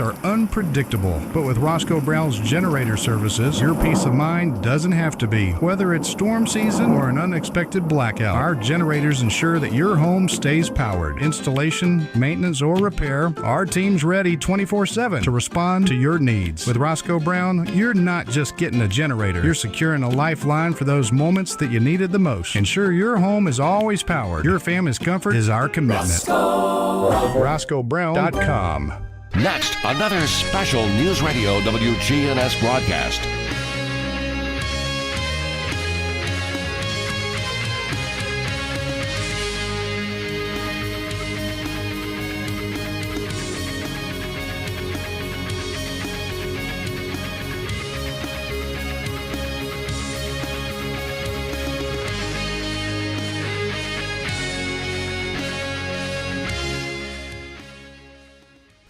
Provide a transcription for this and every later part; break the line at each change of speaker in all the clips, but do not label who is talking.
are unpredictable, but with Roscoe Brown's generator services, your peace of mind doesn't have to be. Whether it's storm season or an unexpected blackout, our generators ensure that your home stays powered. Installation, maintenance, or repair, our team's ready 24/7 to respond to your needs. With Roscoe Brown, you're not just getting a generator, you're securing a lifeline for those moments that you needed the most. Ensure your home is always powered. Your family's comfort is our commitment. RoscoeBrown.com.
Next, another special News Radio WGNS broadcast.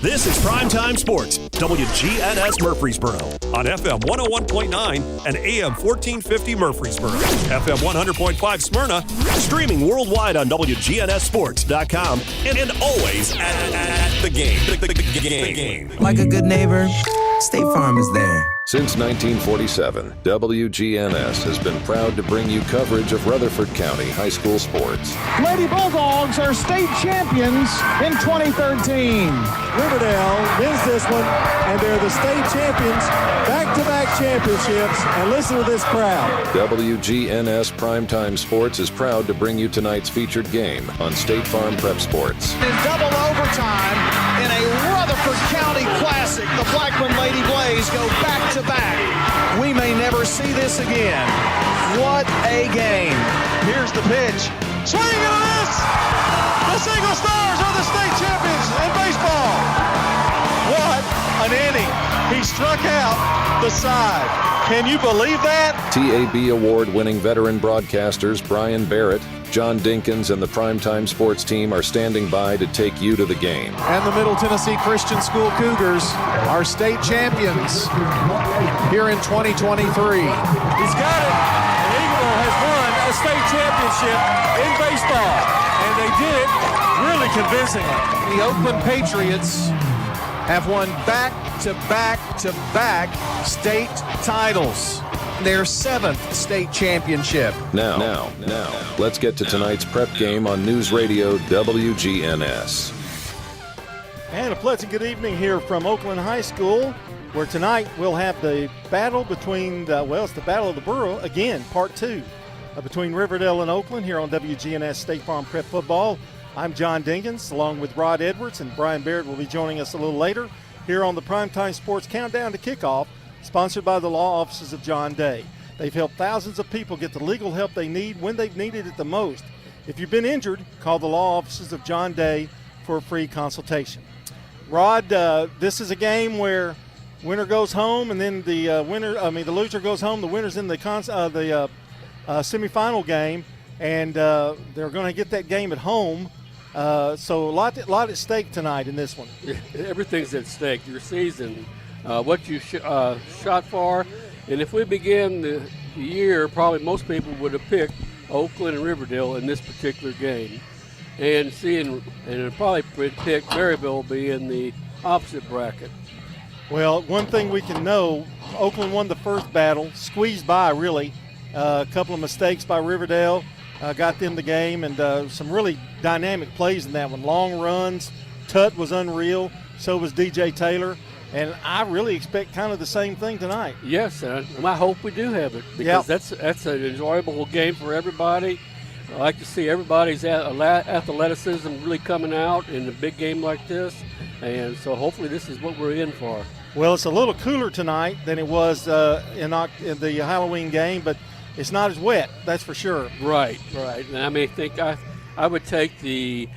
This is Primetime Sports, WGNS Murfreesboro, on FM 101.9 and AM 1450 Murfreesboro, FM 100.5 Smyrna, streaming worldwide on wgnssports.com, and always at the game. The game.
Like a good neighbor, State Farm is there.
Since 1947, WGNS has been proud to bring you coverage of Rutherford County high school sports.
Lady Bulldogs are state champions in 2013.
Riverdale wins this one, and they're the state champions, back-to-back championships, and listen to this crowd.
WGNS Primetime Sports is proud to bring you tonight's featured game on State Farm Prep Sports.
In double overtime, in a Rutherford County classic, the Blackman Lady Blaze go back-to-back. We may never see this again. What a game. Here's the pitch. Swing and a miss! The Single Stars are the state champions in baseball. What an inning. He struck out the side. Can you believe that?
TAB Award-winning veteran broadcasters Brian Barrett, John Dinkins, and the Primetime Sports team are standing by to take you to the game.
And the Middle Tennessee Christian School Cougars are state champions here in 2023.
He's got it. And Eagleville has won a state championship in baseball, and they did it really convincingly.
The Oakland Patriots have won back-to-back-to-back state titles. Their 7th state championship.
Now, let's get to tonight's prep game on News Radio WGNS.
And a pleasant good evening here from Oakland High School, where tonight we'll have the battle between, it's the Battle of the Borough, again, part 2, between Riverdale and Oakland here on WGNS State Farm Prep Football. I'm John Dinkins, along with Rod Edwards, and Brian Baird will be joining us a little later here on the Primetime Sports Countdown to Kickoff, sponsored by the law offices of John Day. They've helped thousands of people get the legal help they need when they've needed it the most. If you've been injured, call the law offices of John Day for a free consultation. Rod, this is a game where winner goes home, and then the loser goes home. The winner's in the semifinal game, and they're going to get that game at home. So a lot at stake tonight in this one.
Everything's at stake. Your season, what you shot for, and if we begin the year, probably most people would have picked Oakland and Riverdale in this particular game, and probably picked Maryville be in the opposite bracket.
Well, one thing we can know, Oakland won the first battle, squeezed by really. A couple of mistakes by Riverdale got them the game, and some really dynamic plays in that one. Long runs, Tutt was unreal, so was DJ Taylor. And I really expect kind of the same thing tonight.
Yes, and I hope we do have it, because that's an enjoyable game for everybody. I like to see everybody's athleticism really coming out in a big game like this, and so hopefully this is what we're in for.
Well, it's a little cooler tonight than it was in the Halloween game, but it's not as wet, that's for sure.
Right. And I think I would take the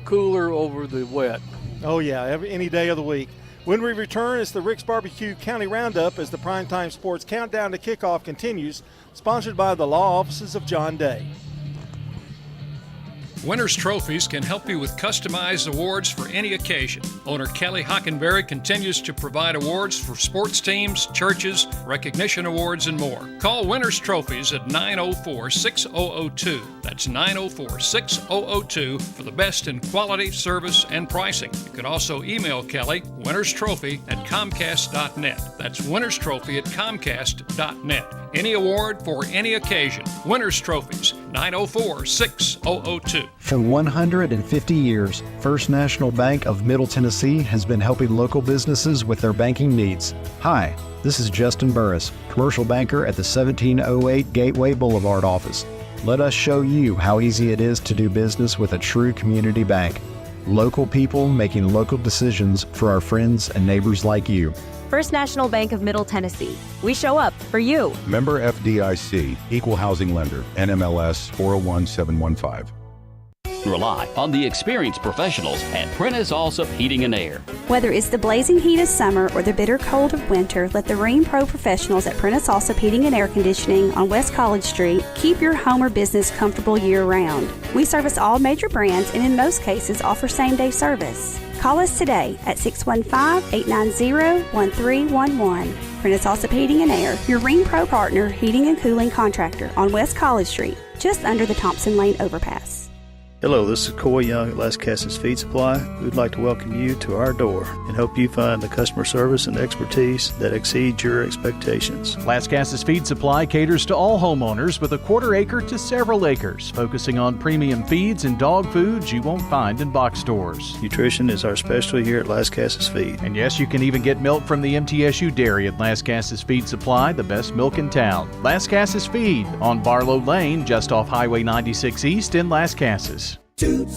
cooler over the wet.
Oh, yeah, any day of the week. When we return, it's the Rick's Barbecue County Roundup as the Primetime Sports Countdown to Kickoff continues, sponsored by the law offices of John Day.
Winners Trophies can help you with customized awards for any occasion. Owner Kelly Hockenberry continues to provide awards for sports teams, churches, recognition awards, and more. Call Winners Trophies at 904-6002. That's 904-6002 for the best in quality, service, and pricing. You can also email Kelly, winnerstrophy@comcast.net. That's winnerstrophy@comcast.net. Any award for any occasion. Winners Trophies, 904-6002.
For 150 years, First National Bank of Middle Tennessee has been helping local businesses with their banking needs. Hi, this is Justin Burris, commercial banker at the 1708 Gateway Boulevard office. Let us show you how easy it is to do business with a true community bank. Local people making local decisions for our friends and neighbors like you.
First National Bank of Middle Tennessee. We show up for you.
Member FDIC, Equal Housing Lender, NMLS 401715.
Rely on the experienced professionals at Prentice Allsup Heating and Air.
Whether it's the blazing heat of summer or the bitter cold of winter, let the Rheem Pro professionals at Prentice Allsup Heating and Air Conditioning on West College Street keep your home or business comfortable year-round. We service all major brands and in most cases offer same-day service. Call us today at 615-890-1311. Prentice Allsup Heating and Air, your Rheem Pro partner heating and cooling contractor on West College Street, just under the Thompson Lane overpass.
Hello, this is Coy Young at Las Casas Feed Supply. We'd like to welcome you to our door and hope you find the customer service and expertise that exceeds your expectations.
Las Casas Feed Supply caters to all homeowners with a quarter acre to several acres, focusing on premium feeds and dog foods you won't find in box stores.
Nutrition is our specialty here at Las Casas Feed.
And yes, you can even get milk from the MTSU dairy at Las Casas Feed Supply, the best milk in town. Las Casas Feed on Barlow Lane, just off Highway 96 East in Las Casas.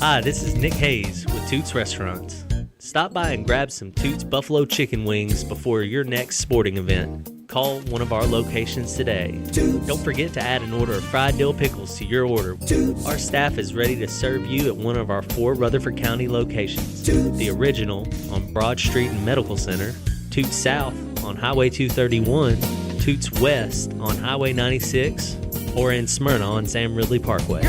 Hi, this is Nick Hayes with Toots Restaurants. Stop by and grab some Toots Buffalo Chicken Wings before your next sporting event. Call one of our locations today. Don't forget to add an order of fried dill pickles to your order. Our staff is ready to serve you at one of our 4 Rutherford County locations. The Original on Broad Street and Medical Center, Toots South on Highway 231, Toots West on Highway 96, or in Smyrna on Sam Ridley Parkway.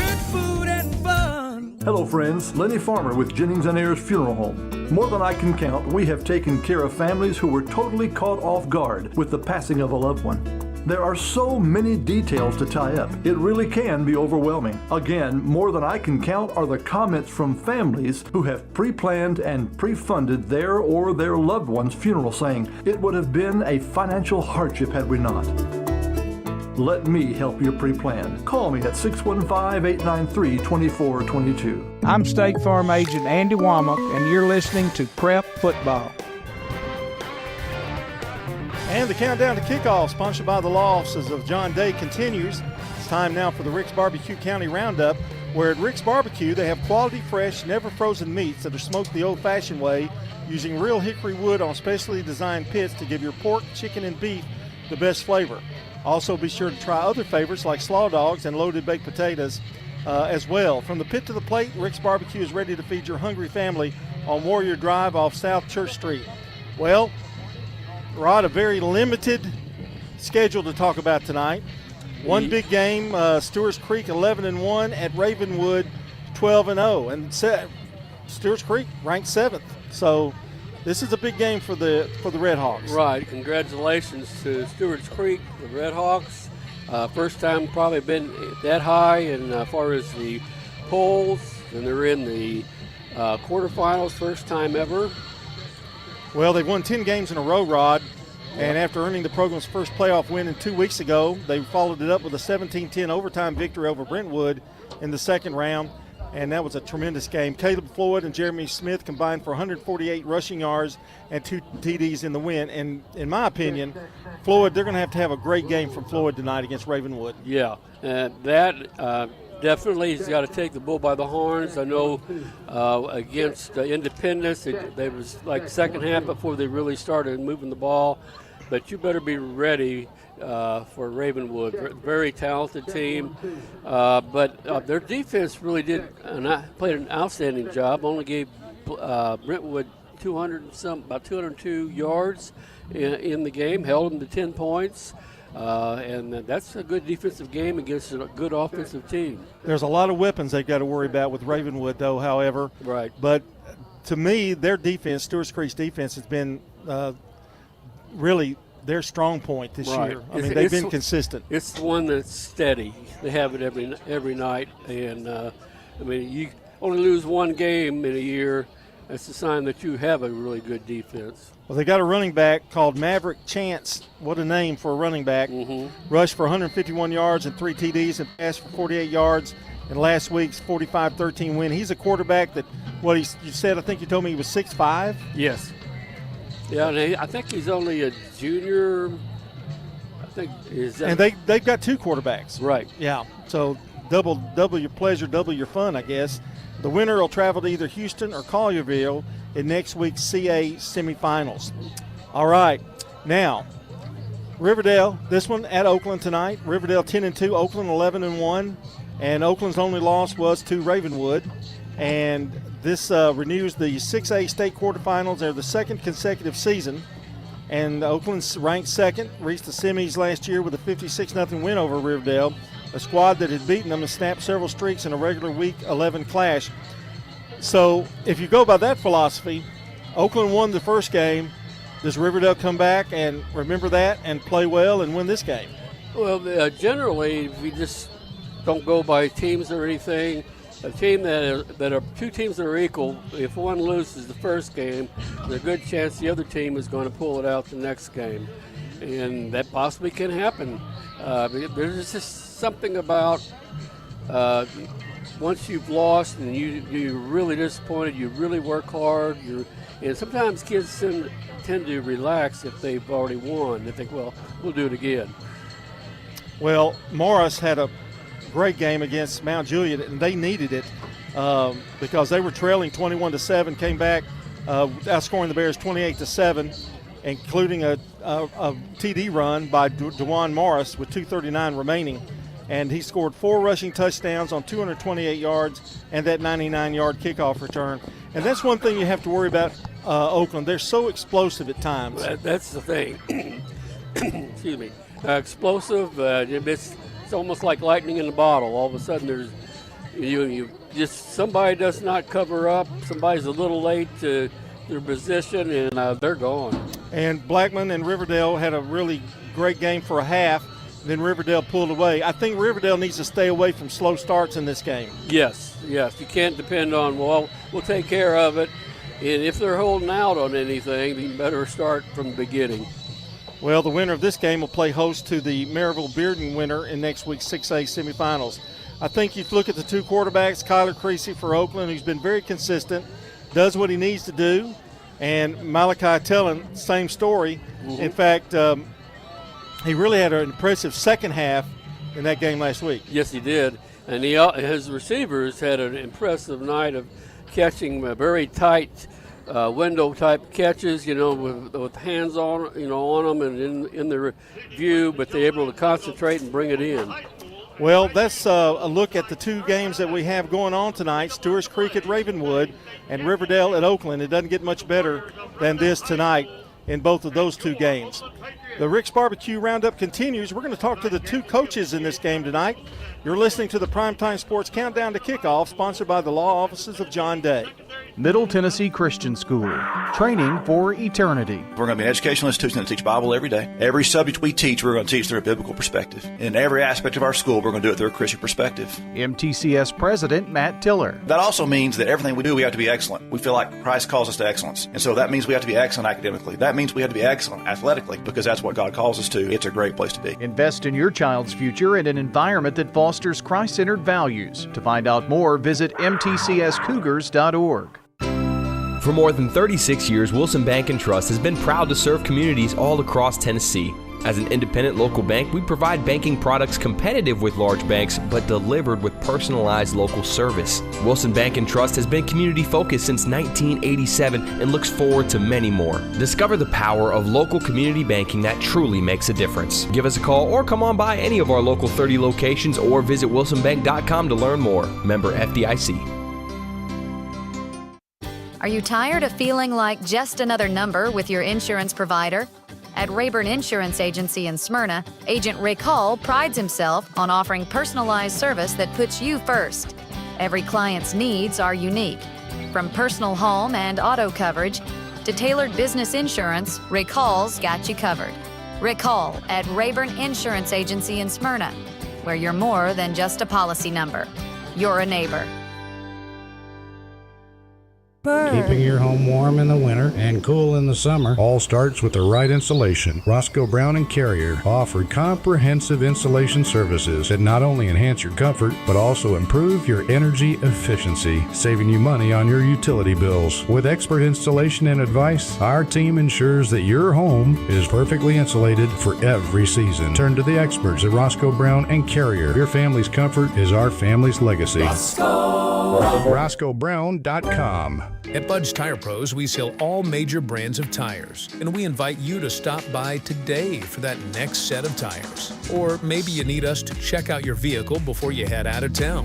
Hello friends, Lenny Farmer with Jennings & Ayers Funeral Home. More than I can count, we have taken care of families who were totally caught off guard with the passing of a loved one. There are so many details to tie up, it really can be overwhelming. Again, more than I can count are the comments from families who have pre-planned and pre-funded their or their loved one's funeral, saying, "It would have been a financial hardship had we not." Let me help you pre-plan. Call me at 615-893-2422.
I'm State Farm Agent Andy Womack, and you're listening to Prep Football.
And the countdown to kickoff, sponsored by the law offices of John Day, continues. It's time now for the Rick's Barbecue County Roundup, where at Rick's Barbecue they have quality, fresh, never frozen meats that are smoked the old-fashioned way, using real hickory wood on specially designed pits to give your pork, chicken, and beef the best flavor. Also, be sure to try other favorites like slaw dogs and loaded baked potatoes as well. From the pit to the plate, Rick's Barbecue is ready to feed your hungry family on Warrior Drive off South Church Street. Well, Rod, a very limited schedule to talk about tonight. One big game, Stewart's Creek 11-1 at Ravenwood 12-0, and Stewart's Creek ranked 7th. So this is a big game for the Red Hawks.
Right. Congratulations to Stewart's Creek, the Red Hawks. First time probably been that high in far as the polls, and they're in the quarterfinals, first time ever.
Well, they've won 10 games in a row, Rod, and after earning the program's first playoff win 2 weeks ago, they followed it up with a 17-10 overtime victory over Brentwood in the second round. And that was a tremendous game. Caleb Floyd and Jeremy Smith combined for 148 rushing yards and 2 TDs in the win. And in my opinion, Floyd, they're going to have a great game from Floyd tonight against Ravenwood.
Yeah, that definitely he's got to take the bull by the horns. I know against Independence, they was like second half before they really started moving the ball. But you better be ready for Ravenwood. Very talented team, but their defense really played an outstanding job. Only gave Brentwood 202 yards in the game, held them to 10 points. And that's a good defensive game against a good offensive team.
There's a lot of weapons they've got to worry about with Ravenwood, though, however.
Right.
But to me, their defense, Stewart's Creek's defense, has been really their strong point this year. I mean, they've been consistent.
It's the one that's steady. They have it every night. And, you only lose one game in a year. That's a sign that you have a really good defense.
Well, they got a running back called Maverick Chance. What a name for a running back. Rushed for 151 yards and 3 TDs and passed for 48 yards in last week's 45-13 win. He's a quarterback that, you said, I think you told me he was 6'5"?
Yes. Yeah, and I think he's only a junior.
And they've got 2 quarterbacks.
Right.
Yeah. So double your pleasure, double your fun, I guess. The winner will travel to either Houston or Collierville in next week's CA semifinals. All right. Now, Riverdale, this one at Oakland tonight. Riverdale 10-2, Oakland 11-1. And Oakland's only loss was to Ravenwood. And this renews the 6A state quarterfinals. They're the second consecutive season. And Oakland's ranked second, reached the semis last year with a 56-0 win over Riverdale, a squad that had beaten them and snapped several streaks in a regular Week 11 clash. So if you go by that philosophy, Oakland won the first game. Does Riverdale come back and remember that and play well and win this game?
Well, generally, we just don't go by teams or anything. A team that are 2 teams that are equal, if one loses the first game, there's a good chance the other team is going to pull it out the next game. And that possibly can happen. There's just something about once you've lost and you're really disappointed, you really work hard, and sometimes kids tend to relax if they've already won. They think, well, we'll do it again.
Well, Morris had a great game against Mount Juliet, and they needed it because they were trailing 21-7, came back outscoring the Bears 28-7, including a TD run by DeJuan Morris with 2:39 remaining. And he scored 4 rushing touchdowns on 228 yards and that 99-yard kickoff return. And that's one thing you have to worry about Oakland. They're so explosive at times.
That's the thing. Excuse me. Explosive. It's almost like lightning in a bottle. All of a sudden, there's you just somebody does not cover up. Somebody's a little late to their position, and they're gone.
And Blackman and Riverdale had a really great game for a half. Then Riverdale pulled away. I think Riverdale needs to stay away from slow starts in this game.
Yes. You can't depend on, well, we'll take care of it. And if they're holding out on anything, you better start from the beginning.
Well, the winner of this game will play host to the Maryville-Bearden winner in next week's 6A semifinals. I think you look at the 2 quarterbacks, Kyler Creasy for Oakland, who's been very consistent, does what he needs to do, and Malachi Tellin, same story. Mm-hmm. In fact, he really had an impressive second half in that game last week.
Yes, he did. And his receivers had an impressive night of catching very tight window-type catches, with hands on them and in their view, but they're able to concentrate and bring it in.
Well, that's a look at the 2 games that we have going on tonight, Stewart's Creek at Ravenwood and Riverdale at Oakland. It doesn't get much better than this tonight in both of those 2 games. The Rick's Barbecue Roundup continues. We're going to talk to the 2 coaches in this game tonight. You're listening to the Primetime Sports Countdown to Kickoff, sponsored by the law offices of John Day.
Middle Tennessee Christian School, training for eternity.
We're going to be an educational institution that teach Bible every day. Every subject we teach, we're going to teach through a biblical perspective. In every aspect of our school, we're going to do it through a Christian perspective.
MTCS President Matt Tiller.
That also means that everything we do, we have to be excellent. We feel like Christ calls us to excellence. And so that means we have to be excellent academically. That means we have to be excellent athletically, because that's what God calls us to. It's a great place to be.
Invest in your child's future in an environment that fosters Christ-centered values. To find out more, visit mtcscougars.org.
For more than 36 years, Wilson Bank & Trust has been proud to serve communities all across Tennessee. As an independent local bank, we provide banking products competitive with large banks, but delivered with personalized local service. Wilson Bank & Trust has been community-focused since 1987 and looks forward to many more. Discover the power of local community banking that truly makes a difference. Give us a call or come on by any of our local 30 locations or visit wilsonbank.com to learn more. Member FDIC.
Are you tired of feeling like just another number with your insurance provider?
At Rayburn Insurance Agency in Smyrna, Agent Rick Hall prides himself on offering personalized service that puts you first. Every client's needs are unique. From personal home and auto coverage to tailored business insurance, Rick Hall's got you covered. Rick Hall at Rayburn Insurance Agency in Smyrna, where you're more than just a policy number. You're a neighbor.
Keeping your home warm in the winter and cool in the summer all starts with the right installation. Roscoe Brown and Carrier offer comprehensive installation services that not only enhance your comfort but also improve your energy efficiency, saving you money on your utility bills. With expert installation and advice, our team ensures that your home is perfectly insulated for every season. Turn to the experts at Roscoe Brown and Carrier. Your family's comfort is our family's legacy. RoscoeBrown.com.
At Bud's Tire Pros, we sell all major brands of tires, and we invite you to stop by today for that next set of tires. Or maybe you need us to check out your vehicle before you head out of town.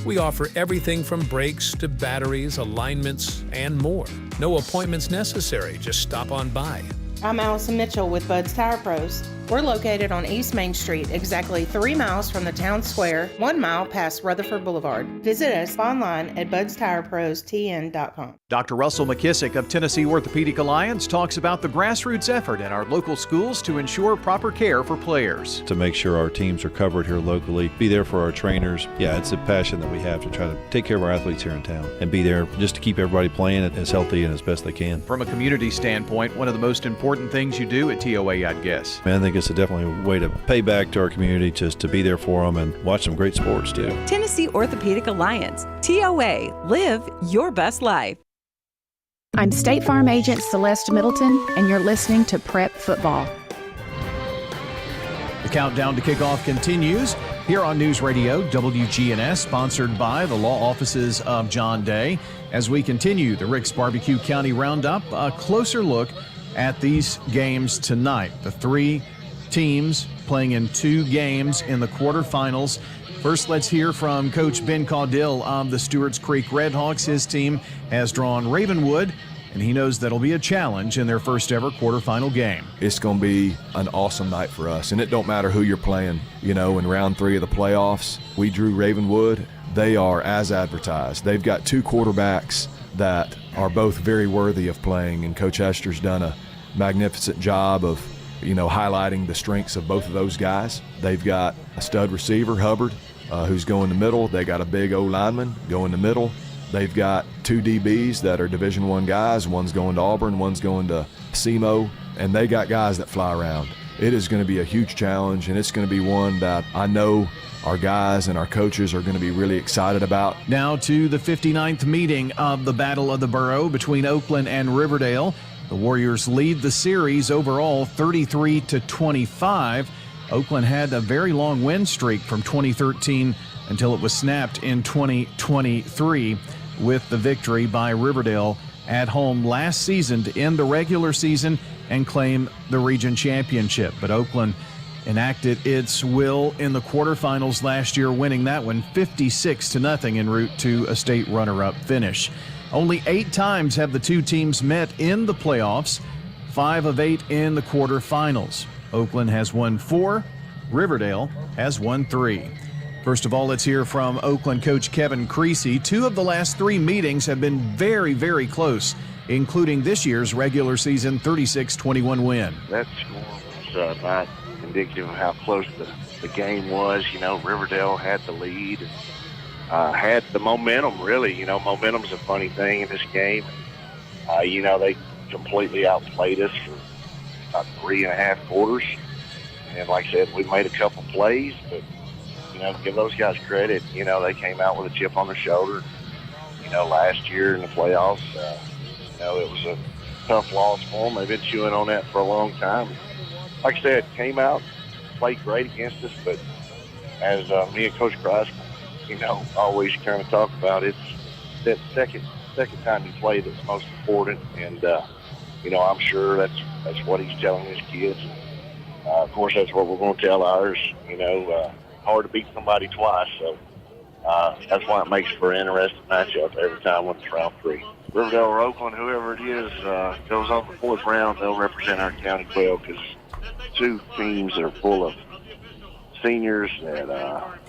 We offer everything from brakes to batteries, alignments, and more. No appointments necessary, just stop on by.
I'm Allison Mitchell with Bud's Tire Pros. We're located on East Main Street, exactly 3 miles from the town square, 1 mile past Rutherford Boulevard. Visit us online at budstirepros.tn.com.
Dr. Russell McKissick of Tennessee Orthopedic Alliance talks about the grassroots effort in our local schools to ensure proper care for players.
To make sure our teams are covered here locally, be there for our trainers. Yeah, it's a passion that we have to try to take care of our athletes here in town and be there just to keep everybody playing as healthy and as best they can.
From a community standpoint, one of the most important things you do at TOA, I'd guess.
I think it's definitely a way to pay back to our community, just to be there for them and watch some great sports too.
Tennessee Orthopedic Alliance, TOA, live your best life.
I'm State Farm Agent Celeste Middleton, and you're listening to Prep Football.
The countdown to kickoff continues here on News Radio WGNS, sponsored by the law offices of John Day. As we continue the Rick's Barbecue County Roundup, a closer look at these games tonight. The 3 teams playing in 2 games in the quarterfinals. First, let's hear from Coach Ben Caudill of the Stewart's Creek Redhawks. His team has drawn Ravenwood, and he knows that'll be a challenge in their first ever quarterfinal game.
It's going to be an awesome night for us, and it don't matter who you're playing. You know, in round 3 of the playoffs, we drew Ravenwood. They are as advertised. They've got 2 quarterbacks that are both very worthy of playing, and Coach Ester's done a magnificent job of highlighting the strengths of both of those guys. They've got a stud receiver, Hubbard, who's going the middle. They got a big O-lineman going the middle. They've got 2 DBs that are Division I guys. One's going to Auburn, one's going to SEMO, and they got guys that fly around. It is going to be a huge challenge, and it's going to be one that I know our guys and our coaches are going to be really excited about.
Now to the 59th meeting of the Battle of the Borough between Oakland and Riverdale. The Warriors lead the series overall 33-25. Oakland had a very long win streak from 2013 until it was snapped in 2023 with the victory by Riverdale at home last season to end the regular season and claim the region championship. But Oakland enacted its will in the quarterfinals last year, winning that one 56-0 en route to a state runner-up finish. Only 8 times have the 2 teams met in the playoffs, 5 of 8 in the quarterfinals. Oakland has won 4, Riverdale has won 3. First of all, let's hear from Oakland coach Kevin Creasy. 2 of the last 3 meetings have been very, very close, including this year's regular season 36-21 win.
That score was not indicative of how close the game was. Riverdale had the lead. Had the momentum, really. Momentum's a funny thing in this game. They completely outplayed us for about 3.5 quarters. And like I said, we made a couple plays, but, give those guys credit. They came out with a chip on their shoulder. Last year in the playoffs, it was a tough loss for them. They've been chewing on that for a long time. Like I said, came out, played great against us, but as me and Coach Price always kind of talk about, it's that second time you play that's most important, and I'm sure that's what he's telling his kids. Of course, that's what we're going to tell ours. Hard to beat somebody twice, so that's why it makes for an interesting matchup every time when it's round 3. Riverdale or Oakland, whoever it is, goes on the fourth round, they'll represent our county well, because two teams that are full of seniors that,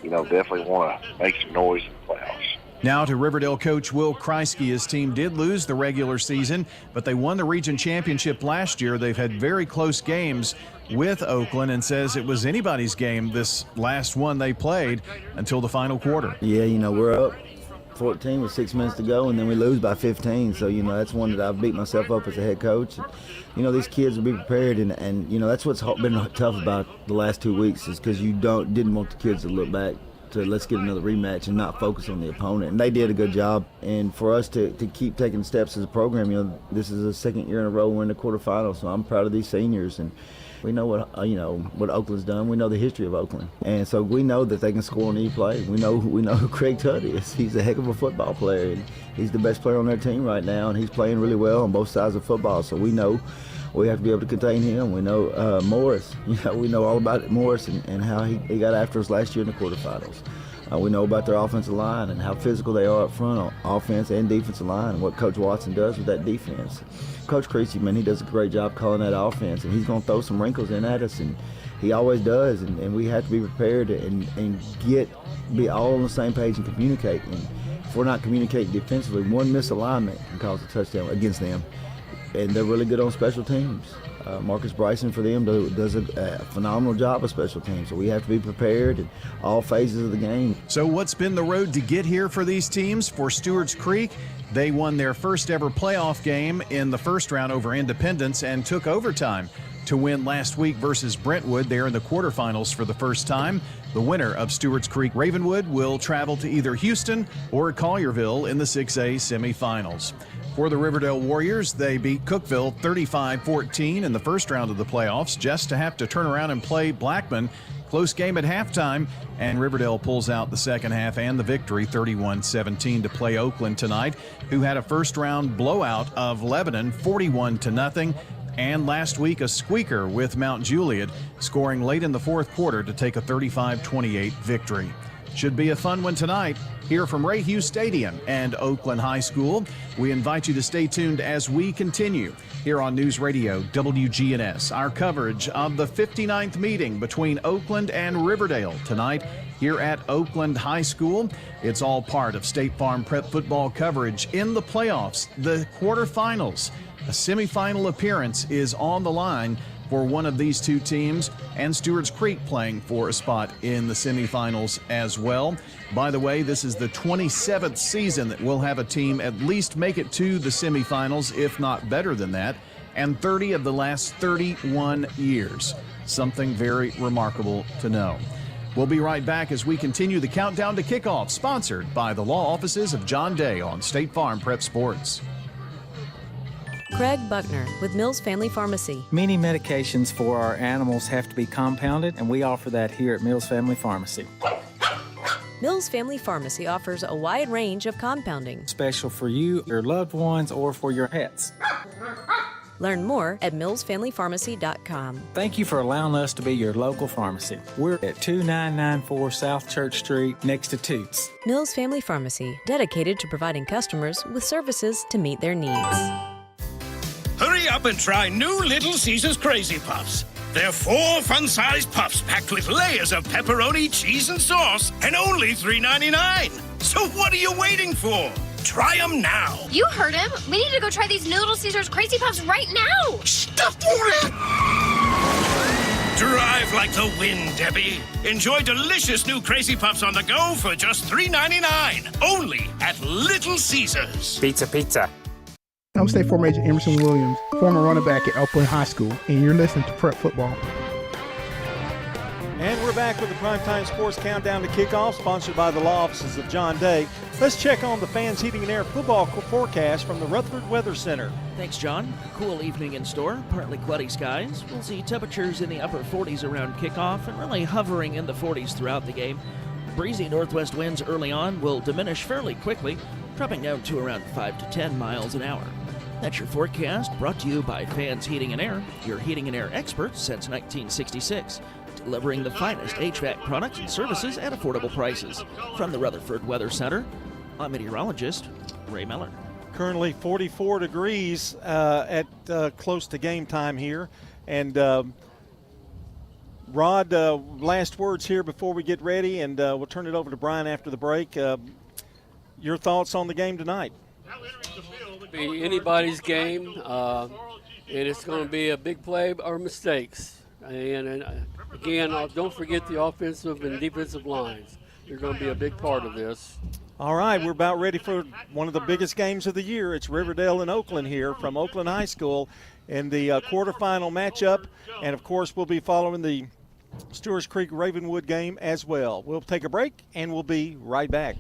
definitely want to make some noise in the playoffs.
Now to Riverdale coach Will Kreisky. His team did lose the regular season, but they won the region championship last year. They've had very close games with Oakland and says it was anybody's game, this last one they played, until the final quarter.
Yeah, we're up 14 with 6 minutes to go, and then we lose by 15. So, that's one that I've beat myself up as a head coach. And, these kids will be prepared, and that's what's been tough about the last 2 weeks is because you didn't want the kids to look back to let's get another rematch and not focus on the opponent. And they did a good job. And for us to keep taking steps as a program, this is the second year in a row we're in the quarterfinals. So I'm proud of these seniors. And we know what Oakland's done. We know the history of Oakland. And so we know that they can score on any play. We know who Craig Tutt is. He's a heck of a football player. And he's the best player on their team right now. And he's playing really well on both sides of football. So we know we have to be able to contain him. We know Morris. We know all about Morris and how he got after us last year in the quarterfinals. We know about their offensive line and how physical they are up front on offense and defensive line, and what Coach Watson does with that defense. Coach Creasy, man, he does a great job calling that offense, and he's going to throw some wrinkles in at us, and he always does. And we have to be prepared and be all on the same page and communicate. And if we're not communicating defensively, one misalignment can cause a touchdown against them. And they're really good on special teams. Marcus Bryson for them does a phenomenal job of special teams. So we have to be prepared in all phases of the game.
So what's been the road to get here for these teams? For Stewart's Creek, they won their first ever playoff game in the first round over Independence and took overtime to win last week versus Brentwood. They're in the quarterfinals for the first time. The winner of Stewart's Creek Ravenwood will travel to either Houston or Collierville in the 6A semifinals. For the Riverdale Warriors, they beat Cookeville 35-14 in the first round of the playoffs, just to have to turn around and play Blackman. Close game at halftime, and Riverdale pulls out the second half and the victory 31-17 to play Oakland tonight, who had a first-round blowout of Lebanon 41-0. And last week, a squeaker with Mount Juliet, scoring late in the fourth quarter to take a 35-28 victory. Should be a fun one tonight. Here from Ray Hughes Stadium and Oakland High School, we invite you to stay tuned as we continue here on News Radio WGNS. Our coverage of the 59th meeting between Oakland and Riverdale tonight here at Oakland High School. It's all part of State Farm Prep football coverage in the playoffs, the quarterfinals. A semifinal appearance is on the line for one of these two teams, and Stewart's Creek playing for a spot in the semifinals as well. By the way, this is the 27th season that we'll have a team at least make it to the semifinals, if not better than that, and 30 of the last 31 years. Something very remarkable to know. We'll be right back as we continue the countdown to kickoff, sponsored by the law offices of John Day on State Farm Prep Sports.
Craig Buckner with Mills Family Pharmacy.
Many medications for our animals have to be compounded, and we offer that here at Mills Family Pharmacy.
Mills Family Pharmacy offers a wide range of compounding.
Special for you, your loved ones, or for your pets.
Learn more at millsfamilypharmacy.com.
Thank you for allowing us to be your local pharmacy. We're at 2994 South Church Street, next to Toots.
Mills Family Pharmacy, dedicated to providing customers with services to meet their needs.
Hurry up and try new Little Caesars Crazy Puffs. They're 4 fun-sized puffs packed with layers of pepperoni, cheese, and sauce, and only $3.99. So what are you waiting for? Try them now.
You heard him. We need to go try these new Little Caesars Crazy Puffs right now.
Stop it! Drive like the wind, Debbie. Enjoy delicious new Crazy Puffs on the go for just $3.99. Only at Little Caesars.
Pizza.
I'm State Farm Agent Emerson Williams, former running back at Oakland High School, and you're listening to Prep Football.
And we're back with the Primetime Sports Countdown to Kickoff, sponsored by the law offices of John Day. Let's check on the Fans Heating and Air football forecast from the Rutherford Weather Center.
Thanks, John. Cool evening in store, partly cloudy skies. We'll see temperatures in the upper 40s around kickoff and really hovering in the 40s throughout the game. Breezy northwest winds early on will diminish fairly quickly, dropping down to around 5 to 10 miles an hour. That's your forecast, brought to you by Fans Heating and Air, your heating and air experts since 1966. Delivering the finest HVAC products and services at affordable prices. From the Rutherford Weather Center, I'm meteorologist Ray Miller.
Currently 44 degrees at close to game time here. And Rod, last words here before we get ready, and we'll turn it over to Brian after the break. Your thoughts on the game tonight?
It'll be anybody's game, and it's going to be a big play or mistakes. And again, don't forget the offensive and defensive lines. They're going to be a big part of this.
All right, we're about ready for one of the biggest games of the year. It's Riverdale and Oakland here from Oakland High School in the quarterfinal matchup. And, of course, we'll be following the Stewart's Creek Ravenwood game as well. We'll take a break, and we'll be right back.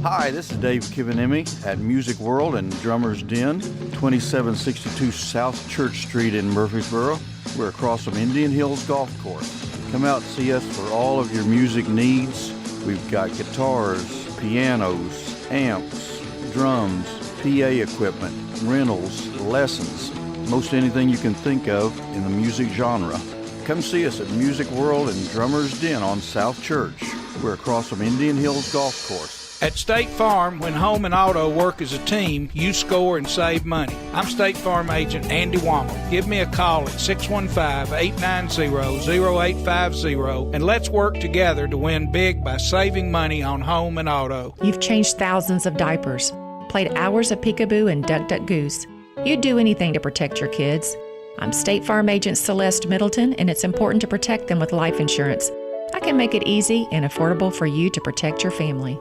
Hi, this is Dave Kivanemi at Music World and Drummer's Den, 2762 South Church Street in Murfreesboro. We're across from Indian Hills Golf Course. Come out and see us for all of your music needs. We've got guitars, pianos, amps, drums, PA equipment, rentals, lessons, most anything you can think of in the music genre. Come see us at Music World and Drummer's Den on South Church. We're across from Indian Hills Golf Course.
At State Farm, when home and auto work as a team, you score and save money. I'm State Farm agent Andy Wommel. Give me a call at 615-890-0850 and let's work together to win big by saving money on home and auto.
You've changed thousands of diapers, played hours of peekaboo and duck, duck, goose. You'd do anything to protect your kids. I'm State Farm agent Celeste Middleton, and it's important to protect them with life insurance. I can make it easy and affordable for you to protect your family.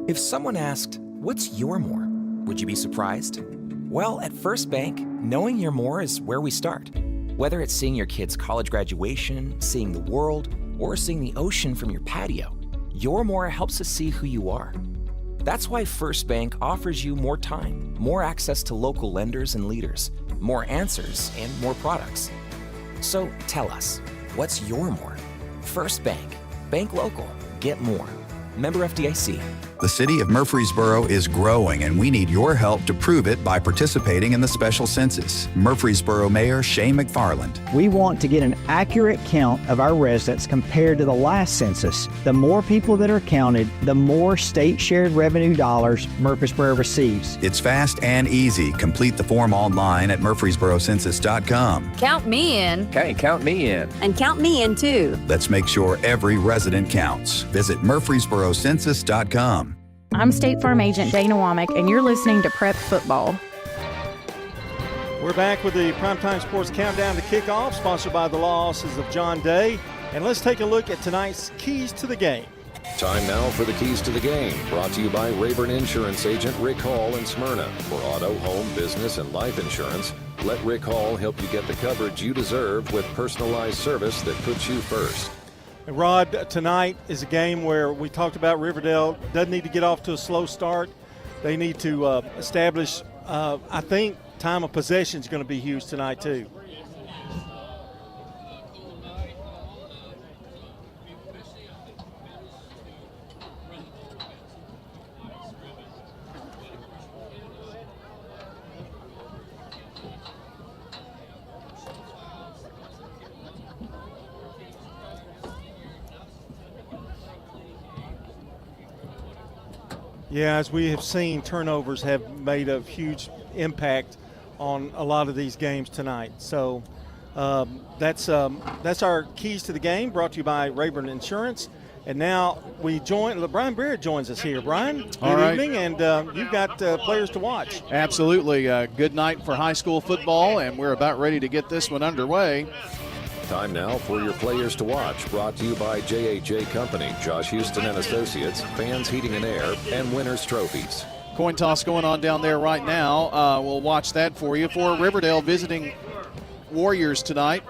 If someone asked, what's your more? Would you be surprised? Well, at First Bank, knowing your more is where we start. Whether it's seeing your kid's college graduation, seeing the world, or seeing the ocean from your patio, your more helps us see who you are. That's why First Bank offers you more time, more access to local lenders and leaders, more answers, and more products. So tell us, what's your more? First Bank. Bank local. Get more. Member FDIC.
The city of Murfreesboro is growing, and we need your help to prove it by participating in the special census. Murfreesboro Mayor Shane McFarland.
We want to get an accurate count of our residents compared to the last census. The more people that are counted, the more state shared revenue dollars Murfreesboro receives.
It's fast and easy. Complete the form online at murfreesborocensus.com.
Count me in.
Okay, count me in.
And count me in too.
Let's make sure every resident counts. Visit murfreesborocensus.com.
I'm State Farm agent Dana Womack, and you're listening to Prep Football.
We're back with the Primetime Sports Countdown to Kickoff, sponsored by the law offices of John Day. And let's take a look at tonight's keys to the game.
Time now for the keys to the game, brought to you by Rayburn Insurance agent Rick Hall in Smyrna. For auto, home, business, and life insurance, let Rick Hall help you get the coverage you deserve with personalized service that puts you first.
And Rod, tonight is a game where we talked about Riverdale doesn't need to get off to a slow start. They need to establish, I think, time of possession is going to be huge tonight too. Yeah, as we have seen, turnovers have made a huge impact on a lot of these games tonight. So that's our keys to the game, brought to you by Rayburn Insurance. And now Brian Beard joins us here. Brian, good evening, and you've got players to watch.
Absolutely. Good night for high school football, and we're about ready to get this one underway.
Time now for your players to watch, brought to you by J.H.J. Company, Josh Houston and Associates, Fans Heating and Air, and Winners Trophies.
Coin toss going on down there right now. We'll watch that for you. For Riverdale visiting Warriors tonight,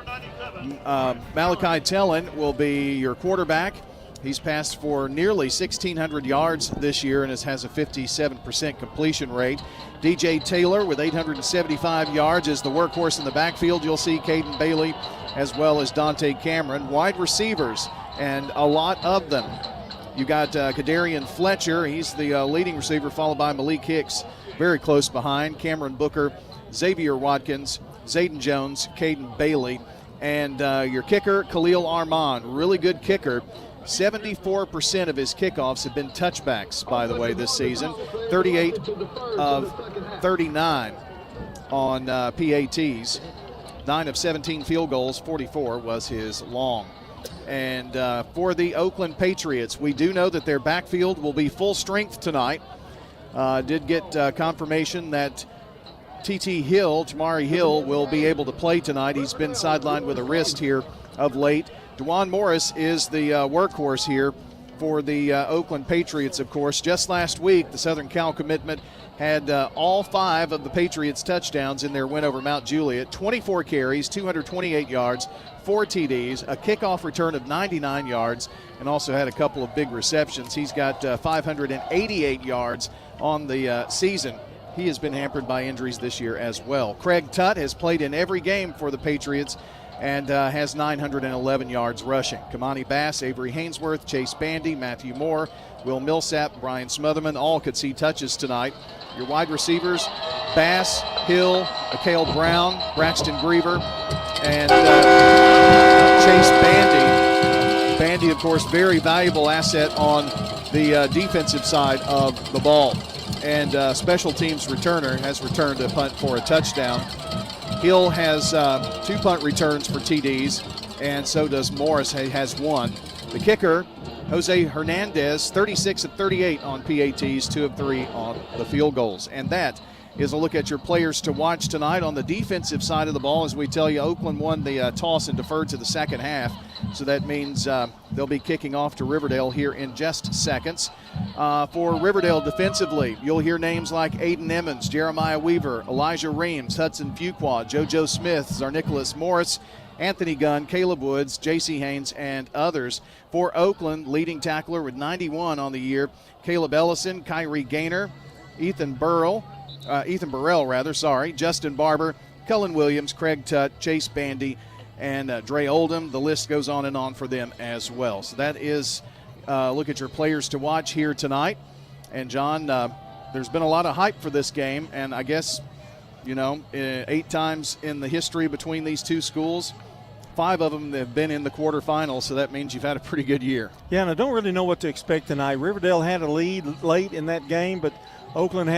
Malachi Tellin will be your quarterback. He's passed for nearly 1,600 yards this year and has a 57% completion rate. DJ Taylor with 875 yards is the workhorse in the backfield. You'll see Caden Bailey as well as Dante Cameron. Wide receivers, and a lot of them. You got Kadarian Fletcher. He's the leading receiver, followed by Malik Hicks very close behind. Cameron Booker, Xavier Watkins, Zayden Jones, Caden Bailey. And your kicker, Khalil Armand, really good kicker.
74% of his kickoffs have been touchbacks, by the way, this season. 38 of 39 on PATs. 9 of 17 field goals, 44 was his long. And for the Oakland Patriots, we do know that their backfield will be full strength tonight. Did get confirmation that Jamari Hill, will be able to play tonight. He's been sidelined with a wrist here of late. DeJuan Morris is the workhorse here for the Oakland Patriots, of course. Just last week, the Southern Cal commitment had all 5 of the Patriots' touchdowns in their win over Mount Juliet. 24 carries, 228 yards, 4 TDs, a kickoff return of 99 yards, and also had a couple of big receptions. He's got 588 yards on the season. He has been hampered by injuries this year as well. Craig Tutt has played in every game for the Patriots and has 911 yards rushing. Kamani Bass, Avery Hainsworth, Chase Bandy, Matthew Moore, Will Millsap, Brian Smotherman, all could see touches tonight. Your wide receivers, Bass, Hill, Mikhail Brown, Braxton Griever, and Chase Bandy. Bandy, of course, very valuable asset on the defensive side of the ball. And special teams returner has returned a punt for a touchdown. Hill has 2 punt returns for TDs, and so does Morris, has 1. The kicker, Jose Hernandez, 36 of 38 on PATs, 2 of 3 on the field goals. And that is a look at your players to watch tonight. On the defensive side of the ball, as we tell you, Oakland won the toss and deferred to the second half. So that means they'll be kicking off to Riverdale here in just seconds. For Riverdale defensively, you'll hear names like Aiden Emmons, Jeremiah Weaver, Elijah Reams, Hudson Fuqua, JoJo Smith, Zarnicholas Morris, Anthony Gunn, Caleb Woods, J.C. Haynes, and others. For Oakland, leading tackler with 91 on the year, Caleb Ellison, Kyrie Gaynor, Ethan Burrell, Justin Barber, Cullen Williams, Craig Tutt, Chase Bandy, and Dre Oldham. The list goes on and on for them as well. So that is look at your players to watch here tonight. And, John, there's been a lot of hype for this game, and I guess, 8 times in the history between these two schools, 5 of them have been in the quarterfinals, so that means you've had a pretty good year.
Yeah, and I don't really know what to expect tonight. Riverdale had a lead late in that game, but Oakland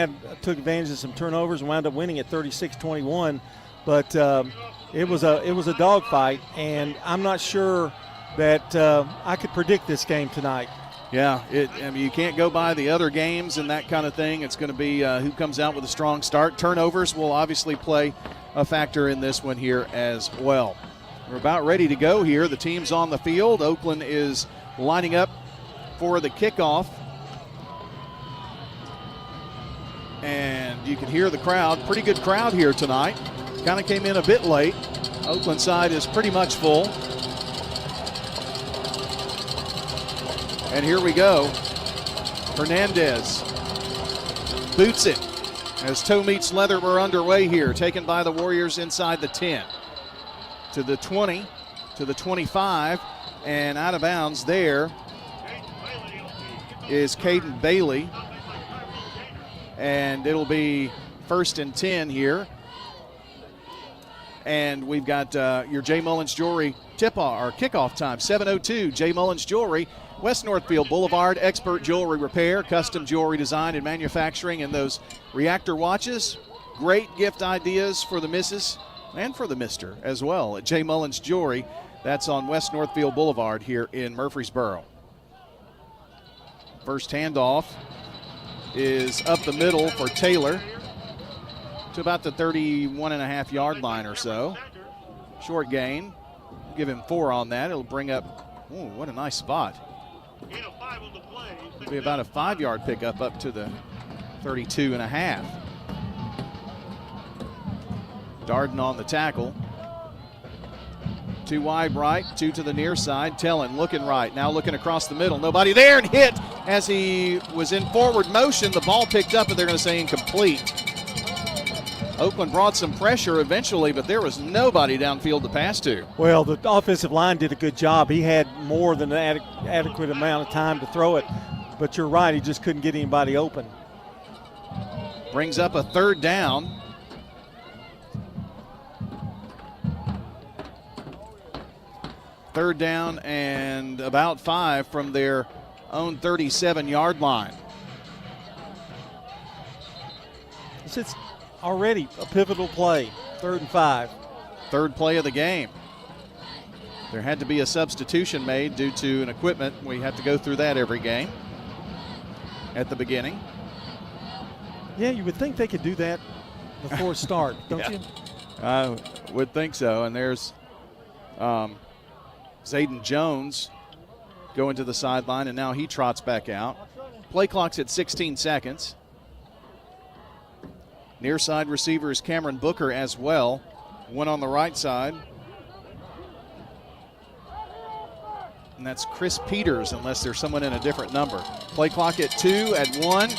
took advantage of some turnovers and wound up winning at 36-21. But it was a dogfight, and I'm not sure that I could predict this game tonight.
Yeah, you can't go by the other games and that kind of thing. It's going to be who comes out with a strong start. Turnovers will obviously play a factor in this one here as well. We're about ready to go here. The team's on the field. Oakland is lining up for the kickoff. And you can hear the crowd. Pretty good crowd here tonight. Kind of came in a bit late. Oakland side is pretty much full. And here we go. Hernandez boots it as toe meets leather. We're underway here. Taken by the Warriors inside the 10. To the 20, to the 25, and out of bounds there is Caden Bailey. And it'll be 1st and 10 here. And we've got your J. Mullins Jewelry tip-off, or kickoff time, 7:02. J. Mullins Jewelry, West Northfield Boulevard, expert jewelry repair, custom jewelry design and manufacturing, and those reactor watches. Great gift ideas for the missus and for the mister as well at J. Mullins Jewelry. That's on West Northfield Boulevard here in Murfreesboro. First handoff is up the middle for Taylor to about the 31.5-yard line or so. Short gain. Give him 4 on that. It'll bring up, oh, what a nice spot. It'll be about a 5-yard pickup up to the 32.5. Darden on the tackle. 2 wide right, 2 to the near side. Tellin looking right, now looking across the middle. Nobody there, and hit as he was in forward motion. The ball picked up, and they're going to say incomplete. Oakland brought some pressure eventually, but there was nobody downfield to pass to.
Well, the offensive line did a good job. He had more than an adequate amount of time to throw it, but you're right, he just couldn't get anybody open.
Brings up a 3rd down. Third down and about 5 from their own 37-yard line.
It's already a pivotal play, 3rd and 5.
Third play of the game. There had to be a substitution made due to an equipment. We have to go through that every game at the beginning.
Yeah, you would think they could do that before start, don't you?
I would think so. And there's Zayden Jones going to the sideline, and now he trots back out. Play clock's at 16 seconds. Near side receiver is Cameron Booker as well. One on the right side. And that's Chris Peters, unless there's someone in a different number. Play clock at 2, at 1,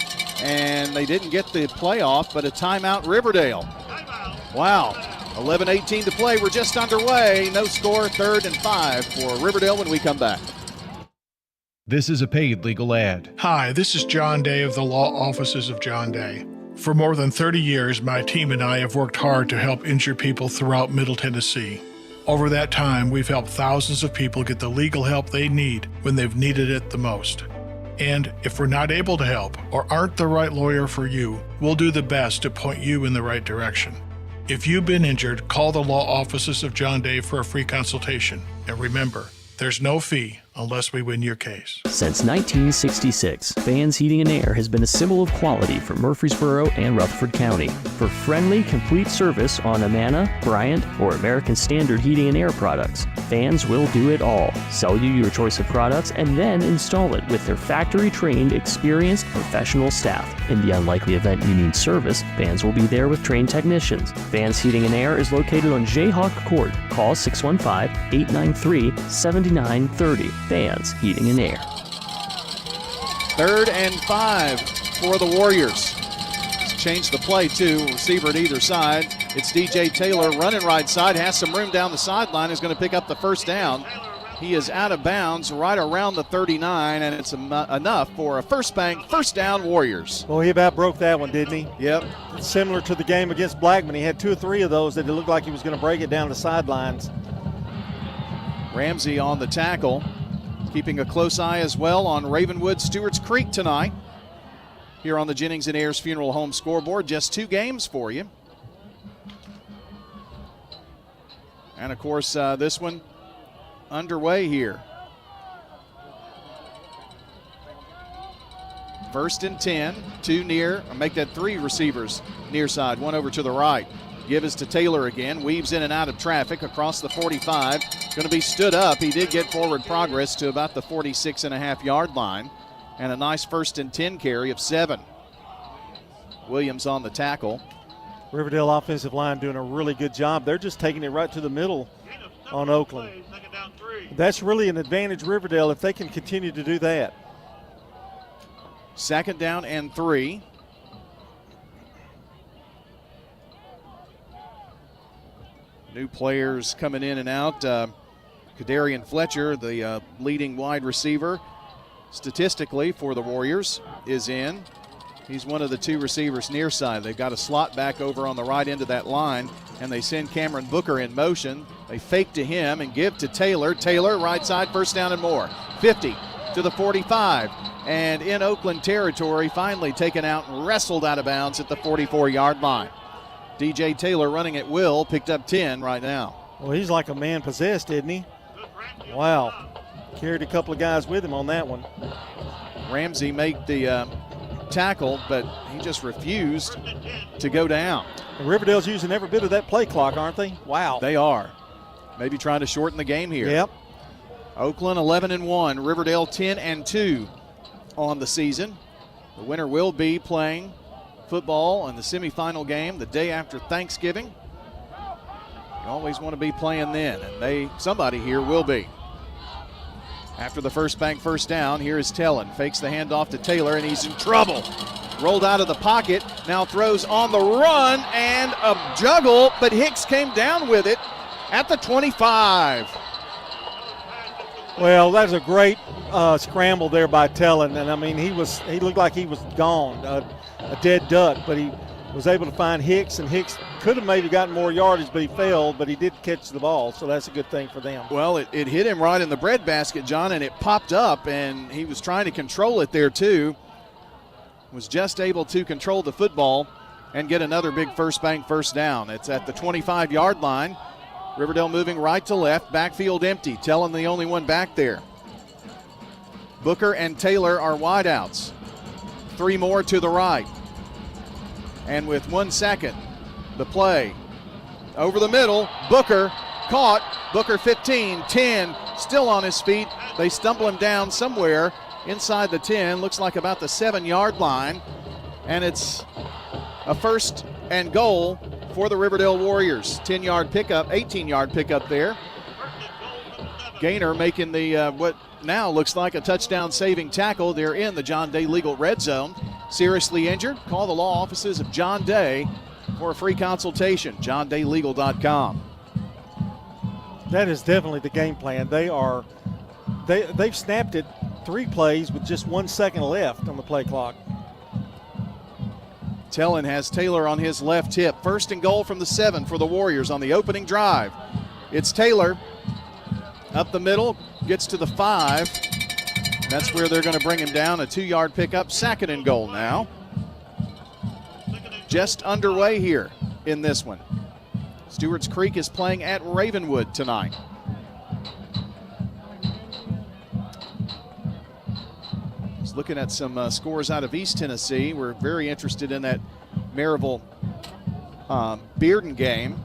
and they didn't get the play off, but a timeout Riverdale. Wow, 11:18 to play. We're just underway. No score, 3rd and 5 for Riverdale when we come back.
This is a paid legal ad.
Hi, this is John Day of the Law Offices of John Day. For more than 30 years, my team and I have worked hard to help injured people throughout Middle Tennessee. Over that time, we've helped thousands of people get the legal help they need when they've needed it the most. And if we're not able to help or aren't the right lawyer for you, we'll do the best to point you in the right direction. If you've been injured, call the Law Offices of John Day for a free consultation. And remember, there's no fee unless we win your case.
Since 1966, Fans Heating and Air has been a symbol of quality for Murfreesboro and Rutherford County. For friendly, complete service on Amana, Bryant, or American Standard Heating and Air products, Fans will do it all. Sell you your choice of products and then install it with their factory-trained, experienced, professional staff. In the unlikely event you need service, Fans will be there with trained technicians. Fans Heating and Air is located on Jayhawk Court. Call 615-893-7930. Fans Heating and Air.
3rd and 5 for the Warriors. Let's change the play too. Receiver at either side. It's DJ Taylor running right side. Has some room down the sideline. Is going to pick up the first down. He is out of bounds right around the 39, and it's enough for a first down Warriors.
Well, he about broke that one, didn't he?
Yep.
Similar to the game against Blackman. He had 2 or 3 of those that it looked like he was going to break it down the sidelines.
Ramsey on the tackle. Keeping a close eye as well on Ravenwood Stewart's Creek tonight. Here on the Jennings and Ayers Funeral Home scoreboard, just 2 games for you. And of course, this one underway here. 1st and 10, 2 near, or make that 3 receivers near side, 1 over to the right. Give is to Taylor again, weaves in and out of traffic across the 45. Going to be stood up. He did get forward progress to about the 46.5-yard line, and a nice 1st and 10 carry of 7. Williams on the tackle.
Riverdale offensive line doing a really good job. They're just taking it right to the middle on Oakland. That's really an advantage Riverdale if they can continue to do that.
2nd down and 3. New players coming in and out. Kadarian Fletcher, the leading wide receiver, statistically for the Warriors, is in. He's one of the 2 receivers near side. They've got a slot back over on the right end of that line, and they send Cameron Booker in motion. They fake to him and give to Taylor. Taylor, right side, 1st down and more. 50 to the 45. And in Oakland territory, finally taken out and wrestled out of bounds at the 44-yard line. DJ Taylor running at will, picked up 10 right now.
Well, he's like a man possessed, isn't he? Wow. Carried a couple of guys with him on that one.
Ramsey made the tackle, but he just refused to go down.
And Riverdale's using every bit of that play clock, aren't they? Wow.
They are. Maybe trying to shorten the game here.
Yep.
Oakland 11-1, Riverdale 10-2 on the season. The winner will be playing football in the semifinal game the day after Thanksgiving. You always want to be playing then, and somebody here will be. After the first down, here is Tellin. Fakes the handoff to Taylor, and he's in trouble. Rolled out of the pocket, now throws on the run, and a juggle, but Hicks came down with it at the 25.
Well, that was a great scramble there by Tellin, and I mean he looked like he was gone, a dead duck, but he was able to find Hicks, and Hicks could have maybe gotten more yardage, but he failed, but he did catch the ball, so that's a good thing for them.
Well, it hit him right in the breadbasket, John, and it popped up, and he was trying to control it there too. Was just able to control the football and get another big first bank first down. It's at the 25-yard line. Riverdale moving right to left, backfield empty. Tellin the only one back there. Booker and Taylor are wideouts. 3 more to the right. And with 1 second, the play over the middle. Booker caught. Booker 15, 10, still on his feet. They stumble him down somewhere inside the 10, looks like about the 7-yard line. And it's a first and goal for the Riverdale Warriors. 10-yard pickup, 18-yard pickup there. Gainer making the what now looks like a touchdown-saving tackle. They're in the John Day legal red zone. Seriously injured? Call the law offices of John Day for a free consultation. JohnDayLegal.com.
That is definitely the game plan. They've snapped it 3 plays with just 1 second left on the play clock.
Tellin has Taylor on his left hip. First and goal from the 7 for the Warriors on the opening drive. It's Taylor up the middle, gets to the 5. That's where they're going to bring him down. A 2-yard pickup, 2nd and goal now. Just underway here in this one. Stewart's Creek is playing at Ravenwood tonight. Just looking at some scores out of East Tennessee. We're very interested in that Maryville Bearden game.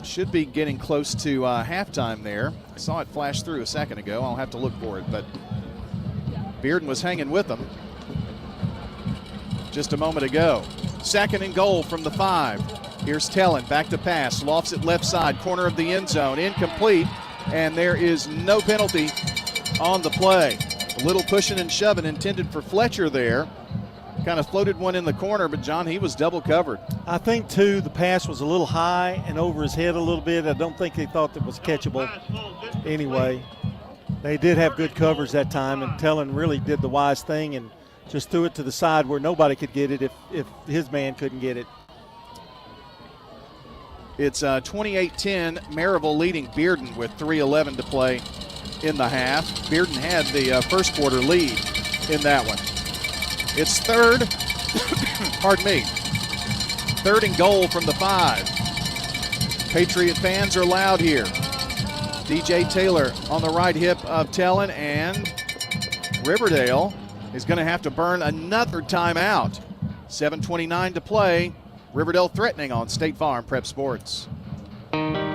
Should be getting close to halftime there. I saw it flash through a second ago. I'll have to look for it, but Bearden was hanging with them just a moment ago. 2nd and goal from the 5. Here's Tellin, back to pass, lofts it left side, corner of the end zone, incomplete, and there is no penalty on the play. A little pushing and shoving intended for Fletcher there. Kind of floated one in the corner, but John, he was double covered.
I think, too, the pass was a little high and over his head a little bit. I don't think they thought that was catchable anyway. They did have good coverage that time, and Tellin really did the wise thing and just threw it to the side where nobody could get it if his man couldn't get it.
It's 28-10, Maryville leading Bearden with 3:11 to play in the half. Bearden had the first quarter lead in that one. It's third and goal from the 5. Patriot fans are loud here. DJ Taylor on the right hip of Tellin, and Riverdale is going to have to burn another timeout. 7:29 to play. Riverdale threatening on State Farm Prep Sports.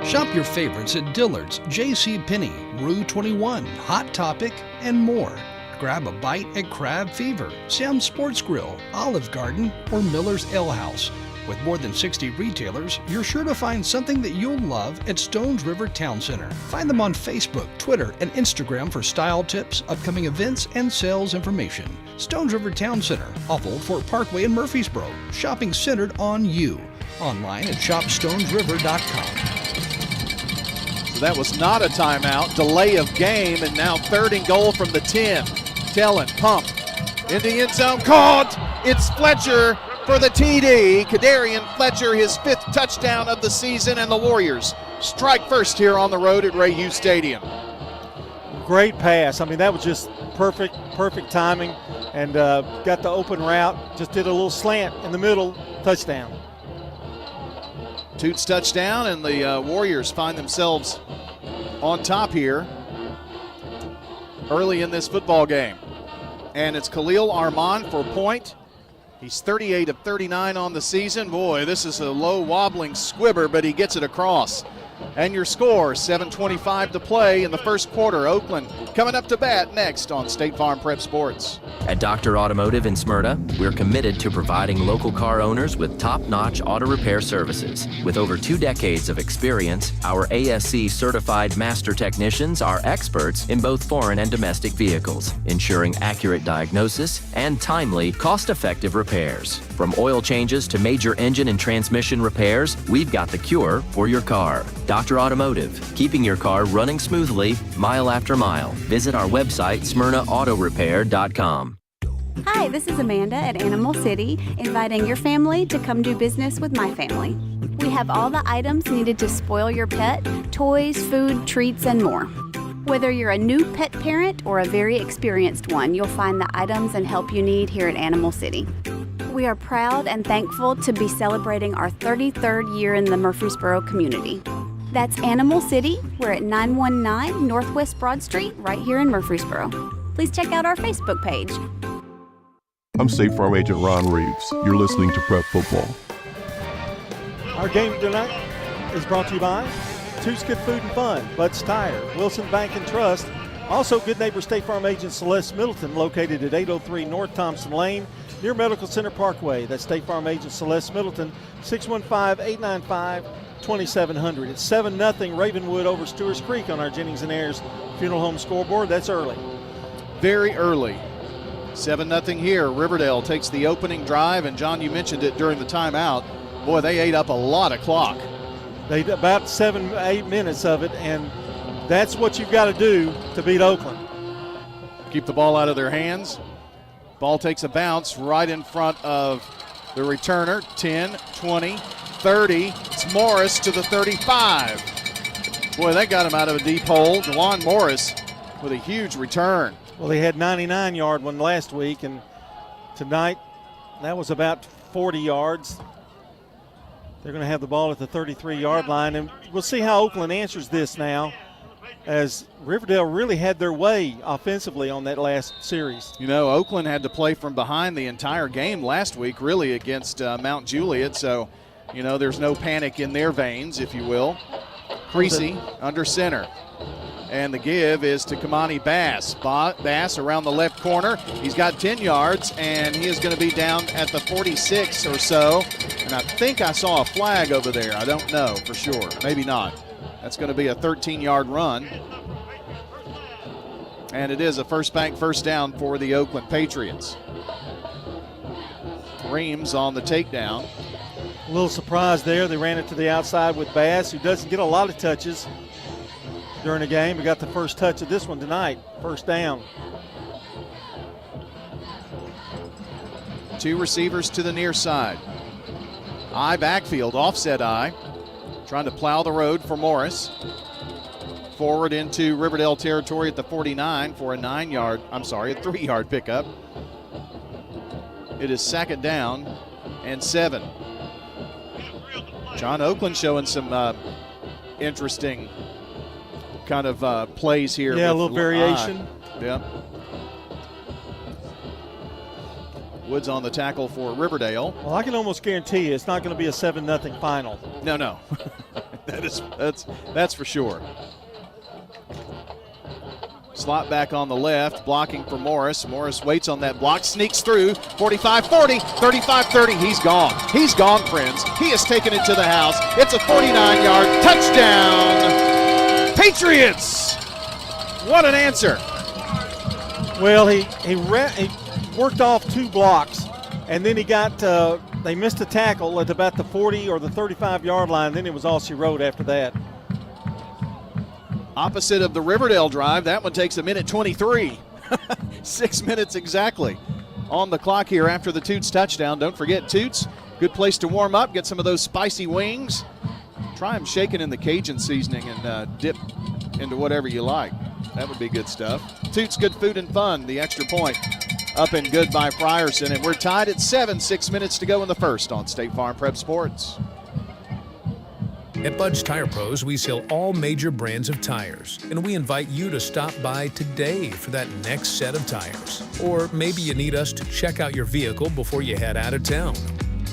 Shop your favorites at Dillard's, JCPenney, Rue 21, Hot Topic, and more. Grab a bite at Crab Fever, Sam's Sports Grill, Olive Garden, or Miller's Ale House. With more than 60 retailers, you're sure to find something that you'll love at Stones River Town Center. Find them on Facebook, Twitter, and Instagram for style tips, upcoming events, and sales information. Stones River Town Center, off Old Fort Parkway in Murfreesboro. Shopping centered on you. Online at shopstonesriver.com.
So that was not a timeout. Delay of game, and now 3rd and goal from the 10. Tellin, pump, in the end zone, caught! It's Fletcher for the TD. Kadarian Fletcher, his 5th touchdown of the season, and the Warriors strike first here on the road at Ray Hughes Stadium.
Great pass. I mean, that was just perfect timing, and got the open route, just did a little slant in the middle, touchdown.
Toots touchdown, and the Warriors find themselves on top here early in this football game. And it's Khalil Armand for point. He's 38 of 39 on the season. Boy, this is a low wobbling squibber, but he gets it across. And your score, 7:25 to play in the first quarter. Oakland coming up to bat next on State Farm Prep Sports.
At Dr. Automotive in Smyrna, we're committed to providing local car owners with top-notch auto repair services. With over 2 decades of experience, our ASC certified master technicians are experts in both foreign and domestic vehicles, ensuring accurate diagnosis and timely, cost-effective repairs. From oil changes to major engine and transmission repairs, we've got the cure for your car. Dr. Automotive, keeping your car running smoothly, mile after mile. Visit our website, smyrnaautorepair.com.
Hi, this is Amanda at Animal City, inviting your family to come do business with my family. We have all the items needed to spoil your pet, toys, food, treats, and more. Whether you're a new pet parent or a very experienced one, you'll find the items and help you need here at Animal City. We are proud and thankful to be celebrating our 33rd year in the Murfreesboro community. That's Animal City. We're at 919 Northwest Broad Street, right here in Murfreesboro. Please check out our Facebook page.
I'm State Farm Agent Ron Reeves. You're listening to Prep Football.
Our game tonight is brought to you by Toots Good Food and Fun, Bud's Tire, Wilson Bank and Trust. Also, good neighbor State Farm Agent Celeste Middleton, located at 803 North Thompson Lane, near Medical Center Parkway. That's State Farm Agent Celeste Middleton, 615-895-2700. It's 7-0 Ravenwood over Stewart's Creek on our Jennings and Ayers Funeral Home scoreboard. That's early.
Very early. 7-0 here. Riverdale takes the opening drive, and John, you mentioned it during the timeout. Boy, they ate up a lot of clock.
They about 7-8 minutes of it, and that's what you've got to do to beat Oakland.
Keep the ball out of their hands. Ball takes a bounce right in front of the returner. 10, 20, 30. It's Morris to the 35. Boy, that got him out of a deep hole. DeJuan Morris with a huge return.
Well, he had 99-yard one last week, and tonight that was about 40 yards. They're going to have the ball at the 33-yard line, and we'll see how Oakland answers this now, as Riverdale really had their way offensively on that last series.
You know, Oakland had to play from behind the entire game last week, really, against Mount Juliet, so, you know, there's no panic in their veins, if you will. Creasy under center. And the give is to Kamani Bass. Bass around the left corner. He's got 10 yards, and he is going to be down at the 46 or so. And I think I saw a flag over there. I don't know for sure. Maybe not. That's going to be a 13-yard run. And it is a first bank first down for the Oakland Patriots. Reams on the takedown.
A little surprise there. They ran it to the outside with Bass, who doesn't get a lot of touches during the game. We got the first touch of this one tonight. First down.
Two receivers to the near side. I backfield, offset I. Trying to plow the road for Morris. Forward into Riverdale territory at the 49 for a 3-yard pickup. It is second down and 7. John, Oakland showing some interesting kind of plays here.
Yeah, a little variation.
Yep. Woods on the tackle for Riverdale.
Well, I can almost guarantee you it's not going to be a 7-0 final.
No. That's for sure. Slot back on the left, blocking for Morris. Morris waits on that block, sneaks through, 45-40, 35-30. He's gone. He's gone, friends. He has taken it to the house. It's a 49-yard touchdown. Patriots! What an answer.
Well, he worked off 2 blocks, and then he got they missed a tackle at about the 40 or the 35-yard line. Then it was all she wrote after that.
Opposite of the Riverdale drive, that one takes a minute 23. 6 minutes exactly on the clock here after the Toots touchdown. Don't forget, Toots, good place to warm up, get some of those spicy wings. Try them shaken in the Cajun seasoning and dip into whatever you like. That would be good stuff. Toots Good Food and Fun, the extra point up and good by Frierson. And we're tied at 7, 6 minutes to go in the first on State Farm Prep Sports.
At Bud's Tire Pros, we sell all major brands of tires, and we invite you to stop by today for that next set of tires. Or maybe you need us to check out your vehicle before you head out of town.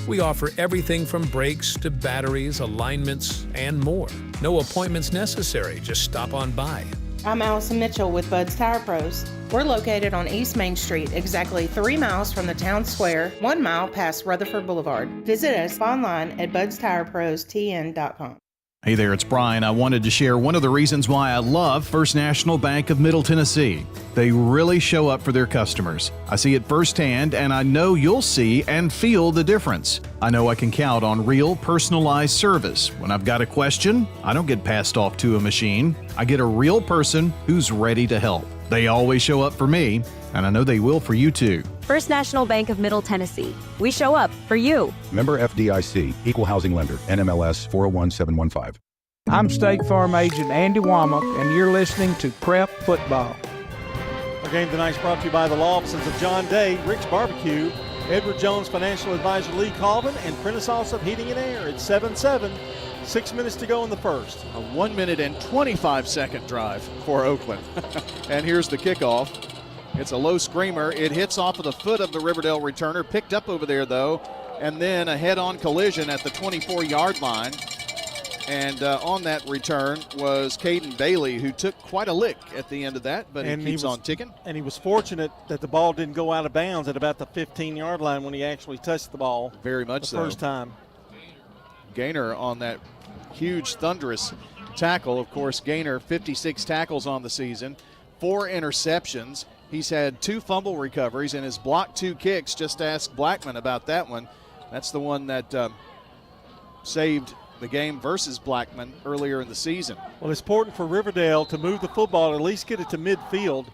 We offer everything from brakes to batteries, alignments, and more. No appointments necessary, just stop on by.
I'm Allison Mitchell with Bud's Tire Pros. We're located on East Main Street, exactly 3 miles from the town square, 1 mile past Rutherford Boulevard. Visit us online at budstireprostn.com.
Hey there, it's Brian. I wanted to share one of the reasons why I love First National Bank of Middle Tennessee. They really show up for their customers. I see it firsthand, and I know you'll see and feel the difference. I know I can count on real, personalized service. When I've got a question, I don't get passed off to a machine. I get a real person who's ready to help. They always show up for me, and I know they will for you too.
First National Bank of Middle Tennessee. We show up for you.
Member FDIC, Equal Housing Lender, NMLS 401715.
I'm State Farm Agent Andy Womack, and you're listening to Prep Football.
Our game tonight is brought to you by the law offices of John Day, Rick's Barbecue, Edward Jones Financial Advisor Lee Colvin, and Prentice Allsup Heating and Air. It's 7-7, 6 minutes to go in the first.
A 1 minute and 25-second drive for Oakland. And here's the kickoff. It's a low screamer. It hits off of the foot of the Riverdale returner, picked up over there though, and then a head-on collision at the 24-yard line. And on that return was Caden Bailey, who took quite a lick at the end of that, but he keeps on ticking.
And he was fortunate that the ball didn't go out of bounds at about the 15-yard line when he actually touched the ball.
Very much so.
First time.
Gainer on that huge, thunderous tackle. Of course, Gainer, 56 tackles on the season, 4 interceptions. He's had 2 fumble recoveries and has blocked 2 kicks. Just ask Blackman about that one. That's the one that saved the game versus Blackman earlier in the season.
Well, it's important for Riverdale to move the football, at least get it to midfield.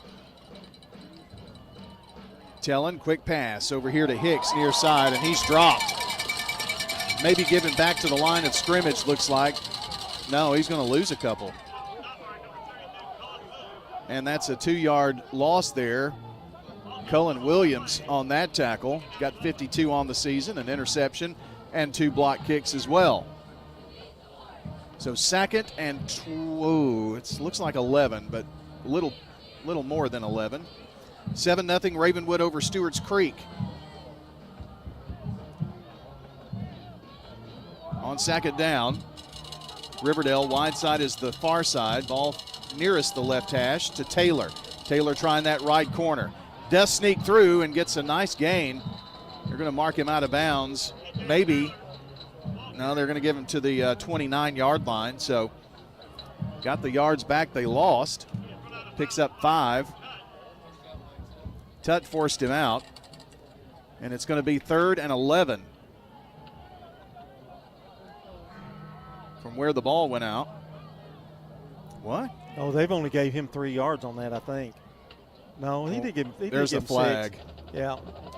Tellin, quick pass over here to Hicks near side, and he's dropped. Maybe given back to the line of scrimmage, looks like. No, he's going to lose a couple. And that's a 2-yard loss there. Cullen Williams on that tackle. Got 52 on the season, an interception, and 2 block kicks as well. So second and it looks like 11, but a little more than 11. 7-0 Ravenwood over Stewart's Creek. On second down, Riverdale wide side is the far side. Ball nearest the left hash to Taylor. Taylor trying that right corner. Does sneak through and gets a nice gain. They're going to mark him out of bounds. Maybe. No, they're going to give him to the 29-yard line. So got the yards back they lost. Picks up 5. Tutt forced him out. And it's going to be 3rd and 11 from where the ball went out. What?
Oh, they've only gave him 3 yards on that, I think. No, he did give him.
There's a flag.
6. Yeah.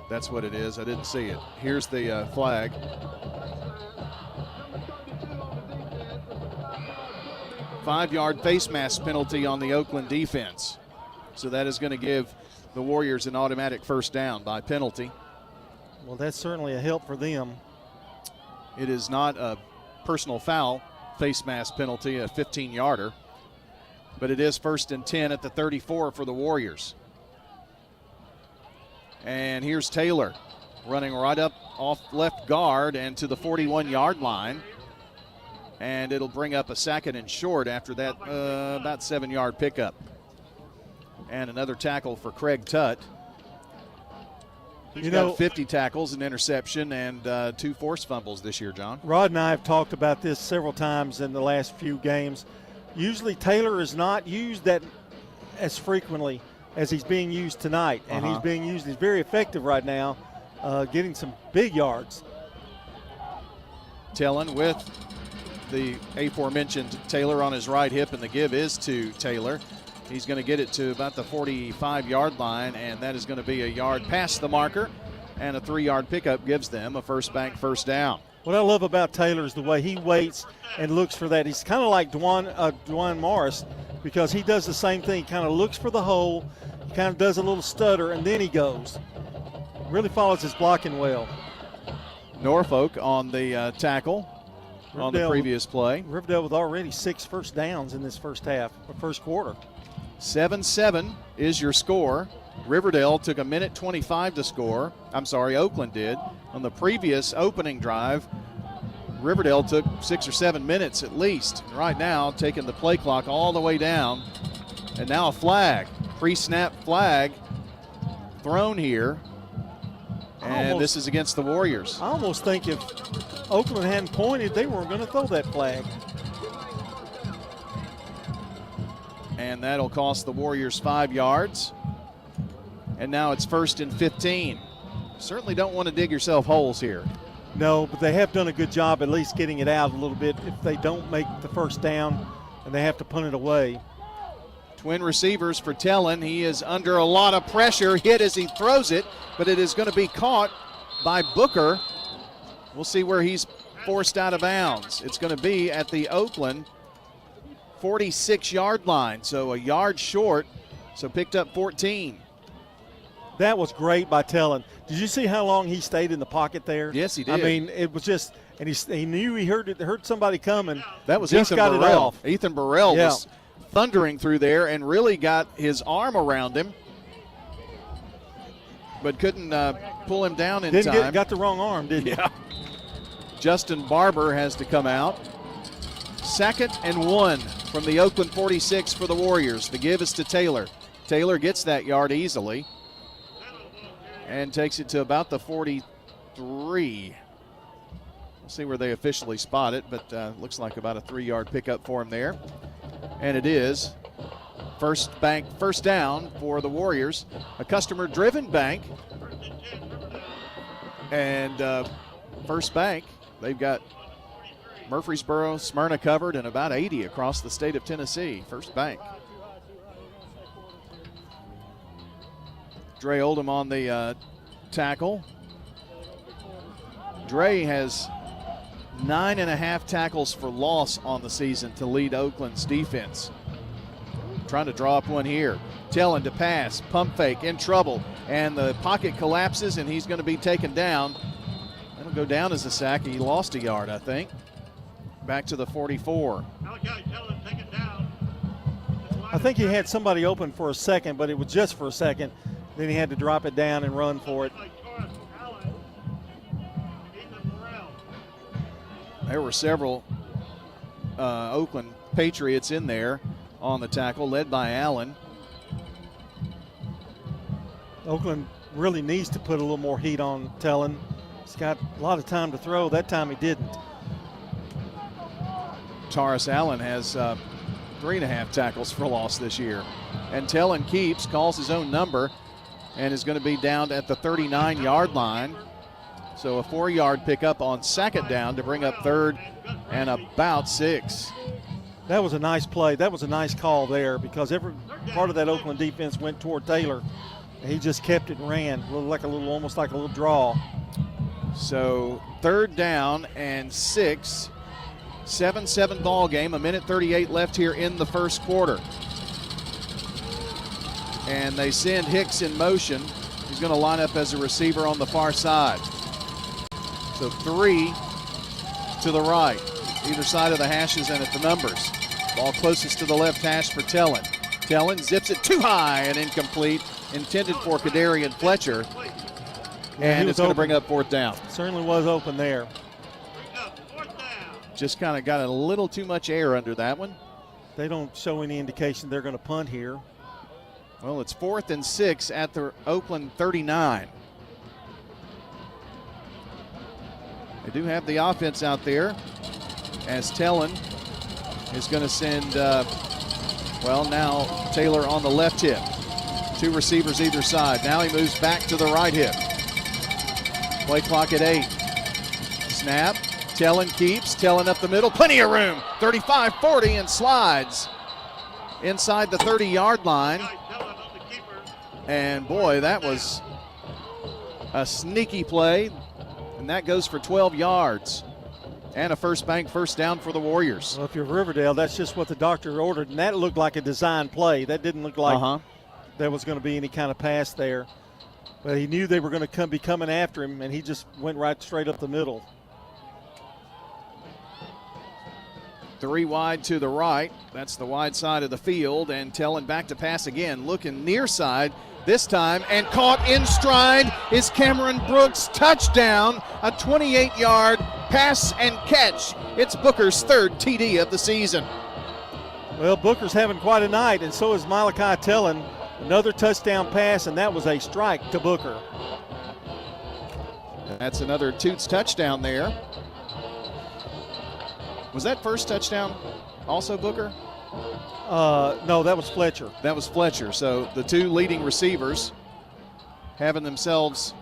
That's what it is. I didn't see it. Here's the flag. Five-yard face mask penalty on the Oakland defense. So that is going to give the Warriors an automatic first down by penalty.
Well, that's certainly a help for them.
It is not a personal foul face mask penalty, a 15-yarder. But it is 1st and 10 at the 34 for the Warriors. And here's Taylor running right up off left guard and to the 41-yard line. And it'll bring up a 2nd and short after that about 7-yard pickup. And another tackle for Craig Tutt. He's got 50 tackles, an interception, and 2 forced fumbles this year, John.
Rod and I have talked about this several times in the last few games. Usually Taylor is not used that as frequently as he's being used tonight. And he's very effective right now, getting some big yards.
Tellin with the aforementioned Taylor on his right hip, and the give is to Taylor. He's going to get it to about the 45-yard line, and that is going to be a yard past the marker, and a 3-yard pickup gives them a first bank first down.
What I love about Taylor is the way he waits and looks for that. He's kind of like Dwan Morris, because he does the same thing. He kind of looks for the hole, he kind of does a little stutter, and then he goes. Really follows his blocking well.
Norfolk on the tackle on the previous play.
Riverdale with already 6 first downs in this first half, or first quarter.
7-7 is your score. Riverdale took 1:25 to score. I'm sorry, Oakland did. On the previous opening drive, Riverdale took 6 or 7 minutes at least. And right now, taking the play clock all the way down. And now a flag, pre-snap flag thrown here. And this is against the Warriors.
I almost think if Oakland hadn't pointed, they weren't going to throw that flag.
And that'll cost the Warriors 5 yards. And now it's 1st and 15. Certainly don't want to dig yourself holes here.
No, but they have done a good job at least getting it out a little bit if they don't make the first down and they have to punt it away.
Twin receivers for Tellin. He is under a lot of pressure, hit as he throws it, but it is going to be caught by Booker. We'll see where he's forced out of bounds. It's going to be at the Oakland 46-yard line, so a yard short, so picked up 14.
That was great by Tellin. Did you see how long he stayed in the pocket there?
Yes, he did.
I mean, it was just, and he knew he heard somebody coming.
That was
just
Ethan
got
Burrell.
It off.
Ethan Burrell was thundering through there and really got his arm around him, but couldn't pull him down in time.
Got the wrong arm, didn't he?
Yeah. Justin Barber has to come out. 2nd and 1 from the Oakland 46 for the Warriors. The give is to Taylor. Taylor gets that yard easily and takes it to about the 43. We'll see where they officially spot it, but looks like about a 3-yard pickup for him there. And it is first down for the Warriors. A customer-driven bank. And First Bank, they've got Murfreesboro, Smyrna covered, and about 80 across the state of Tennessee. First Bank. Dre Oldham on the tackle. Dre has 9.5 tackles for loss on the season to lead Oakland's defense. Trying to draw up one here. Tellin to pass, pump fake, in trouble, and the pocket collapses, and he's going to be taken down. That'll go down as a sack. He lost a yard, I think. Back to the 44.
I think he had somebody open for a second, but it was just for a second. Then he had to drop it down and run for it.
There were several Oakland Patriots in there on the tackle, led by Allen.
Oakland really needs to put a little more heat on Tellin. He's got a lot of time to throw. That time he didn't.
Taurus Allen has 3.5 tackles for loss this year. And Tellin keeps, calls his own number, and is going to be down at the 39-yard line. So a 4-yard pickup on 2nd down to bring up 3rd and about 6.
That was a nice play. That was a nice call there because every part of that Oakland defense went toward Taylor. And he just kept it and ran, almost like a little draw.
So 3rd down and 6. 7-7 ball game, 1:38 left here in the first quarter. And they send Hicks in motion. He's going to line up as a receiver on the far side. So 3 to the right, either side of the hashes and at the numbers. Ball closest to the left hash for Tellin. Tellin zips it too high and incomplete, intended for Kadarian Fletcher. And it's going to bring up 4th down.
Certainly was open there.
Just kind of got a little too much air under that one.
They don't show any indication they're going to punt here.
Well, it's 4th and 6 at the Oakland 39. They do have the offense out there as Tellin is going to send, now Taylor on the left hip. 2 receivers either side. Now he moves back to the right hip. Play clock at 8. Snap. Tellin keeps. Tellin up the middle. Plenty of room. 35-40 and slides inside the 30-yard line. And boy, that was a sneaky play. And that goes for 12 yards. And a First Bank first down for the Warriors.
Well, if you're Riverdale, that's just what the doctor ordered. And that looked like a design play. That didn't look like there was going to be any kind of pass there. But he knew they were going to be coming after him, and he just went right straight up the middle.
3 wide to the right. That's the wide side of the field. And Tellin back to pass again. Looking near side this time. And caught in stride is Cameron Brooks. Touchdown. A 28-yard pass and catch. It's Booker's 3rd TD of the season.
Well, Booker's having quite a night, and so is Malachi Tellin. Another touchdown pass, and that was a strike to Booker.
That's another Toots touchdown there. Was that first touchdown also Booker?
No, that was Fletcher.
That was Fletcher. So the 2 leading receivers having themselves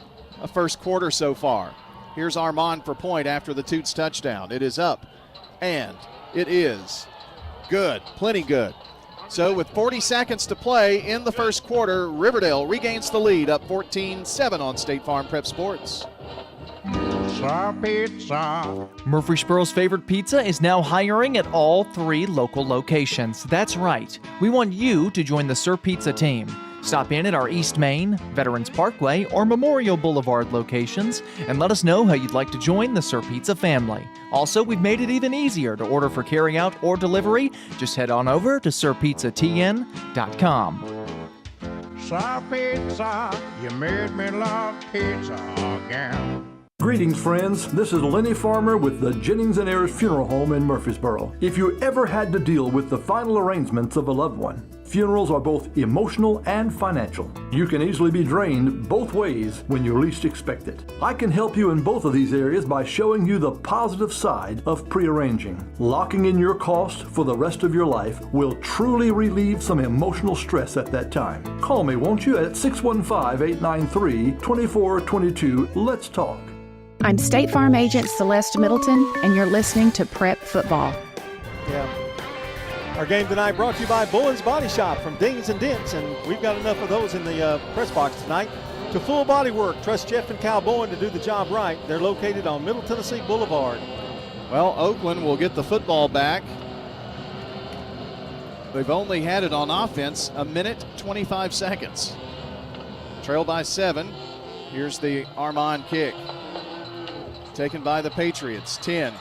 a first quarter so far. Here's Armand for point after the Toots touchdown. It is up, and it is good, plenty good. So with 40 seconds to play in the first quarter, Riverdale regains the lead, up 14-7 on State Farm Prep Sports.
Pizza. Murfreesboro's favorite pizza is now hiring at all 3 local locations. That's right. We want you to join the Sir Pizza team. Stop in at our East Main, Veterans Parkway, or Memorial Boulevard locations and let us know how you'd like to join the Sir Pizza family. Also, we've made it even easier to order for carryout or delivery. Just head on over to sirpizzatn.com.
Sir Pizza, you made me love pizza again.
Greetings, friends. This is Lenny Farmer with the Jennings & Ayers Funeral Home in Murfreesboro. If you ever had to deal with the final arrangements of a loved one, funerals are both emotional and financial. You can easily be drained both ways when you least expect it. I can help you in both of these areas by showing you the positive side of pre-arranging. Locking in your cost for the rest of your life will truly relieve some emotional stress at that time. Call me, won't you, at 615-893-2422. Let's talk.
I'm State Farm Agent Celeste Middleton, and you're listening to Prep Football.
Yeah. Our game tonight brought to you by Bowen's Body Shop from Dings and Dents, and we've got enough of those in the press box tonight. To Full Body Work, trust Jeff and Cal Bowen to do the job right. They're located on Middle Tennessee Boulevard.
Well, Oakland will get the football back. They've only had it on offense a minute, 25 seconds. Trailed by 7. Here's the Armand kick. Taken by the Patriots. 10,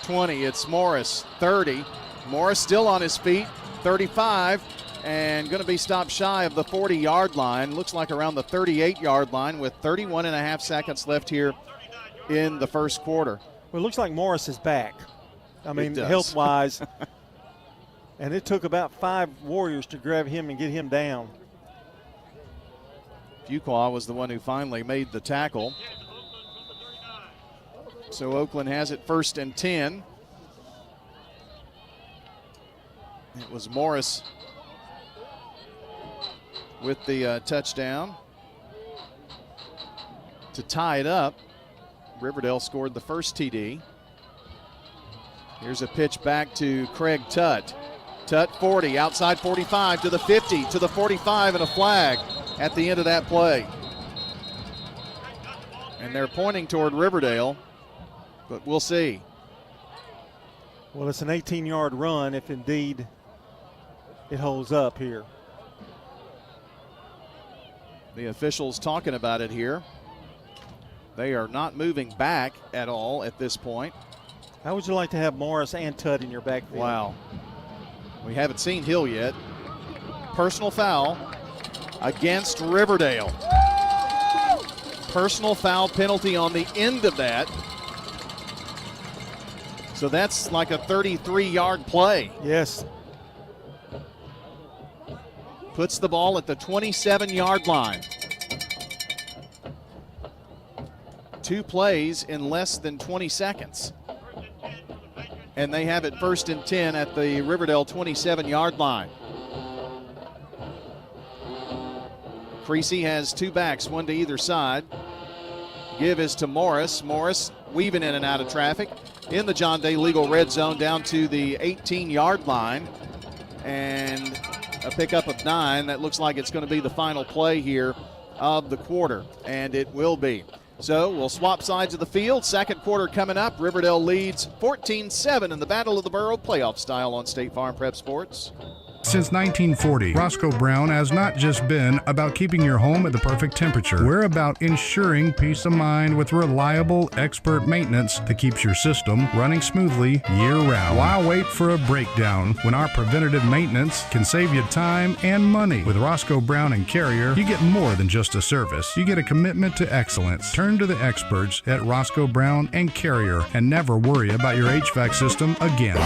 20, it's Morris. 30, Morris still on his feet. 35, and going to be stopped shy of the 40-yard line. Looks like around the 38-yard line with 31 and a half seconds left here in the first quarter.
Well, it looks like Morris is back. I mean, health-wise. And it took about 5 Warriors to grab him and get him down.
Fuqua was the one who finally made the tackle. So Oakland has it 1st and 10. It was Morris with the touchdown to tie it up. Riverdale scored the first TD. Here's a pitch back to Craig Tutt. Tutt 40, outside 45 to the 50, to the 45, and a flag at the end of that play. And they're pointing toward Riverdale, but we'll see.
Well, it's an 18-yard run if indeed it holds up here.
The officials talking about it here. They are not moving back at all at this point.
How would you like to have Morris and Tutt in your backfield?
Wow. We haven't seen Hill yet. Personal foul against Riverdale. Personal foul penalty on the end of that. So that's like a 33-yard play.
Yes.
Puts the ball at the 27-yard line. 2 plays in less than 20 seconds. And they have it 1st and 10 at the Riverdale 27-yard line. Creasy has 2 backs, 1 to either side. Give is to Morris. Morris weaving in and out of traffic in the John Day Legal red zone down to the 18-yard line. And a pickup of 9. That looks like it's going to be the final play here of the quarter, and it will be. So we'll swap sides of the field. Second quarter coming up. Riverdale leads 14-7 in the Battle of the Borough playoff style on State Farm Prep Sports.
Since 1940, Roscoe Brown has not just been about keeping your home at the perfect temperature. We're about ensuring peace of mind with reliable, expert maintenance that keeps your system running smoothly year-round. Why wait for a breakdown when our preventative maintenance can save you time and money? With Roscoe Brown and Carrier, you get more than just a service. You get a commitment to excellence. Turn to the experts at Roscoe Brown and Carrier and never worry about your HVAC system again.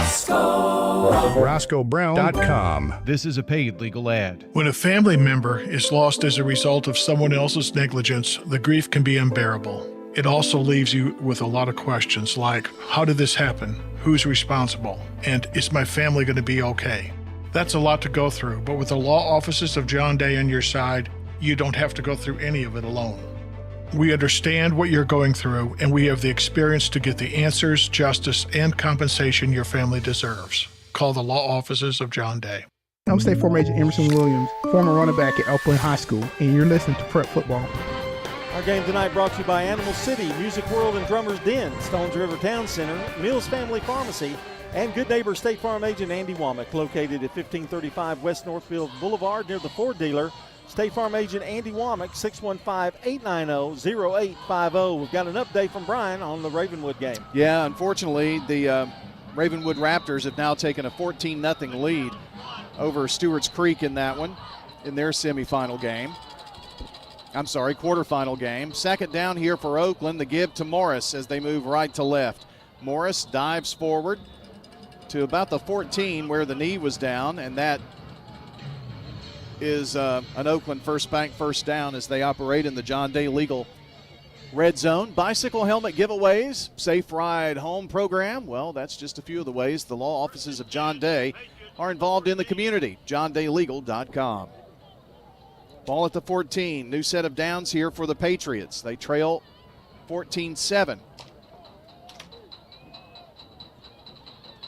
RoscoeBrown.com.
This is a paid legal ad.
When a family member is lost as a result of someone else's negligence, the grief can be unbearable. It also leaves you with a lot of questions like, how did this happen? Who's responsible? And is my family going to be okay? That's a lot to go through, but with the law offices of John Day on your side, you don't have to go through any of it alone. We understand what you're going through, and we have the experience to get the answers, justice, and compensation your family deserves. Call the law offices of John Day.
I'm State Farm Agent Emerson Williams, former running back at Oakland High School, and you're listening to Prep Football.
Our game tonight brought to you by Animal City, Music World and Drummers Den, Stones River Town Center, Mills Family Pharmacy, and good neighbor State Farm Agent Andy Womack, located at 1535 West Northfield Boulevard near the Ford dealer. State Farm Agent Andy Womack, 615-890-0850. We've got an update from Brian on the Ravenwood game.
Yeah, unfortunately, the Ravenwood Raptors have now taken a 14-0 lead over Stewart's Creek in that one, in their quarterfinal game. Second down here for Oakland. The give to Morris as they move right to left. Morris dives forward to about the 14 where the knee was down, and that is an Oakland First Bank first down as they operate in the John Day Legal Red Zone. Bicycle helmet giveaways, safe ride home program. Well, that's just a few of the ways the law offices of John Day are involved in the community. JohnDayLegal.com. Ball at the 14. New set of downs here for the Patriots. They trail 14-7.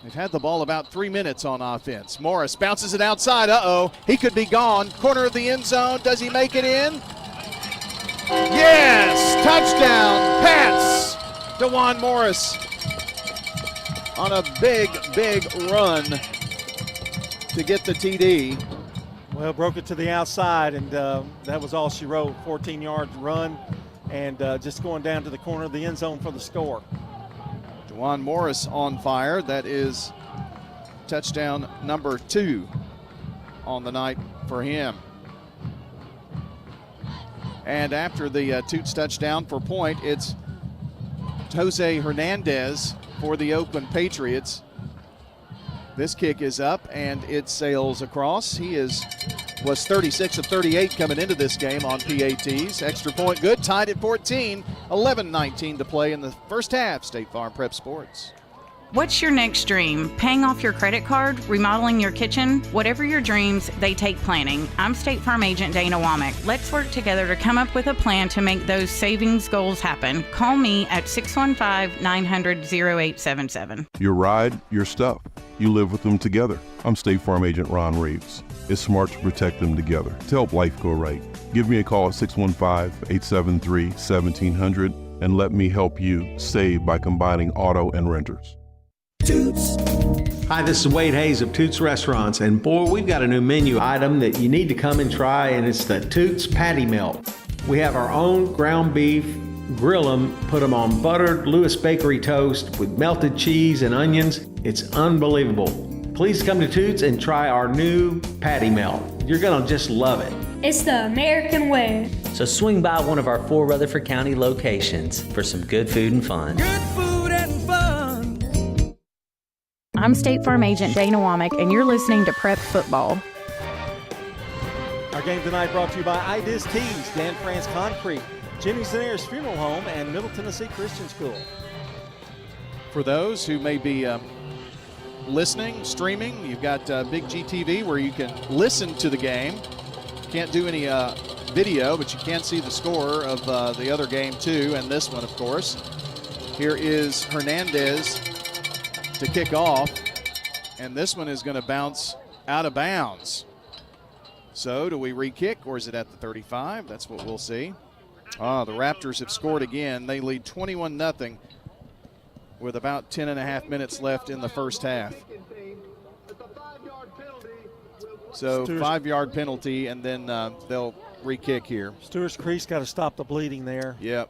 They've had the ball about 3 minutes on offense. Morris bounces it outside. Uh-oh. He could be gone. Corner of the end zone. Does he make it in? Yes! Touchdown. Pats. DeJuan Morris on a big, big run to get the TD.
Well, broke it to the outside, and that was all she wrote. 14-yard run, and just going down to the corner of the end zone for the score.
DeJuan Morris on fire. That is touchdown number 2 on the night for him. And after the Toots touchdown for point, it's Jose Hernandez for the Oakland Patriots. This kick is up, and it sails across. He was 36 of 38 coming into this game on PATs. Extra point good, tied at 14. 11-19 to play in the first half. State Farm Prep Sports.
What's your next dream? Paying off your credit card? Remodeling your kitchen? Whatever your dreams, they take planning. I'm State Farm Agent Dana Womack. Let's work together to come up with a plan to make those savings goals happen. Call me at 615-900-0877.
Your ride, your stuff. You live with them together. I'm State Farm Agent Ron Reeves. It's smart to protect them together to help life go right. Give me a call at 615-873-1700 and let me help you save by combining auto and renters.
Toots. Hi, this is Wade Hayes of Toots Restaurants, and boy, we've got a new menu item that you need to come and try, and it's the Toots Patty Melt. We have our own ground beef, grill them, put them on buttered Lewis Bakery toast with melted cheese and onions. It's unbelievable. Please come to Toots and try our new Patty Melt. You're gonna just love it.
It's the American way.
So swing by one of our 4 Rutherford County locations for some good food and fun.
Good food and fun.
I'm State Farm Agent Dana Womack, and you're listening to Prep Football.
Our game tonight brought to you by IDIS Tees, Dan France Concrete, Jennings and Ayers Funeral Home, and Middle Tennessee Christian School.
For those who may be listening, streaming, you've got Big GTV where you can listen to the game. Can't do any video, but you can see the score of the other game too, and this one, of course. Here is Hernandez to kick off, and this one is going to bounce out of bounds. So do we re-kick, or is it at the 35? That's what we'll see. The Raptors have scored again. They lead 21-0 with about 10.5 minutes left in the first half. So 5-yard penalty, and then they'll re-kick here.
Stewart's Creek's got to stop the bleeding there.
Yep.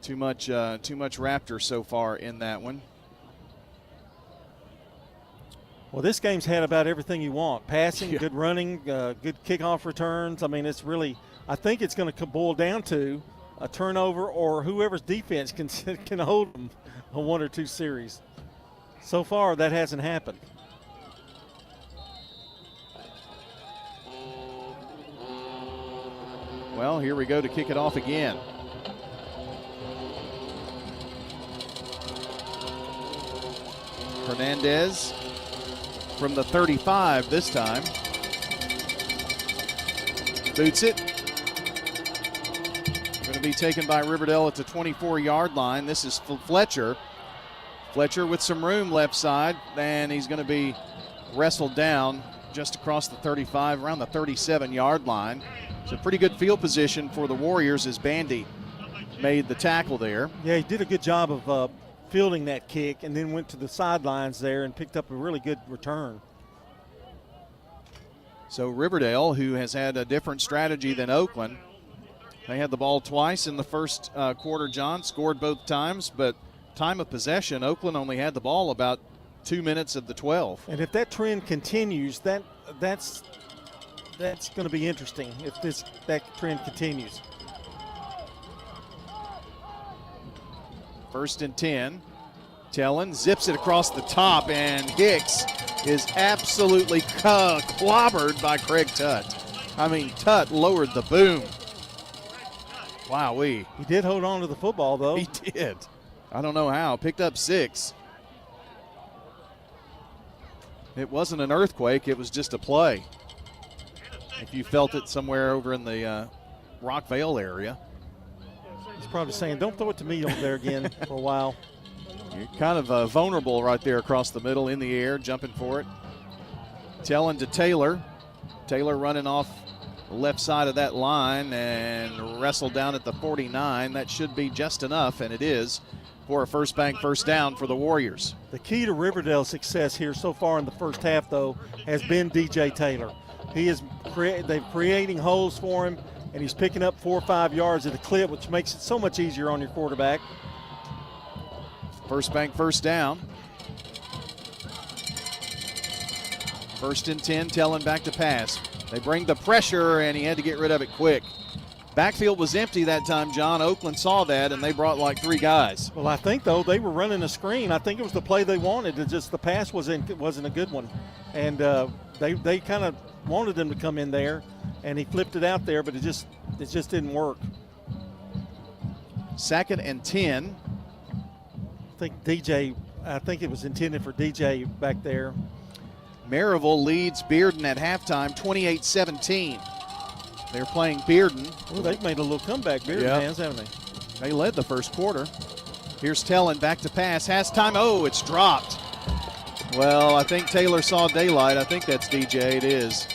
Too much Raptor so far in that one.
Well, this game's had about everything you want. Passing, good running, good kickoff returns. I mean, it's really, I think it's going to boil down to a turnover or whoever's defense can hold them a 1 or 2 series. So far, that hasn't happened.
Well, here we go to kick it off again. Hernandez from the 35 this time. Boots it. Going to be taken by Riverdale at the 24-yard line. This is Fletcher. Fletcher with some room left side, and he's going to be wrestled down just across the 35, around the 37-yard line. It's a pretty good field position for the Warriors as Bandy made the tackle there.
Yeah, he did a good job of fielding that kick and then went to the sidelines there and picked up a really good return.
So Riverdale, who has had a different strategy than Oakland, they had the ball twice in the first quarter, John, scored both times, but time of possession, Oakland only had the ball about 2 minutes of the 12.
And if that trend continues, that's going to be interesting if that trend continues.
1st and 10. Tellin zips it across the top, and Hicks is absolutely clobbered by Craig Tutt. I mean, Tutt lowered the boom. Wowee.
He did hold on to the football, though.
He did. I don't know how. Picked up 6. It wasn't an earthquake. It was just a play. If you felt it somewhere over in the Rockvale area.
He's probably saying, don't throw it to me over there again for a while.
You're kind of vulnerable right there across the middle, in the air, jumping for it. Tellin to Taylor. Taylor running off the left side of that line and wrestled down at the 49. That should be just enough, and it is, for a first bank first down for the Warriors.
The key to Riverdale's success here so far in the first half, though, has been DJ Taylor. He is they're creating holes for him, and he's picking up 4 or 5 yards at a clip, which makes it so much easier on your quarterback.
First bank first down. 1st and 10, Tellin back to pass. They bring the pressure, and he had to get rid of it quick. Backfield was empty that time, John. Oakland saw that, and they brought like 3 guys.
Well, I think, though, they were running a screen. I think it was the play they wanted. It just the pass wasn't a good one. And they kind of wanted them to come in there, and he flipped it out there, but it just didn't work.
2nd and 10.
I think it was intended for DJ back there.
Maryville leads Bearden at halftime, 28-17. They're playing Bearden.
Oh, they've made a little comeback, Bearden fans, haven't they?
They led the first quarter. Here's Tellin back to pass. Has time. Oh, it's dropped. Well, I think Taylor saw daylight. I think that's DJ. It is.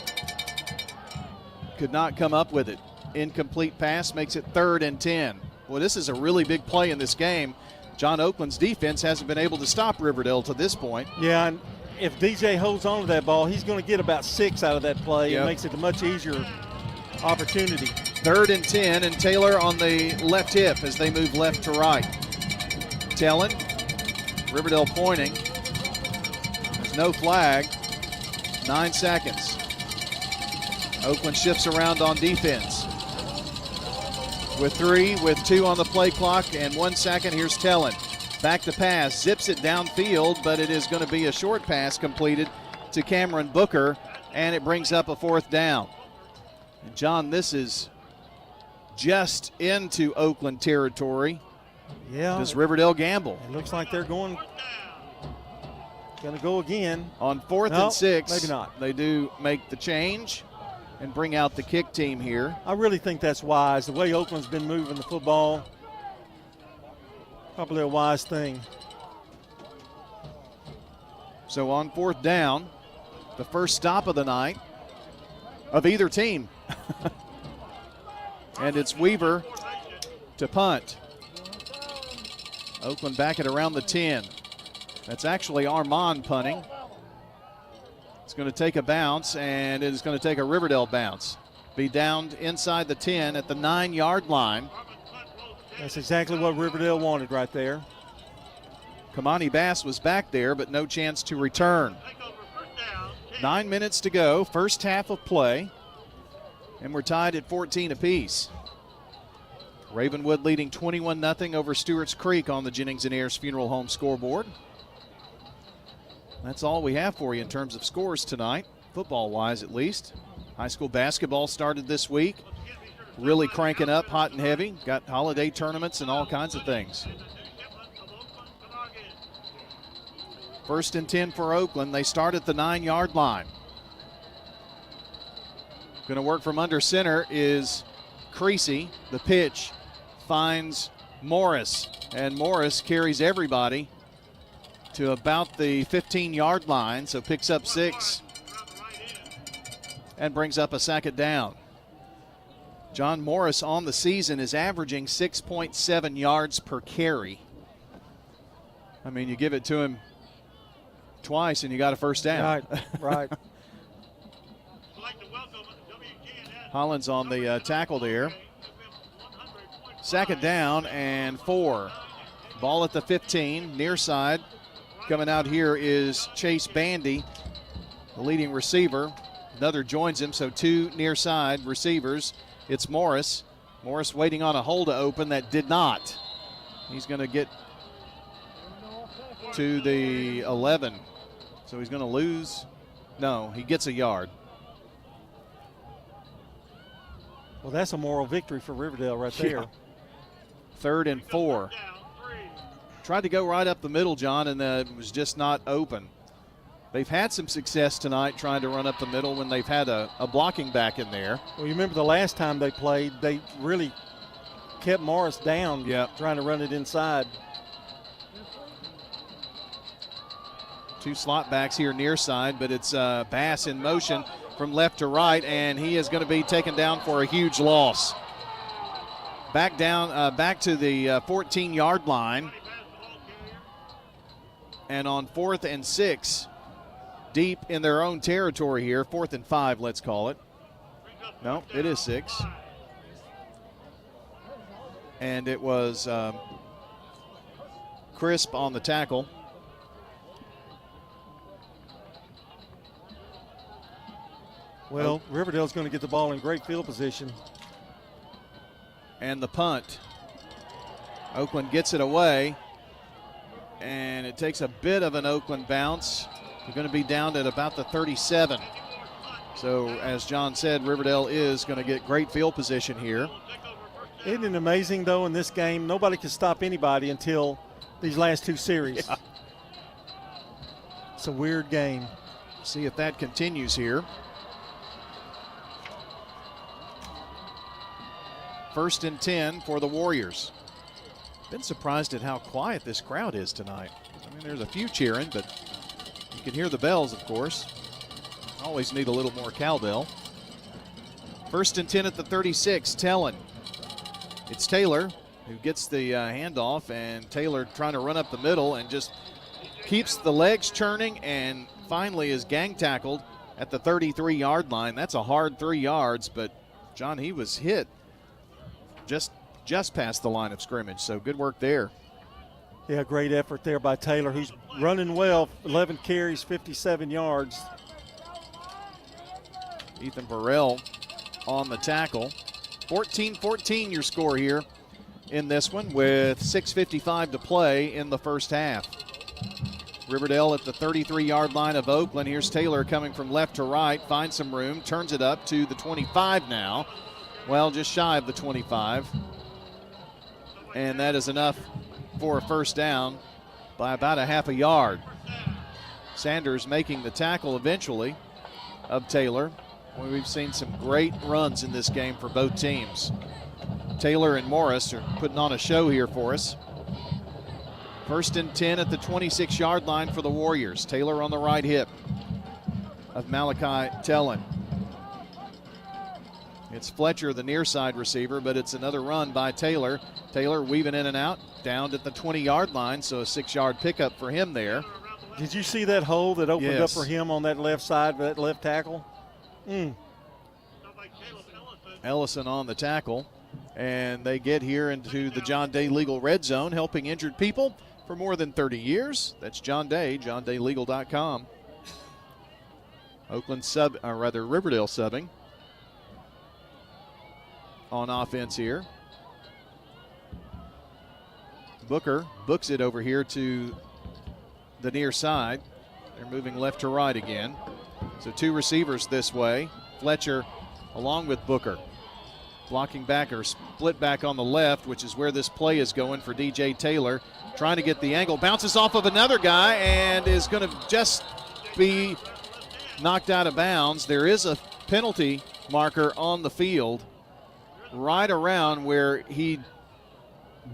Could not come up with it. Incomplete pass makes it 3rd and 10. Well, this is a really big play in this game. John, Oakland's defense hasn't been able to stop Riverdale to this point.
Yeah, and if DJ holds on to that ball, he's going to get about 6 out of that play. It makes it a much easier opportunity.
3rd and 10, and Taylor on the left hip as they move left to right. Tellin, Riverdale pointing. There's no flag. 9 seconds. Oakland shifts around on defense. With 3, with 2 on the play clock, and 1 second, here's Tellin. Back to pass, zips it downfield, but it is going to be a short pass completed to Cameron Booker, and it brings up a 4th down. And John, this is just into Oakland territory.
Yeah.
Does Riverdale gamble?
It looks like they're going to go again.
On 4th and 6.
Maybe not.
They do make the change and bring out the kick team here.
I really think that's wise. The way Oakland's been moving the football, probably a wise thing.
So on 4th down, the first stop of the night of either team. And it's Weaver to punt. Oakland back at around the 10. That's actually Armand punting. It's going to take a bounce, and it is going to take a Riverdale bounce. Be downed inside the 10 at the 9-yard line.
That's exactly what Riverdale wanted right there.
Kamani Bass was back there, but no chance to return. 9 minutes to go, first half of play, and we're tied at 14 apiece. Ravenwood leading 21-0 over Stewart's Creek on the Jennings & Ayers Funeral Home scoreboard. That's all we have for you in terms of scores tonight, football-wise at least. High school basketball started this week, really cranking up hot and heavy. Got holiday tournaments and all kinds of things. 1st and 10 for Oakland. They start at the 9-yard line. Going to work from under center is Creasy. The pitch finds Morris, and Morris carries everybody to about the 15-yard line, so picks up 6 and brings up a second down. John Morris on the season is averaging 6.7 yards per carry. I mean, you give it to him twice and you got a first down.
Right.
Hollins on the tackle there. Second down and 4. Ball at the 15, near side. Coming out here is Chase Bandy, the leading receiver. Another joins him, so 2 near side receivers. It's Morris. Morris waiting on a hole to open that did not. He's going to get to the 11. So he's going to lose. No, he gets a yard.
Well, that's a moral victory for Riverdale right there.
3rd and 4. Tried to go right up the middle, John, and it was just not open. They've had some success tonight trying to run up the middle when they've had a blocking back in there.
Well, you remember the last time they played, they really kept Morris down, trying to run it inside.
2 slot backs here near side, but it's Bass in motion from left to right, and he is going to be taken down for a huge loss. Back to the 14-yard line. And on 4th and 6, deep in their own territory here, 4th and 5, let's call it. No, it is 6. And it was Crisp on the tackle.
Well, Riverdale's going to get the ball in great field position.
And the punt. Oakland gets it away. And it takes a bit of an Oakland bounce. We're going to be down at about the 37. So, as John said, Riverdale is going to get great field position here.
Isn't it amazing, though, in this game, nobody can stop anybody until these last 2 series.
Yeah.
It's a weird game.
See if that continues here. 1st and 10 for the Warriors. Been surprised at how quiet this crowd is tonight. I mean, there's a few cheering, but you can hear the bells, of course. Always need a little more cowbell. 1st and 10 at the 36, Tellin. It's Taylor who gets the handoff, and Taylor trying to run up the middle and just keeps the legs churning and finally is gang tackled at the 33-yard line. That's a hard 3 yards, but, John, he was hit just past the line of scrimmage, so good work there.
Yeah, great effort there by Taylor, who's running well. 11 carries, 57 yards.
Ethan Burrell on the tackle. 14-14 your score here in this one with 6:55 to play in the first half. Riverdale at the 33-yard line of Oakland. Here's Taylor coming from left to right, finds some room, turns it up to the 25 now. Well, just shy of the 25. And that is enough for a first down by about a half a yard. Sanders making the tackle eventually of Taylor. Well, we've seen some great runs in this game for both teams. Taylor and Morris are putting on a show here for us. 1st and 10 at the 26-yard line for the Warriors. Taylor on the right hip of Malachi Tellin. It's Fletcher, the near side receiver, but it's another run by Taylor. Taylor weaving in and out, down at the 20-yard line, so a 6-yard pickup for him there.
Did you see that hole that opened up for him on that left side, that left tackle?
Ellison on the tackle, and they get here into the John Day Legal Red Zone, helping injured people for more than 30 years. That's John Day, johndaylegal.com. Riverdale subbing on offense here. Booker books it over here to the near side. They're moving left to right again. So 2 receivers this way. Fletcher along with Booker. Blocking back or split back on the left, which is where this play is going for DJ Taylor. Trying to get the angle. Bounces off of another guy and is going to just be knocked out of bounds. There is a penalty marker on the field right around where he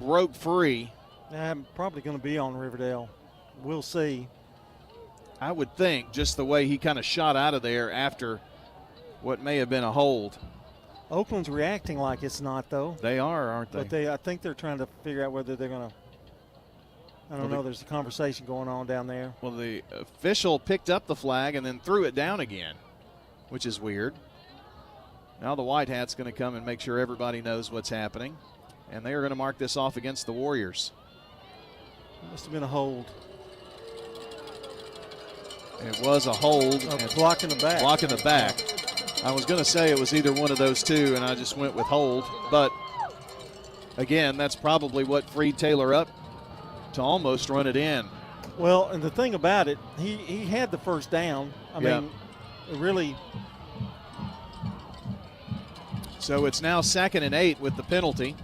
broke free.
I'm probably going to be on Riverdale. we'll see.
I would think just the way he kind of shot out of there after what may have been a hold.
Oakland's reacting like it's not, though.
They are, aren't they?
But I think they're trying to figure out whether they're going to. I don't know. There's a conversation going on down there.
Well, the official picked up the flag and then threw it down again, which is weird. Now the White Hat's going to come and make sure everybody knows what's happening, and they are going to mark this off against the Warriors.
Must have been a hold.
It was a hold.
Blocking the back.
Blocking the back. I was going to say it was either one of those two, and I just went with hold. But, again, that's probably what freed Taylor up to almost run it in.
Well, and the thing about it, he had the first down. I mean, really.
So it's now 2nd and 8 with the penalty.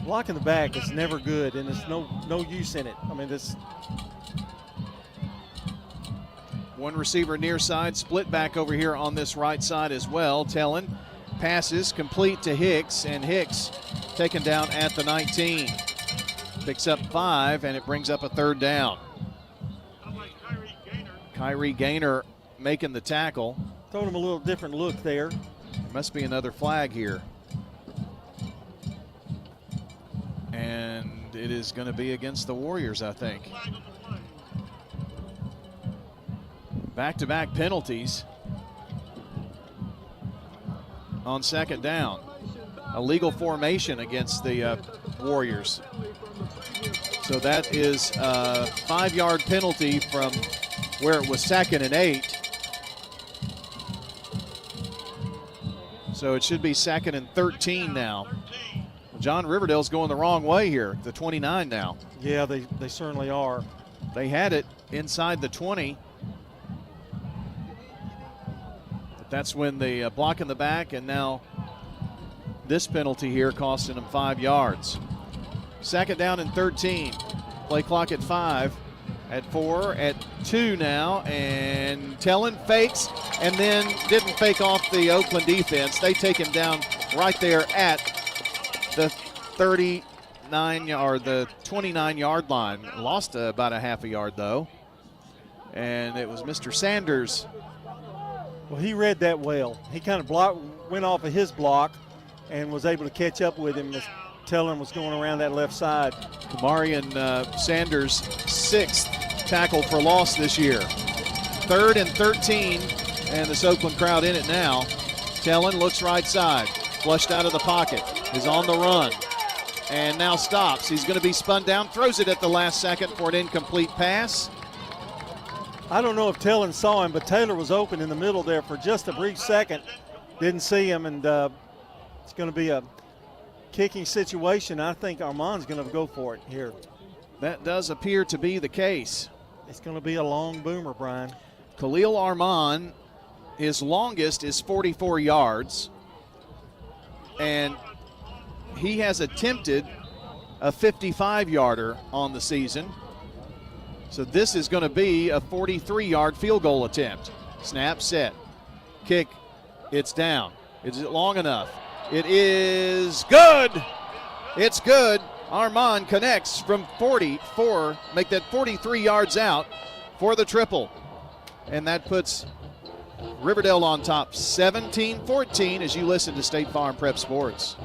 Blocking the back is never good, and there's no use in it. I mean, this.
One receiver near side, split back over here on this right side as well. Tellin passes complete to Hicks, and Hicks taken down at the 19. Picks up 5, and it brings up a 3rd down. Kyrie Gaynor making the tackle.
Throwing him a little different look there.
There must be another flag here. And it is going to be against the Warriors, I think. Back-to-back penalties on 2nd down. A legal formation against the Warriors. So that is a 5-yard penalty from where it was 2nd and 8. So it should be 2nd and 13 now. John, Riverdale's going the wrong way here, the 29 now.
Yeah, they certainly are.
They had it inside the 20. That's when they block in the back, and now this penalty here costing them 5 yards. 2nd down and 13. Play clock at 5, at 4, at 2 now, and Tellin fakes and then didn't fake off the Oakland defense. They take him down right there at the 29-yard line. Lost about a half a yard, though. And it was Mr. Sanders.
Well, he read that well. He kind of went off of his block and was able to catch up with him as Tellin was going around that left side.
Kamarian Sanders' 6th tackle for loss this year. 3rd and 13, and this Oakland crowd in it now. Tellin looks right side, flushed out of the pocket, is on the run, and now stops. He's going to be spun down, throws it at the last second for an incomplete pass.
I don't know if Tellin saw him, but Taylor was open in the middle there for just a brief second. Didn't see him, and it's going to be a kicking situation. I think Armand's going to go for it here.
That does appear to be the case.
It's going to be a long boomer, Brian.
Khalil Armand, his longest is 44 yards, and he has attempted a 55-yarder on the season. So this is going to be a 43-yard field goal attempt. Snap, set, kick, it's down. Is it long enough? It is good. It's good. Armand connects from 44, make that 43 yards out for the triple. And that puts Riverdale on top 17-14 as you listen to State Farm Prep Sports.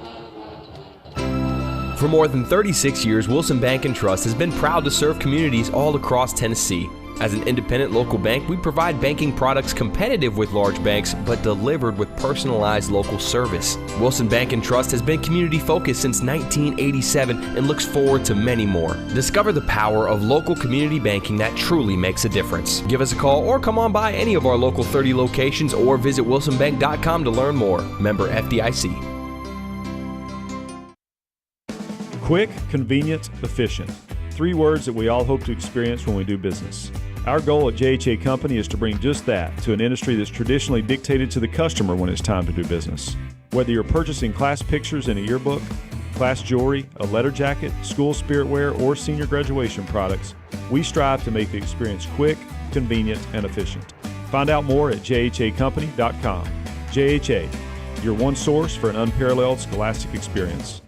For more than 36 years, Wilson Bank & Trust has been proud to serve communities all across Tennessee. As an independent local bank, we provide banking products competitive with large banks, but delivered with personalized local service. Wilson Bank & Trust has been community-focused since 1987 and looks forward to many more. Discover the power of local community banking that truly makes a difference. Give us a call or come on by any of our local 30 locations or visit wilsonbank.com to learn more. Member FDIC.
Quick, convenient, efficient. 3 words that we all hope to experience when we do business. Our goal at JHA Company is to bring just that to an industry that's traditionally dictated to the customer when it's time to do business. Whether you're purchasing class pictures in a yearbook, class jewelry, a letter jacket, school spirit wear, or senior graduation products, we strive to make the experience quick, convenient, and efficient. Find out more at jhacompany.com. JHA, your one source for an unparalleled scholastic experience.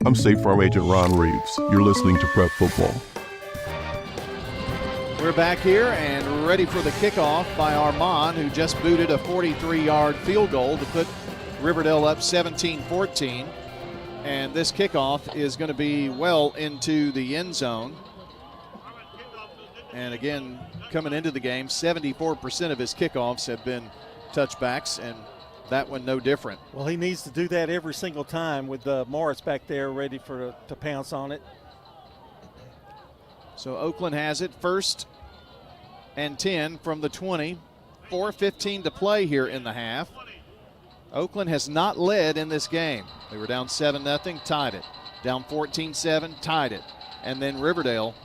I'm State Farm Agent Ron Reeves. You're listening to Prep Football.
We're back here and ready for the kickoff by Armand, who just booted a 43-yard field goal to put Riverdale up 17-14. And this kickoff is going to be well into the end zone. And again, coming into the game, 74% of his kickoffs have been touchbacks, and that one no different.
Well, he needs to do that every single time with Morris back there ready to pounce on it.
So Oakland has it, 1st and 10 from the 20. 4:15 to play here in the half. Oakland has not led in this game. They were down 7-0, tied it. Down 14-7, tied it. And then Riverdale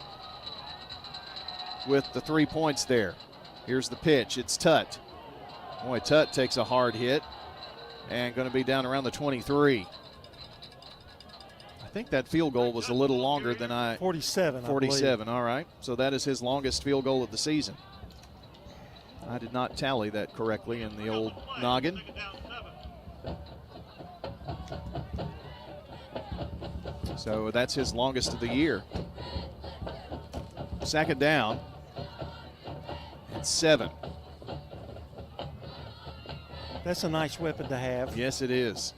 with the 3 points there. Here's the pitch. It's Tutt. Boy, Tutt takes a hard hit and going to be down around the 23. I think that field goal was a little longer than
47.
47, all right. So that is his longest field goal of the season. I did not tally that correctly in the old noggin. So that's his longest of the year. 2nd down. And 7.
That's a nice weapon to have.
Yes, it is.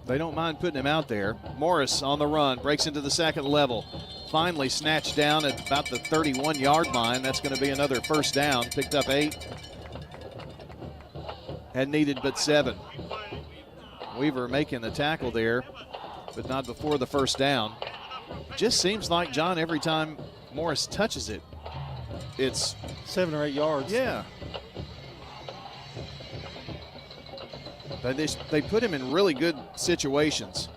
They don't mind putting him out there. Morris on the run, breaks into the second level. Finally snatched down at about the 31-yard line. That's going to be another first down. Picked up 8. Had needed but 7. Weaver making the tackle there, but not before the first down. Just seems like, John, every time Morris touches it, it's
7 or 8 yards.
Yeah. They put him in really good situations.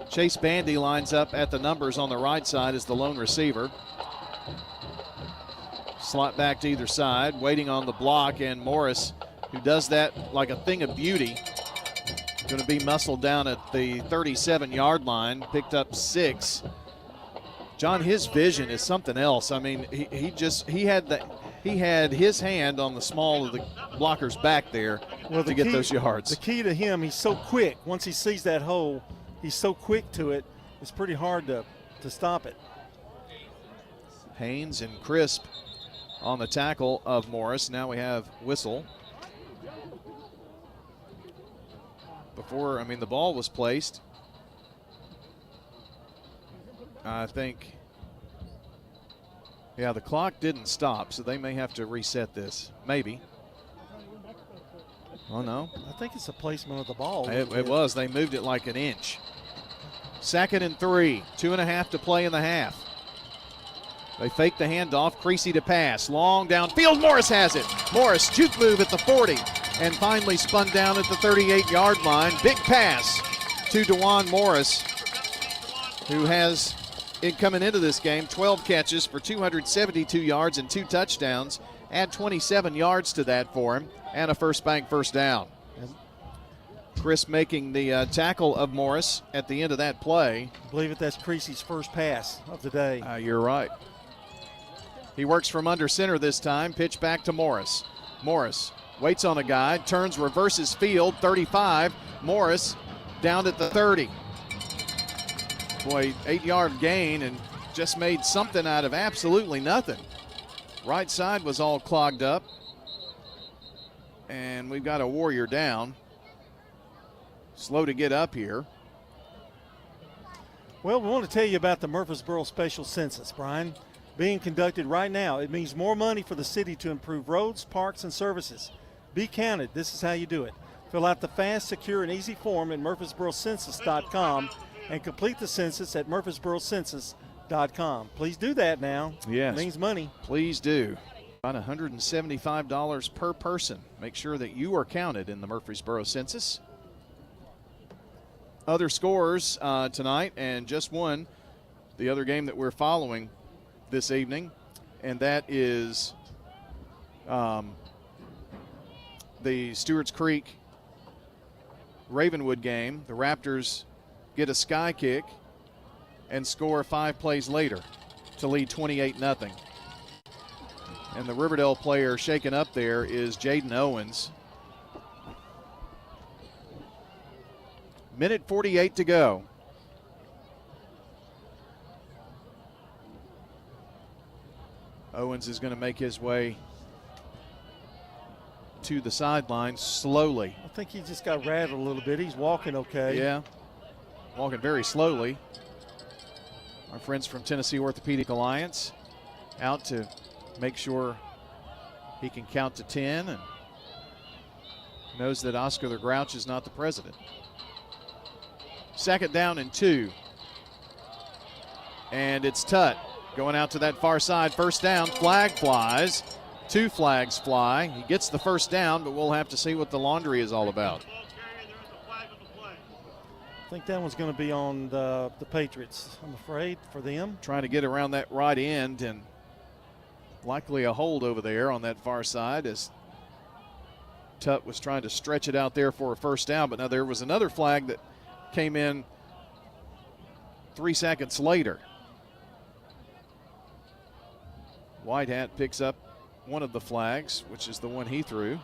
Chase Bandy lines up at the numbers on the right side as the lone receiver. Slot back to either side, waiting on the block, and Morris, who does that like a thing of beauty, going to be muscled down at the 37-yard line, picked up 6. John, his vision is something else. I mean, he had his hand on the small of the blocker's back there to get those yards.
The key to him, he's so quick. Once he sees that hole, he's so quick to it, it's pretty hard to stop it.
Haynes and Crisp on the tackle of Morris. Now we have whistle. Before, the ball was placed, I think, yeah, the clock didn't stop, so they may have to reset this. Maybe. Oh, no.
I think it's a placement of the ball.
It was. They moved it like an inch. 2nd and 3. 2.5 to play in the half. They fake the handoff. Creasy to pass. Long downfield. Morris has it. Morris, juke move at the 40. And finally spun down at the 38-yard line. Big pass to DeJuan Morris, who has, coming into this game, 12 catches for 272 yards and 2 touchdowns. Add 27 yards to that for him, and a first bank first down. Chris making the tackle of Morris at the end of that play.
I believe that's Creasy's first pass of the day.
You're right. He works from under center this time. Pitch back to Morris. Morris waits on a guy, turns, reverses field, 35. Morris down at the 30. Boy, 8-yard gain and just made something out of absolutely nothing. Right side was all clogged up. And we've got a Warrior down. Slow to get up here.
Well, we want to tell you about the Murfreesboro Special Census, Brian. Being conducted right now, it means more money for the city to improve roads, parks, and services. Be counted. This is how you do it. Fill out the fast, secure, and easy form at murfreesborocensus.com and complete the census at murfreesborocensus.com. Please do that now.
Yes.
It means money.
Please do. About $175 per person. Make sure that you are counted in the Murfreesboro Census. Other scores tonight, and just one, the other game that we're following this evening, and that is the Stewart's Creek Ravenwood game. The Raptors get a sky kick and score 5 plays later to lead 28-0. And the Riverdale player shaken up there is Jaden Owens. Minute 48 to go. Owens is going to make his way to the sideline slowly.
I think he just got rattled a little bit. He's walking okay.
Yeah, walking very slowly. Our friends from Tennessee Orthopedic Alliance out to make sure he can count to 10 and knows that Oscar the Grouch is not the president. 2nd down and 2. And it's Tutt going out to that far side. 1st down, flag flies. 2 flags fly. He gets the 1st down, but we'll have to see what the laundry is all about.
I think that one's going to be on the Patriots, I'm afraid, for them.
Trying to get around that right end, and likely a hold over there on that far side as Tutt was trying to stretch it out there for a 1st down. But now there was another flag that came in 3 seconds later. Whitehat picks up one of the flags, which is the one he threw,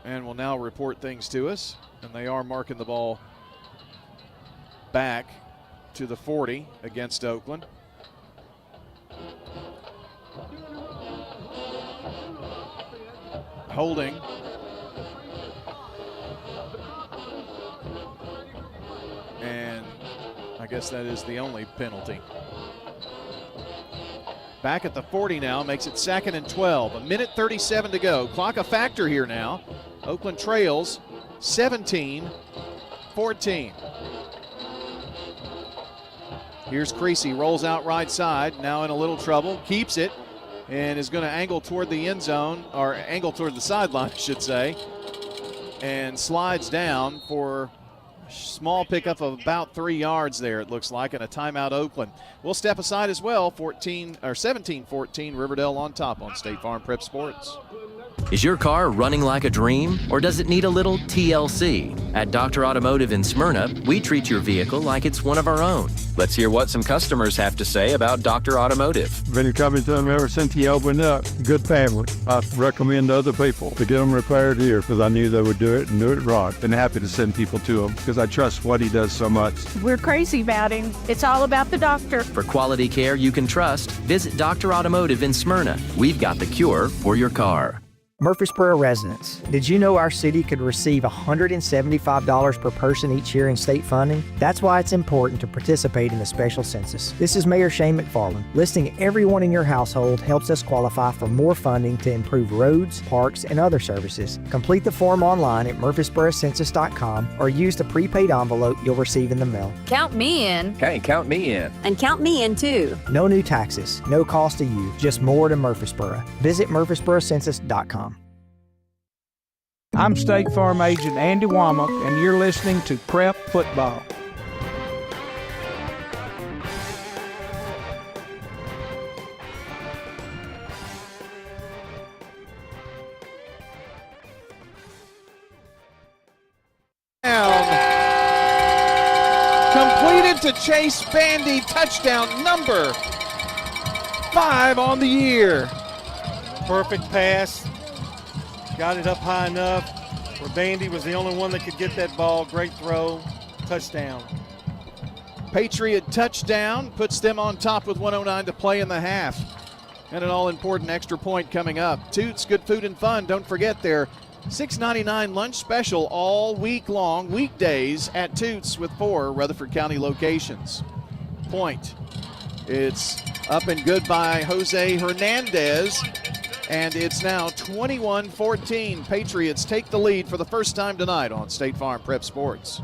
and will now report things to us. And they are marking the ball back to the 40 against Oakland. Holding. And I guess that is the only penalty. Back at the 40 now, makes it 2nd and 12. 1:37 to go. Clock a factor here now. Oakland trails 17-14. Here's Creasy, rolls out right side, now in a little trouble, keeps it, and is going to angle toward the end zone, or angle toward the sideline, I should say, and slides down for a small pickup of about 3 yards there, it looks like, and a timeout Oakland. We'll step aside as well. 17-14, Riverdale on top on State Farm Prep Sports.
Is your car running like a dream, or does it need a little TLC? At Dr. Automotive in Smyrna, we treat your vehicle like it's one of our own. Let's hear what some customers have to say about Dr. Automotive.
Been coming to them ever since he opened up. Good family. I recommend other people to get them repaired here because I knew they would do it and do it right. Been happy to send people to him because I trust what he does so much.
We're crazy about him. It's all about the doctor.
For quality care you can trust, visit Dr. Automotive in Smyrna. We've got the cure for your car.
Murfreesboro residents, did you know our city could receive $175 per person each year in state funding? That's why it's important to participate in the special census. This is Mayor Shane McFarland. Listing everyone in your household helps us qualify for more funding to improve roads, parks, and other services. Complete the form online at murfreesborocensus.com or use the prepaid envelope you'll receive in the mail.
Count me in.
Hey, count me in.
And count me in too.
No new taxes, no cost to you, just more to Murfreesboro. Visit murfreesborocensus.com.
I'm State Farm Agent Andy Womack, and you're listening to Prep Football.
Completed to Chase Bandy, touchdown number 5 on the year.
Perfect pass. Got it up high enough where Bandy was the only one that could get that ball. Great throw. Touchdown.
Patriot touchdown puts them on top with 1:09 to play in the half. And an all-important extra point coming up. Toots, good food and fun. Don't forget their $6.99 lunch special all week long, weekdays at Toots with 4 Rutherford County locations. Point. It's up and good by Jose Hernandez. And it's now 21-14. Patriots take the lead for the first time tonight on State Farm Prep Sports.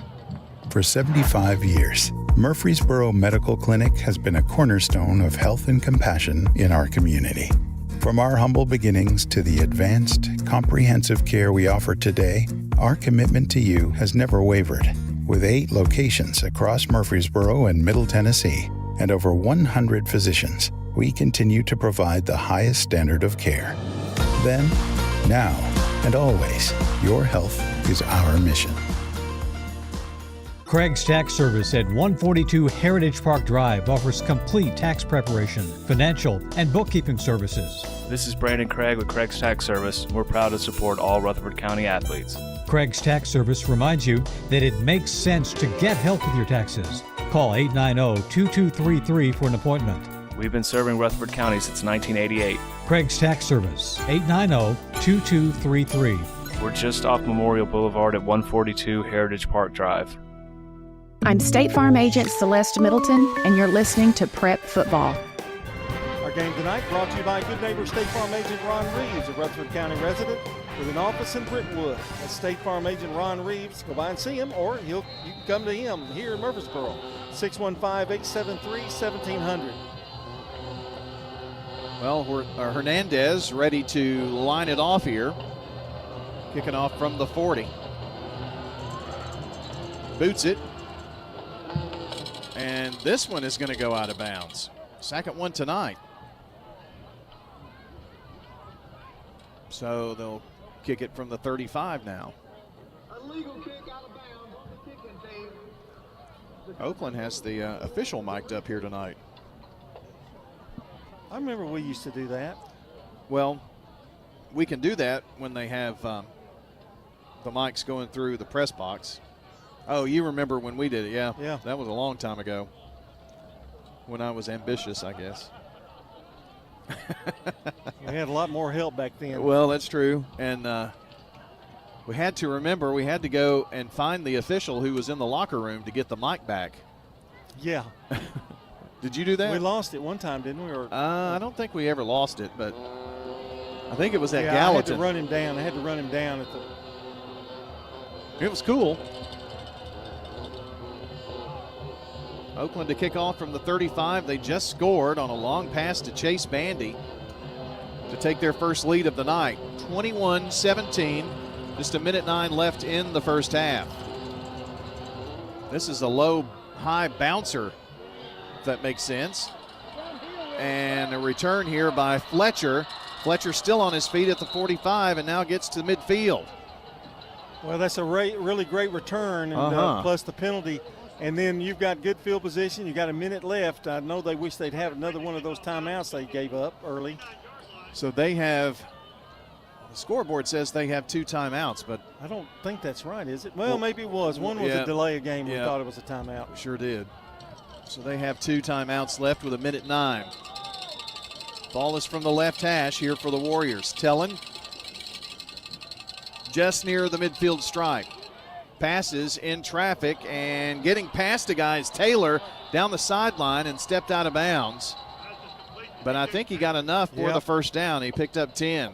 For 75 years, Murfreesboro Medical Clinic has been a cornerstone of health and compassion in our community. From our humble beginnings to the advanced, comprehensive care we offer today, our commitment to you has never wavered. With 8 locations across Murfreesboro and Middle Tennessee and over 100 physicians, we continue to provide the highest standard of care. Then, now, and always, your health is our mission.
Craig's Tax Service at 142 Heritage Park Drive offers complete tax preparation, financial, and bookkeeping services.
This is Brandon Craig with Craig's Tax Service. We're proud to support all Rutherford County athletes.
Craig's Tax Service reminds you that it makes sense to get help with your taxes. Call 890-2233 for an appointment.
We've been serving Rutherford County since 1988.
Craig's Tax Service, 890-2233.
We're just off Memorial Boulevard at 142 Heritage Park Drive.
I'm State Farm Agent Celeste Middleton, and you're listening to Prep Football.
Our game tonight brought to you by good neighbor State Farm Agent Ron Reeves, a Rutherford County resident with an office in Brentwood. That's State Farm Agent Ron Reeves. Go by and see him, or you can come to him here in Murfreesboro. 615-873-1700.
Well, Hernandez ready to line it off here. Kicking off from the 40. Boots it. And this one is going to go out of bounds. Second one tonight. So they'll kick it from the 35 now. Oakland has the official mic'd up here tonight.
I remember we used to do that.
Well, we can do that when they have the mics going through the press box. Oh, you remember when we did it? Yeah.
Yeah.
That was a long time ago. When I was ambitious, I guess.
We had a lot more help back then.
Well, that's true. And we had to remember we had to go and find the official who was in the locker room to get the mic back.
Yeah.
Did you do that?
We lost it one time, didn't we? Or
I don't think we ever lost it, but I think it was at
yeah,
Gallatin.
I had to run him down. I had to run him down at the.
It was cool. Oakland to kick off from the 35. They just scored on a long pass to Chase Bandy to take their first lead of the night. 21-17. Just 1:09 left in the first half. This is a low-high bouncer, if that makes sense. And a return here by Fletcher. Fletcher still on his feet at the 45 and now gets to midfield.
Well, that's a really great return, and plus the penalty. And then you've got good field position. You got a minute left. I know they wish they'd have another one of those timeouts they gave up early.
So they have, the scoreboard says they have 2 timeouts, but
I don't think that's right, is it? Well, maybe it was. One was a delay of game. We thought it was a timeout.
We sure did. So they have 2 timeouts left with 1:09. Ball is from the left hash here for the Warriors. Tellin just near the midfield stripe. Passes in traffic and getting past a guy is Taylor down the sideline and stepped out of bounds. But I think he got enough for the first down. He picked up 10.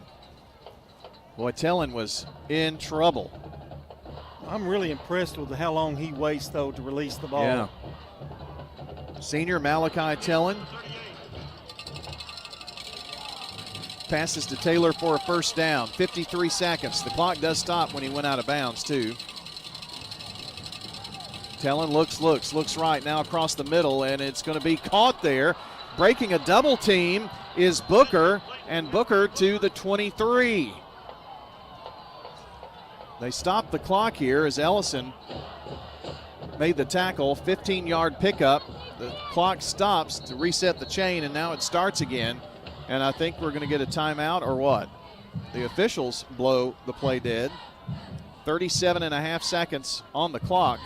Boy, Tellin was in trouble.
I'm really impressed with how long he waits, though, to release the ball.
Yeah. Senior Malachi Tellin passes to Taylor for a first down. 53 seconds. The clock does stop when he went out of bounds, too. Tellin looks right now across the middle, and it's going to be caught there. Breaking a double team is Booker, and Booker to the 23. They stopped the clock here as Ellison made the tackle. 15-yard pickup. The clock stops to reset the chain, and now it starts again. And I think we're going to get a timeout or what? The officials blow the play dead. 37.5 seconds on the clock.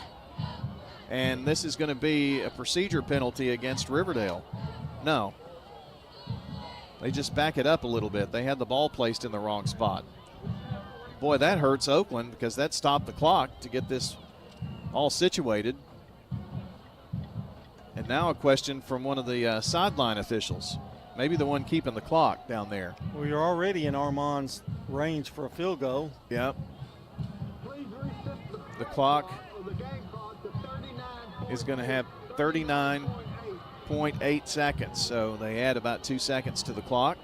And this is going to be a procedure penalty against Riverdale. No. They just back it up a little bit. They had the ball placed in the wrong spot. Boy, that hurts Oakland because that stopped the clock to get this all situated. And now a question from one of the sideline officials. Maybe the one keeping the clock down there.
Well, you're already in Armand's range for a field goal.
Yep. The clock is going to have 39.8 seconds. So they add about 2 seconds to the clock.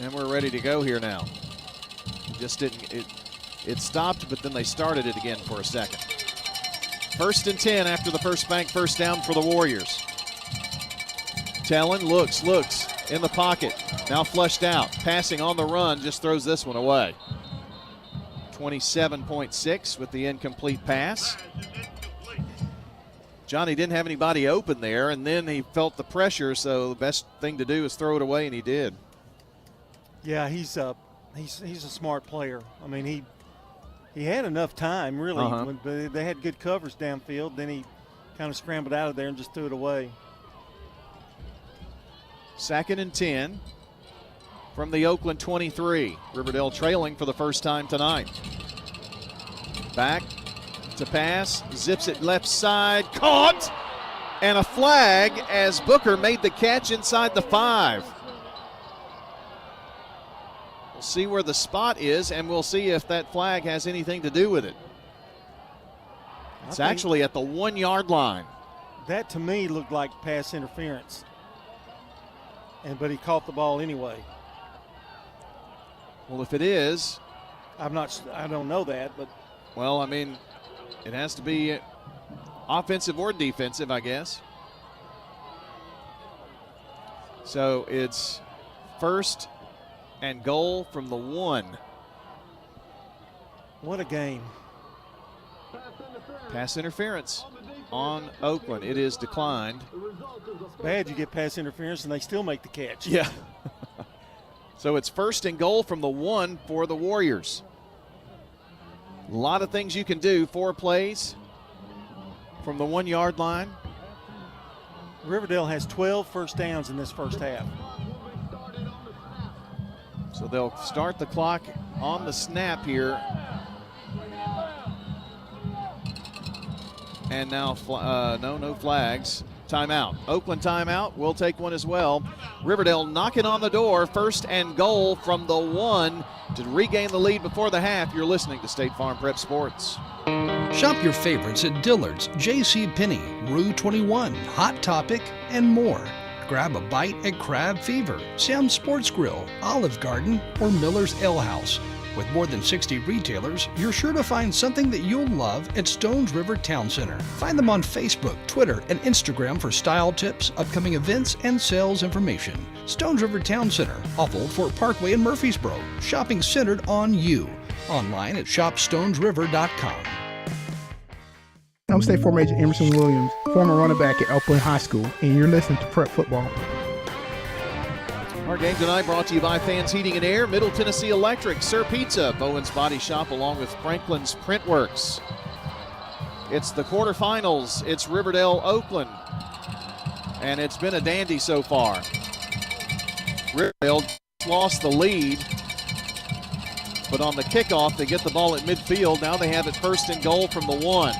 And we're ready to go here now. Just didn't, it stopped, but then they started it again for a second. 1st and 10 after the first bank first down for the Warriors. Tellin looks in the pocket. Now flushed out. Passing on the run, just throws this one away. 27.6 with the incomplete pass. Johnny didn't have anybody open there, and then he felt the pressure, so the best thing to do is throw it away, and he did.
Yeah, he's a smart player. I mean, He had enough time, really. But they had good covers downfield. Then he kind of scrambled out of there and just threw it away.
2nd and 10 from the Oakland 23. Riverdale trailing for the first time tonight. Back to pass, zips it left side, caught, and a flag as Booker made the catch inside the 5. We'll see where the spot is, and we'll see if that flag has anything to do with it. It's actually at the 1-yard line.
That to me looked like pass interference. But he caught the ball anyway.
Well, if it is,
I don't know that, but
well, I mean, it has to be offensive or defensive, I guess. So it's 1st and goal from the 1.
What a game.
Pass interference on Oakland. It is declined.
Bad you get pass interference and they still make the catch.
Yeah. So it's 1st and goal from the 1 for the Warriors. A lot of things you can do. 4 plays from the 1-yard line.
Riverdale has 12 first downs in this first half.
So they'll start the clock on the snap here. And now, no flags. Timeout. Oakland timeout. We'll take one as well. Riverdale knocking on the door. 1st and goal from the 1 to regain the lead before the half. You're listening to State Farm Prep Sports.
Shop your favorites at Dillard's, J.C. Penney, Rue 21, Hot Topic, and more. Grab a bite at Crab Fever, Sam's Sports Grill, Olive Garden, or Miller's Ale House. With more than 60 retailers, you're sure to find something that you'll love at Stones River Town Center. Find them on Facebook, Twitter, and Instagram for style tips, upcoming events, and sales information. Stones River Town Center, off Old Fort Parkway in Murfreesboro. Shopping centered on you. Online at shopstonesriver.com.
I'm State Farm Agent Emerson Williams, former running back at Oakland High School, and you're listening to Prep Football.
Our game tonight brought to you by Fans Heating and Air, Middle Tennessee Electric, Sir Pizza, Bowen's Body Shop, along with Franklin's Printworks. It's the quarterfinals. It's Riverdale, Oakland. And it's been a dandy so far. Riverdale lost the lead. But on the kickoff, they get the ball at midfield. Now they have it 1st and goal from the 1.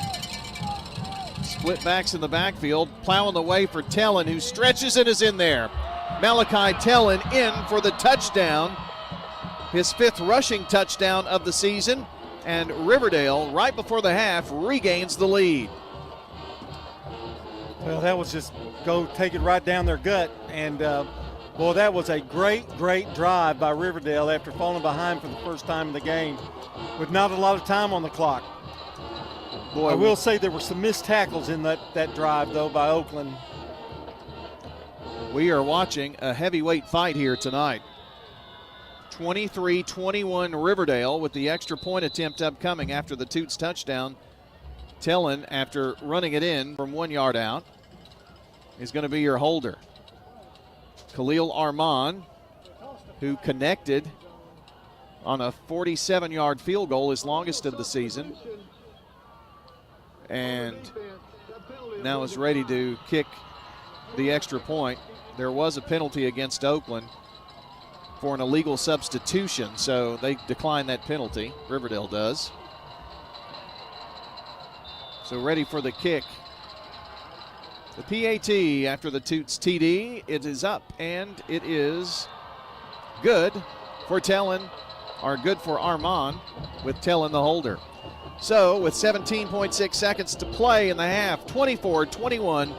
Split backs in the backfield. Plowing the way for Tellin, who stretches and is in there. Malachi Tellin in for the touchdown. His 5th rushing touchdown of the season. And Riverdale, right before the half, regains the lead.
Well, that was just go take it right down their gut. And, boy, that was a great drive by Riverdale after falling behind for the first time in the game with not a lot of time on the clock. Boy, I will say there were some missed tackles in that drive, though, by Oakland.
We are watching a heavyweight fight here tonight. 23-21 Riverdale with the extra point attempt upcoming after the Toots touchdown. Tellin, after running it in from 1 yard out, is going to be your holder. Khalil Armand, who connected on a 47-yard field goal, his longest of the season, and now is ready to kick the extra point. There was a penalty against Oakland for an illegal substitution, so they declined that penalty. Riverdale does. So ready for the kick. The PAT after the Toots TD, it is up and it is good for Tellin, or good for Armand, with Tellin the holder. So with 17.6 seconds to play in the half, 24-21,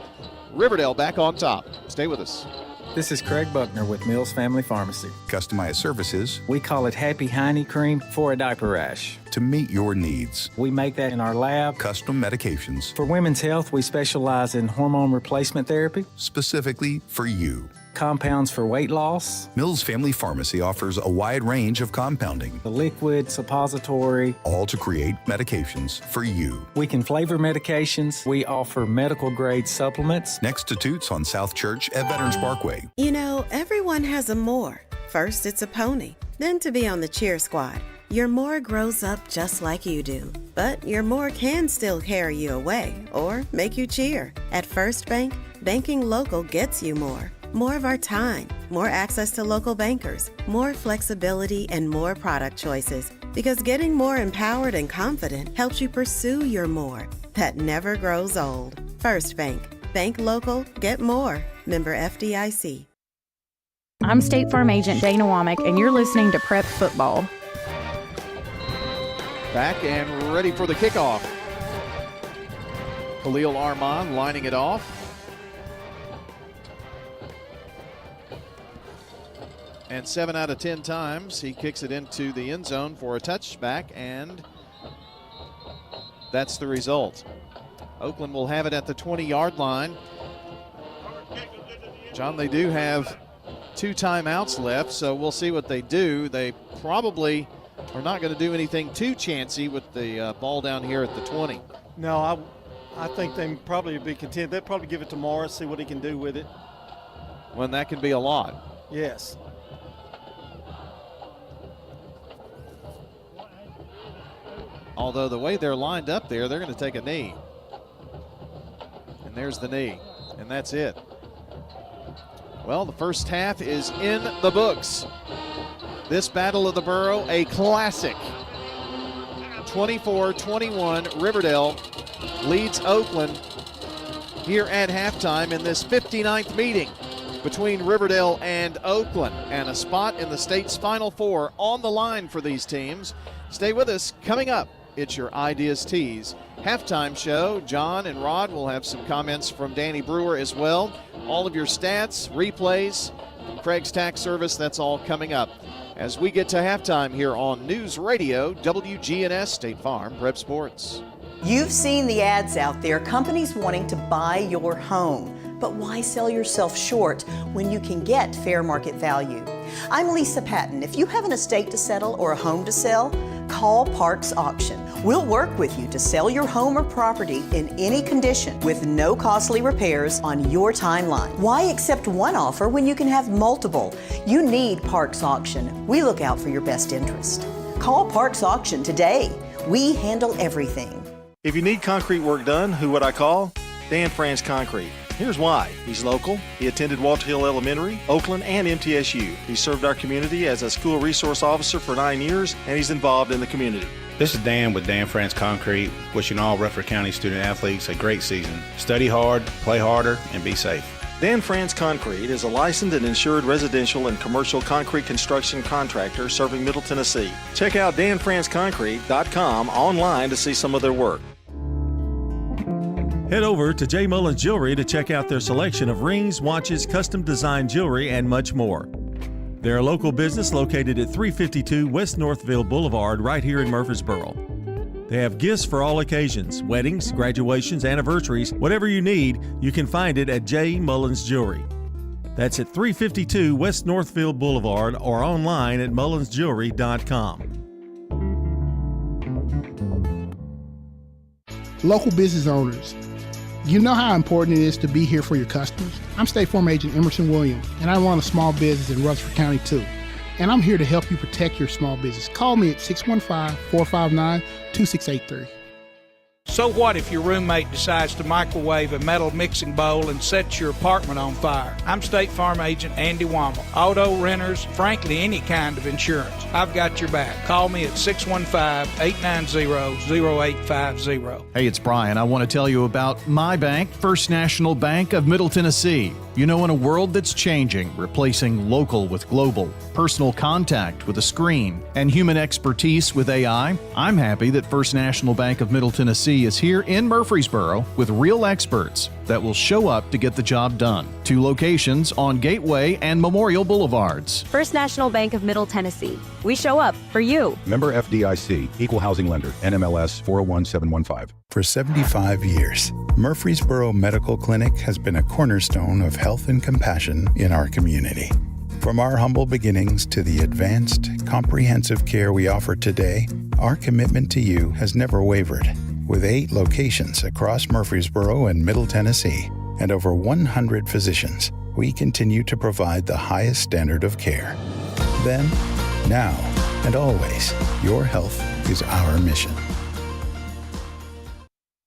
Riverdale back on top. Stay with us.
This is Craig Buckner with Mills Family Pharmacy.
Customized services.
We call it Happy Hiney Cream for a diaper rash.
To meet your needs.
We make that in our lab.
Custom medications.
For women's health, we specialize in hormone replacement therapy.
Specifically for you.
Compounds for weight loss.
Mills Family Pharmacy offers a wide range of compounding.
The liquid, suppository.
All to create medications for you.
We can flavor medications. We offer medical grade supplements.
Next to Toots on South Church at Veterans Parkway.
You know, everyone has a more. First, it's a pony. Then to be on the cheer squad.
Your more grows up just like you do, but your more can still carry you away or make you cheer. At First Bank, banking local gets you more. More of our time, more access to local bankers, more flexibility, and more product choices. Because getting more empowered and confident helps you pursue your more that never grows old. First Bank. Bank local, get more. Member FDIC.
I'm State Farm Agent Dana Womack, and you're listening to Prep Football.
Back and ready for the kickoff. Khalil Armand lining it off. And 7 out of 10 times he kicks it into the end zone for a touchback, and that's the result. Oakland will have it at the 20-yard line. John, they do have 2 timeouts left, so we'll see what they do. They probably are not going to do anything too chancy with the ball down here at the 20.
No, I think they probably be content. They'll probably give it to Morris, see what he can do with it.
When that can be a lot.
Yes.
Although the way they're lined up there, they're going to take a knee. And there's the knee, and that's it. Well, the first half is in the books. This Battle of the Borough, a classic. 24-21, Riverdale leads Oakland here at halftime in this 59th meeting between Riverdale and Oakland, and a spot in the state's Final Four on the line for these teams. Stay with us. Coming up, it's your Ideas Tease halftime show. John and Rod will have some comments from Danny Brewer as well. All of your stats, replays from Craig's Tax Service, that's all coming up as we get to halftime here on News Radio, WGNS State Farm Prep Sports.
You've seen the ads out there, companies wanting to buy your home. But why sell yourself short when you can get fair market value? I'm Lisa Patton. If you have an estate to settle or a home to sell, call Parks Auction. We'll work with you to sell your home or property in any condition with no costly repairs on your timeline. Why accept one offer when you can have multiple? You need Parks Auction. We look out for your best interest. Call Parks Auction today. We handle everything.
If you need concrete work done, who would I call? Dan France Concrete. Here's why. He's local. He attended Walter Hill Elementary, Oakland, and MTSU. He served our community as a school resource officer for 9 years, and he's involved in the community.
This is Dan with Dan France Concrete, wishing all Rutherford County student athletes a great season. Study hard, play harder, and be safe.
Dan France Concrete is a licensed and insured residential and commercial concrete construction contractor serving Middle Tennessee. Check out danfranceconcrete.com online to see some of their work.
Head over to J. Mullins Jewelry to check out their selection of rings, watches, custom design jewelry, and much more. They're a local business located at 352 West Northville Boulevard right here in Murfreesboro. They have gifts for all occasions, weddings, graduations, anniversaries, whatever you need, you can find it at J. Mullins Jewelry. That's at 352 West Northville Boulevard or online at mullinsjewelry.com.
Local business owners, you know how important it is to be here for your customers. I'm State Farm Agent Emerson Williams, and I run a small business in Rutherford County too. And I'm here to help you protect your small business. Call me at 615-459-2683.
So what if your roommate decides to microwave a metal mixing bowl and sets your apartment on fire? I'm State Farm Agent Andy Wommel. Auto, renters, frankly, any kind of insurance. I've got your back. Call me at 615-890-0850.
Hey, it's Brian. I want to tell you about my bank, First National Bank of Middle Tennessee. You know, in a world that's changing, replacing local with global, personal contact with a screen, and human expertise with AI, I'm happy that First National Bank of Middle Tennessee is here in Murfreesboro with real experts that will show up to get the job done. 2 locations on Gateway and Memorial Boulevards.
First National Bank of Middle Tennessee. We show up for you.
Member FDIC, Equal Housing Lender, NMLS 401715.
For 75 years, Murfreesboro Medical Clinic has been a cornerstone of health and compassion in our community. From our humble beginnings to the advanced, comprehensive care we offer today, our commitment to you has never wavered. With 8 locations across Murfreesboro and Middle Tennessee and over 100 physicians, we continue to provide the highest standard of care. Then, now, And always, your health is our mission.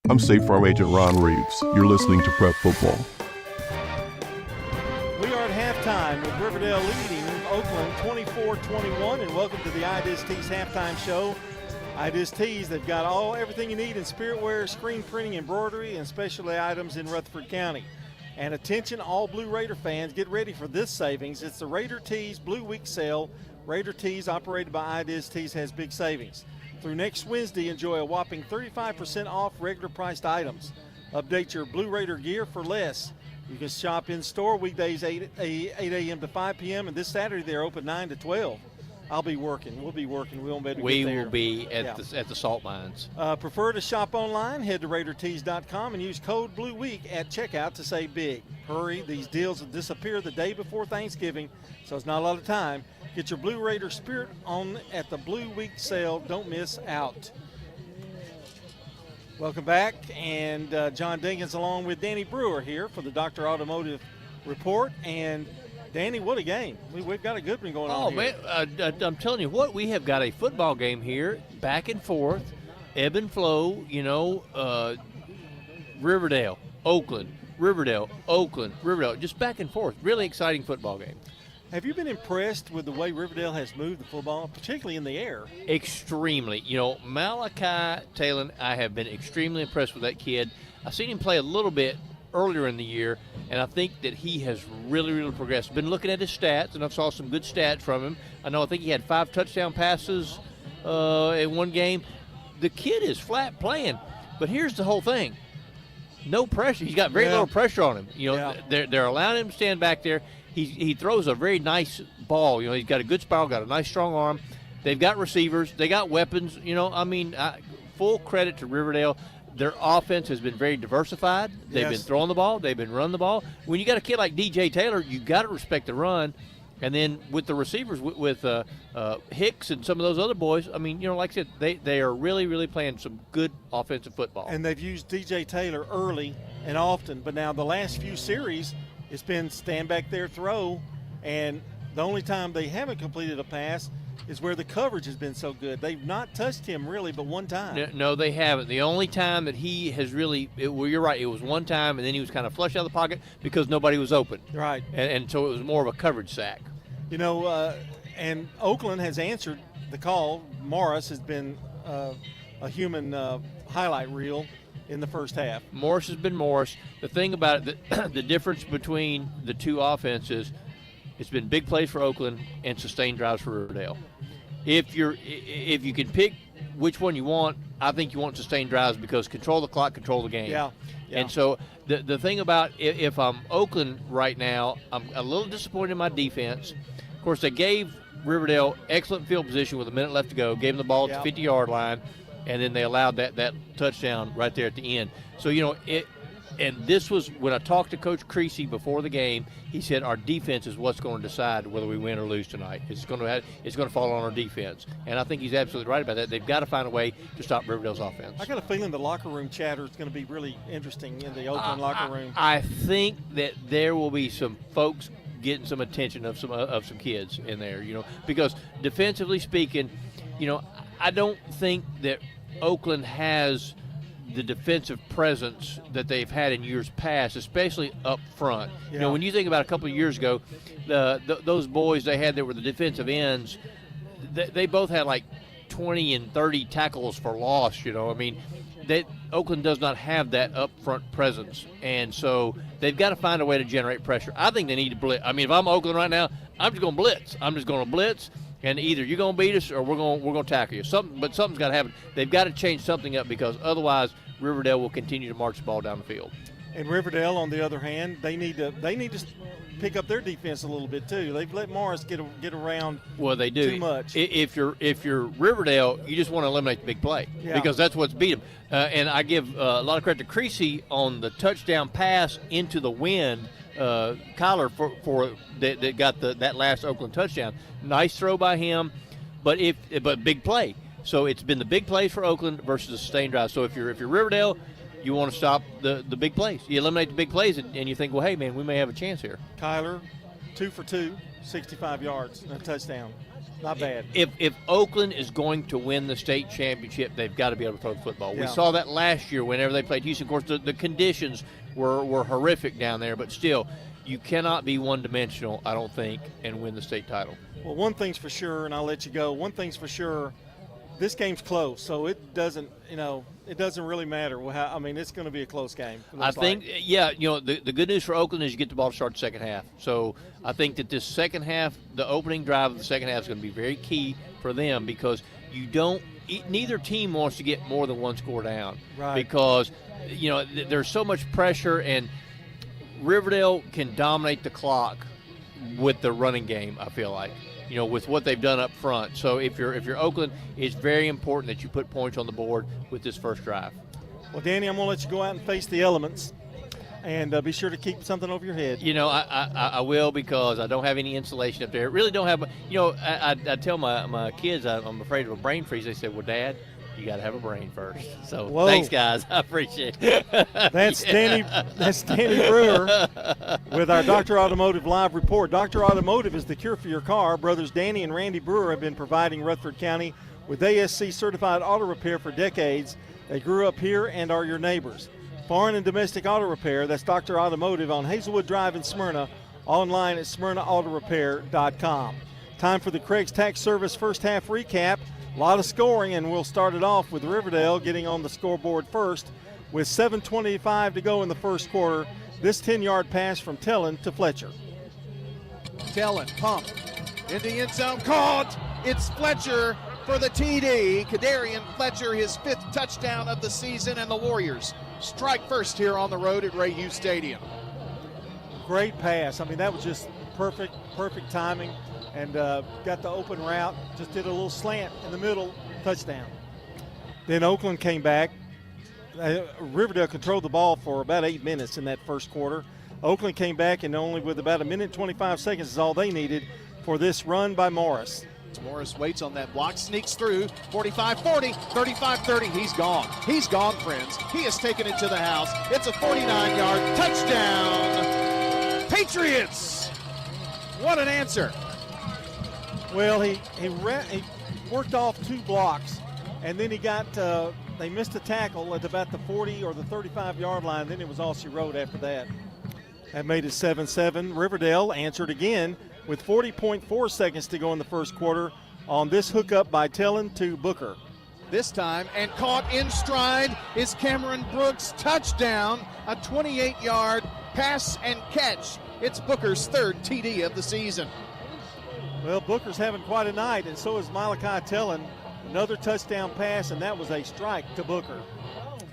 I'm State Farm Agent Ron Reeves. You're listening to Prep Football.
We are at halftime with Riverdale leading Oakland 24-21, and welcome to the IDIS Tees halftime show. IDIS Tees, they've got everything you need in spirit wear, screen printing, embroidery, and specialty items in Rutherford County. And attention, all Blue Raider fans, get ready for this savings. It's the Raider Tees Blue Week sale. Raider Tees, operated by IDIS Tees, has big savings. Through next Wednesday, enjoy a whopping 35% off regular priced items. Update your Blue Raider gear for less. You can shop in store weekdays 8 a.m. to 5 p.m. and this Saturday they're open 9 to 12. I'll be working. We'll be working. We won't be able to get there.
We will be at the salt mines.
Prefer to shop online? Head to RaiderTees.com and use code Blue Week at checkout to save big. Hurry, these deals will disappear the day before Thanksgiving, so it's not a lot of time. Get your Blue Raider spirit on at the Blue Week sale. Don't miss out. Welcome back, and John Dinkins along with Danny Brewer here for the Dr. Automotive Report. And Danny, what a game. We've got a good one going on here.
Oh, man, I'm telling you what, we have got a football game here, back and forth, ebb and flow, Riverdale, Oakland, Riverdale, Oakland, Riverdale, just back and forth. Really exciting football game.
Have you been impressed with the way Riverdale has moved the football, particularly in the air?
Extremely. Malachi Talon, I have been extremely impressed with that kid. I've seen him play a little bit earlier in the year, and I think that he has really, really progressed. Been looking at his stats, and I saw some good stats from him. I think he had 5 touchdown passes in one game. The kid is flat playing, but here's the whole thing. No pressure. He's got very little pressure on him. They're allowing him to stand back there. He throws a very nice ball. He's got a good spiral, got a nice strong arm. They've got receivers. They got weapons. Full credit to Riverdale. Their offense has been very diversified. They've been throwing the ball. They've been running the ball. When you got a kid like DJ Taylor, you got to respect the run. And then with the receivers, with Hicks and some of those other boys, like I said, they are really, really playing some good offensive football.
And they've used DJ Taylor early and often, but now the last few series, it's been stand back there, throw, and the only time they haven't completed a pass is where the coverage has been so good. They've not touched him really but one time.
No, they haven't. The only time that he has really, you're right, it was one time, and then he was kind of flushed out of the pocket because nobody was open.
Right.
And so it was more of a coverage sack.
And Oakland has answered the call. Morris has been a human highlight reel in the first half.
Morris has been Morris. The thing about it, the difference between the two offenses, it's been big plays for Oakland and sustained drives for Riverdale. If you can pick which one you want, I think you want sustained drives because control the clock, control the game.
Yeah.
And so the thing about if I'm Oakland right now, I'm a little disappointed in my defense. Of course, they gave Riverdale excellent field position with a minute left to go, gave them the ball at the 50-yard line, and then they allowed that touchdown right there at the end. So, and this was when I talked to Coach Creasy before the game. He said our defense is what's going to decide whether we win or lose tonight. It's going to fall on our defense, and I think he's absolutely right about that. They've got to find a way to stop Riverdale's offense.
I got a feeling the locker room chatter is going to be really interesting in the Oakland locker room.
I think that there will be some folks getting some attention of some kids in there, because defensively speaking, I don't think that Oakland has the defensive presence that they've had in years past, especially up front.
Yeah.
When you think about a couple of years ago, those boys they had that were the defensive ends, they both had like 20 and 30 tackles for loss. Oakland does not have that up front presence, and so they've got to find a way to generate pressure. I think they need to blitz. If I'm Oakland right now, I'm just going to blitz. I'm just going to blitz. And either you're going to beat us or we're going to tackle you. But something's got to happen. They've got to change something up because otherwise Riverdale will continue to march the ball down the field.
And Riverdale, on the other hand, they need to pick up their defense a little bit too. They've let Morris get around.
Well, they do
too much.
If you're Riverdale, you just want to eliminate the big play because that's what's beat them. And I give a lot of credit to Creasy on the touchdown pass into the wind. Kyler for that got that last Oakland touchdown. Nice throw by him, but big play. So it's been the big plays for Oakland versus the sustained drive. So if you're Riverdale, you want to stop the big plays. You eliminate the big plays, and you think, well, hey man, we may have a chance here.
Kyler 2 for 2, 65 yards, and a touchdown. Not bad.
If Oakland is going to win the state championship, they've got to be able to throw the football.
Yeah.
We saw that last year whenever they played Houston. Of course, the conditions were horrific down there, but still, you cannot be one-dimensional, I don't think, and win the state title.
Well, one thing's for sure, and I'll let you go. One thing's for sure, this game's close, so it doesn't really matter. It's going to be a close game.
I think, the good news for Oakland is you get the ball to start the second half. So I think that this second half, the opening drive of the second half is going to be very key for them because neither team wants to get more than one score down.
Right.
Because, there's so much pressure, and Riverdale can dominate the clock with the running game, I feel like. With what they've done up front. So if you're Oakland, it's very important that you put points on the board with this first drive.
Well, Danny, I'm going to let you go out and face the elements, and be sure to keep something over your head.
I will because I don't have any insulation up there. Really don't have. I tell my kids I'm afraid of a brain freeze. They say, "Well, Dad, you got to have a brain first." So
Whoa.
Thanks, guys. I appreciate it.
That's Danny Brewer with our Dr. Automotive Live report. Dr. Automotive is the cure for your car. Brothers Danny and Randy Brewer have been providing Rutherford County with ASC certified auto repair for decades. They grew up here and are your neighbors. Foreign and domestic auto repair, that's Dr. Automotive on Hazelwood Drive in Smyrna, online at smyrnaautorepair.com. Time for the Craig's Tax Service first half recap. A lot of scoring, and we'll start it off with Riverdale getting on the scoreboard first with 7:25 to go in the first quarter. This 10-yard pass from Tellin to Fletcher.
Tellin, pump, in the end zone, caught. It's Fletcher for the TD. Kadarian Fletcher, his 5th touchdown of the season, and the Warriors strike first here on the road at Ray Hughes Stadium.
Great pass. That was just perfect timing. And got the open route, just did a little slant in the middle, touchdown. Then Oakland came back. Riverdale controlled the ball for about 8 minutes in that first quarter. Oakland came back, and only with about 1:25 seconds is all they needed for this run by Morris.
Morris waits on that block, sneaks through, 45-40, 35-30, he's gone. He's gone, friends. He has taken it to the house. It's a 49-yard touchdown. Patriots! What an answer.
Well, he worked off 2 blocks, and then they missed a tackle at about the 40 or the 35-yard line. Then it was all she wrote after that. That made it 7-7. Riverdale answered again with 40.4 seconds to go in the first quarter on this hookup by Tellin to Booker.
This time, and caught in stride, is Cameron Brooks. Touchdown, a 28-yard pass and catch. It's Booker's 3rd TD of the season.
Well, Booker's having quite a night, and so is Malachi Tellin. Another touchdown pass, and that was a strike to Booker.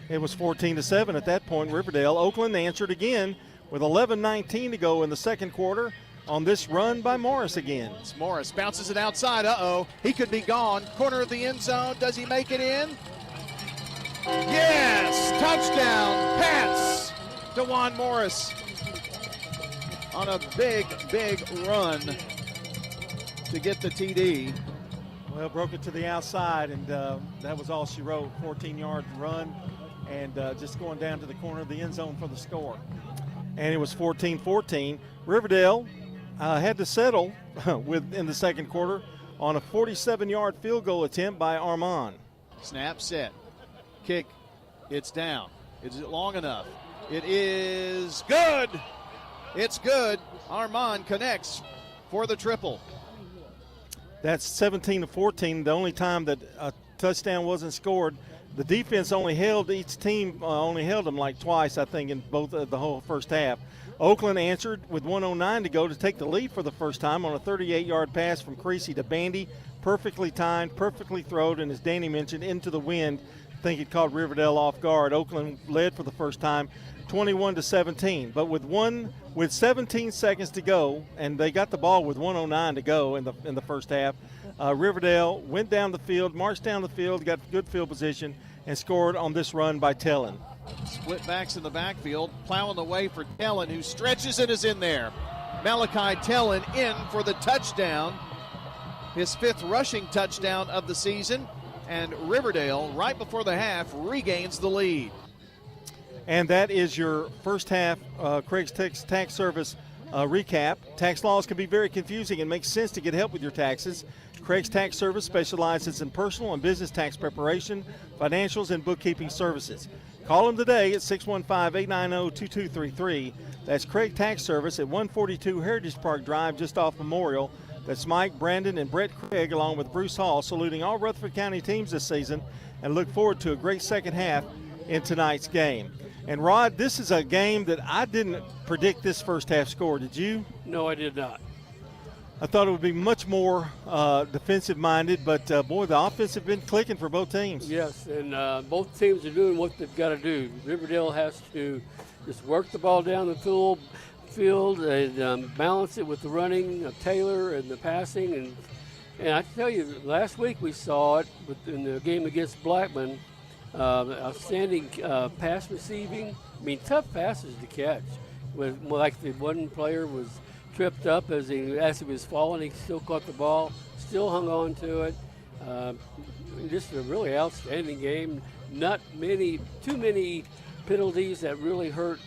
It was 14-7 at that point. Riverdale. Oakland answered again with 11:19 to go in the second quarter on this run by Morris again.
It's Morris bounces it outside. He could be gone. Corner of the end zone. Does he make it in? Yes! Touchdown, Pats! DeJuan Morris on a big run to get the TD.
Well, broke it to the outside, and that was all she wrote. 14-yard run, and just going down to the corner of the end zone for the score. And it was 14-14. Riverdale had to settle in the second quarter on a 47-yard field goal attempt by Armand.
Snap, set, kick, it's down. Is it long enough? It is good. It's good. Armand connects for the triple.
That's 17-14, the only time that a touchdown wasn't scored. The defense each team only held them like twice, I think, in both the whole first half. Oakland answered with 1:09 to go to take the lead for the first time on a 38-yard pass from Creasy to Bandy. Perfectly timed, perfectly thrown, and as Danny mentioned, into the wind. I think it caught Riverdale off guard. Oakland led for the first time, 21-17. But with 17 seconds to go, and they got the ball with 1:09 to go in the first half, Riverdale went down the field, marched down the field, got good field position, and scored on this run by Tellin.
Split backs in the backfield, plowing the way for Tellin, who stretches and is in there. Malachi Tellin in for the touchdown, his 5th rushing touchdown of the season, and Riverdale, right before the half, regains the lead.
And that is your first half Craig's Tax Service recap. Tax laws can be very confusing and makes sense to get help with your taxes. Craig's Tax Service specializes in personal and business tax preparation, financials, and bookkeeping services. Call them today at 615-890-2233. That's Craig Tax Service at 142 Heritage Park Drive, just off Memorial. That's Mike, Brandon, and Brett Craig, along with Bruce Hall, saluting all Rutherford County teams this season, and look forward to a great second half in tonight's game. And Rod, this is a game that I didn't predict this first half score. Did you?
No, I did not.
I thought it would be much more defensive-minded, but, boy, the offense have been clicking for both teams.
Yes, and both teams are doing what they've got to do. Riverdale has to just work the ball down the field and balance it with the running of Taylor and the passing. And I tell you, last week we saw it in the game against Blackman, outstanding pass receiving. I mean, tough passes to catch. Like the one player was tripped up as he was falling, he still caught the ball, still hung on to it. Just a really outstanding game. Not too many penalties that really hurt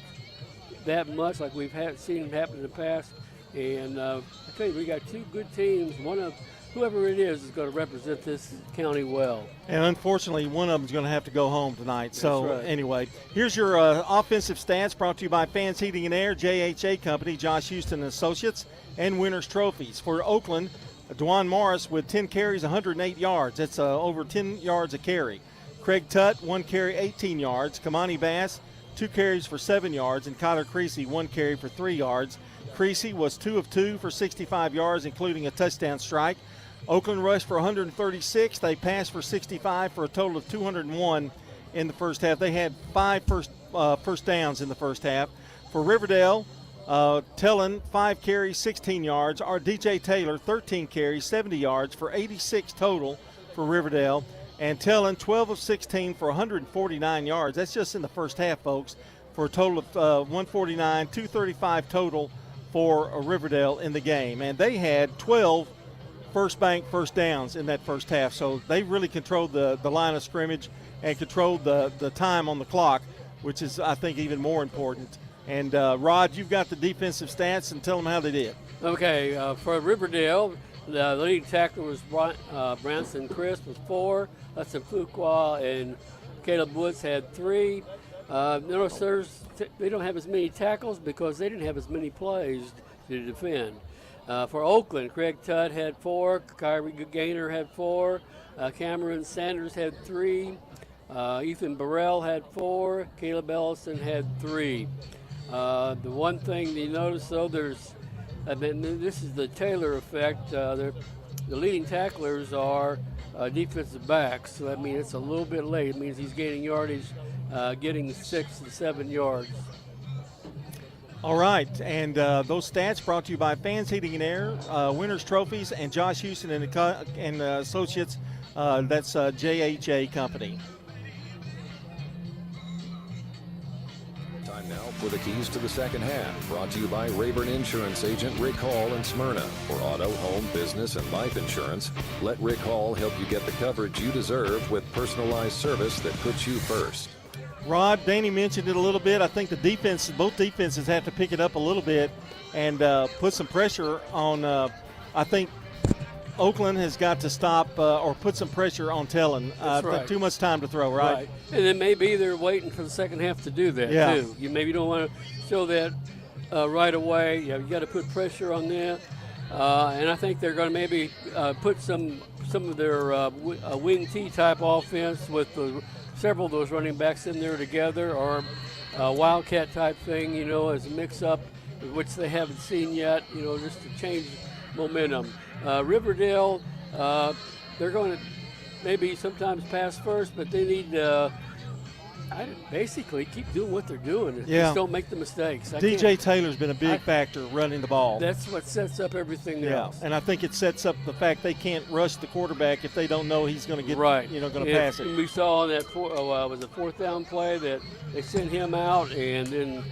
that much, like we've seen happen in the past. And I tell you, we got two good teams. One of whoever it is going to represent this county well. And
unfortunately, one of them is going to have to go home tonight.
That's
so
right.
Anyway, here's your offensive stats brought to you by Fans Heating and Air, JHA Company, Josh Houston and Associates, and Winners Trophies. For Oakland, DeJuan Morris with 10 carries, 108 yards. That's over 10 yards a carry. Craig Tutt, 1 carry, 18 yards. Kamani Bass, 2 carries for 7 yards. And Kyler Creasy, 1 carry for 3 yards. Creasy was 2 of 2 for 65 yards, including a touchdown strike. Oakland rushed for 136. They passed for 65 for a total of 201 in the first half. They had 5 first downs in the first half. For Riverdale, Tellin, 5 carries, 16 yards. Our DJ Taylor, 13 carries, 70 yards for 86 total for Riverdale. And Tellin, 12 of 16 for 149 yards. That's just in the first half, folks, for a total of 149, 235 total for Riverdale in the game. And they had 12 first downs in that first half. So they really controlled the line of scrimmage and controlled the time on the clock, which is, I think, even more important. And, Rod, you've got the defensive stats, and tell them how they did.
Okay, for Riverdale, the leading tackler was Branson Chris with 4. Hudson Fuqua and Caleb Woods had 3. Notice they don't have as many tackles because they didn't have as many plays to defend. For Oakland, Craig Tutt had 4, Kyrie Gaynor had 4, Cameron Sanders had 3, Ethan Burrell had 4, Caleb Ellison had 3. The one thing you notice, though, this is the Taylor effect. The leading tacklers are defensive backs, so that means it's a little bit late. It means he's gaining yardage, getting 6 and 7 yards.
All right, and those stats brought to you by Fans Heating and Air, Winners Trophies, and Josh Houston and Associates. That's JHA Company.
Time now for the keys to the second half, brought to you by Rayburn Insurance Agent Rick Hall in Smyrna. For auto, home, business, and life insurance, let Rick Hall help you get the coverage you deserve with personalized service that puts you first.
Rod, Danny mentioned it a little bit. I think both defenses have to pick it up a little bit and put some pressure on. I think Oakland has got to stop or put some pressure on Tellin.
Right.
Too much time to throw, right?
And then maybe they're waiting for the second half to do that, too. You maybe don't want to show that right away. You got to put pressure on them. And I think they're going to maybe put some of their wing T type offense with several of those running backs in there together, or a wildcat type thing, as a mix-up, which they haven't seen yet, just to change momentum. Riverdale, they're going to maybe sometimes pass first, but they need basically keep doing what they're doing. Just don't make the mistakes.
DJ Taylor's been a big factor running the ball.
That's what sets up everything else.
And I think it sets up the fact they can't rush the quarterback if they don't know he's going to get going to pass it.
And we saw on that was a 4th down play that they sent him out, and then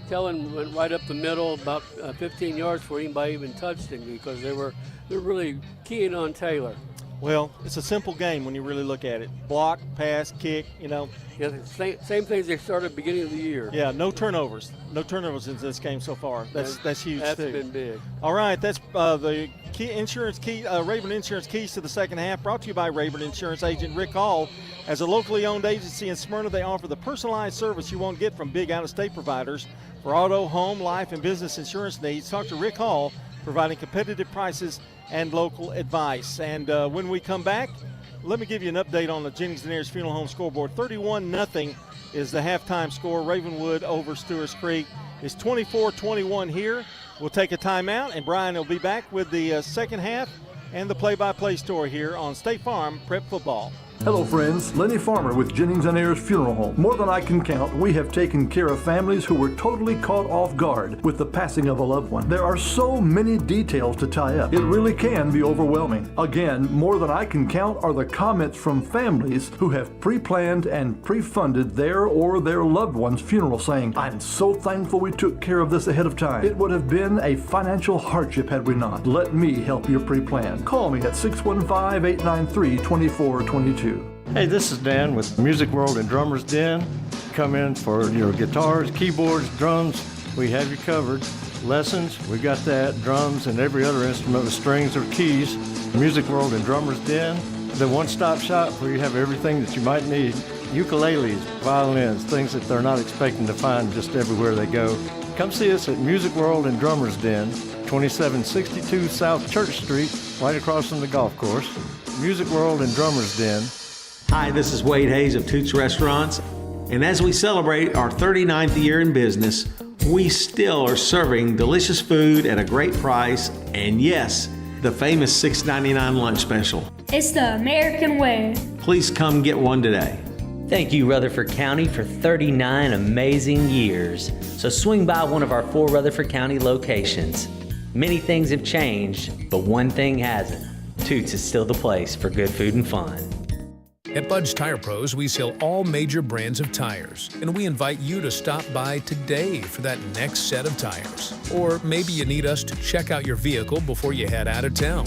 Tellin went right up the middle, about 15 yards before anybody even touched him, because they're really keying on Taylor.
Well, it's a simple game when you really look at it. Block, pass, kick,
Yeah, same things they started at the beginning of the year.
Yeah, no turnovers. No turnovers in this game so far. That's huge,
That's
too.
been big.
All right, that's the Rayburn Insurance Keys to the second half, brought to you by Rayburn Insurance agent Rick Hall. As a locally owned agency in Smyrna, they offer the personalized service you won't get from big out-of-state providers. For auto, home, life, and business insurance needs, talk to Rick Hall, providing competitive prices and local advice. And when we come back, let me give you an update on the Jennings and Ayers Funeral Home scoreboard. 31-0 is the halftime score. Ravenwood over Stewart's Creek. It's 24-21 here. We'll take a timeout, and Brian will be back with the second half and the play-by-play story here on State Farm Prep Football.
Hello friends, Lenny Farmer with Jennings and Ayers Funeral Home. More than I can count, we have taken care of families who were totally caught off guard with the passing of a loved one. There are so many details to tie up. It really can be overwhelming. Again, more than I can count are the comments from families who have pre-planned and pre-funded their or their loved one's funeral, saying, "I'm so thankful we took care of this ahead of time. It would have been a financial hardship had we not. Let me help you pre-plan. Call me at 615-893-2422.
Hey, this is Dan with Music World and Drummers Den. Come in for your guitars, keyboards, drums. We have you covered. Lessons, we got that. Drums and every other instrument with strings or keys. Music World and Drummers Den, the one-stop shop where you have everything that you might need. Ukuleles, violins, things that they're not expecting to find just everywhere they go. Come see us at Music World and Drummers Den, 2762 South Church Street, right across from the golf course. Music World and Drummers Den.
Hi, this is Wade Hayes of Toots Restaurants, and as we celebrate our 39th year in business, we still are serving delicious food at a great price, and yes, the famous $6.99 lunch special.
It's the American way.
Please come get one today.
Thank you, Rutherford County, for 39 amazing years. So swing by one of our 4 Rutherford County locations. Many things have changed, but one thing hasn't. Toots is still the place for good food and fun.
At Bud's Tire Pros, we sell all major brands of tires, and we invite you to stop by today for that next set of tires. Or maybe you need us to check out your vehicle before you head out of town.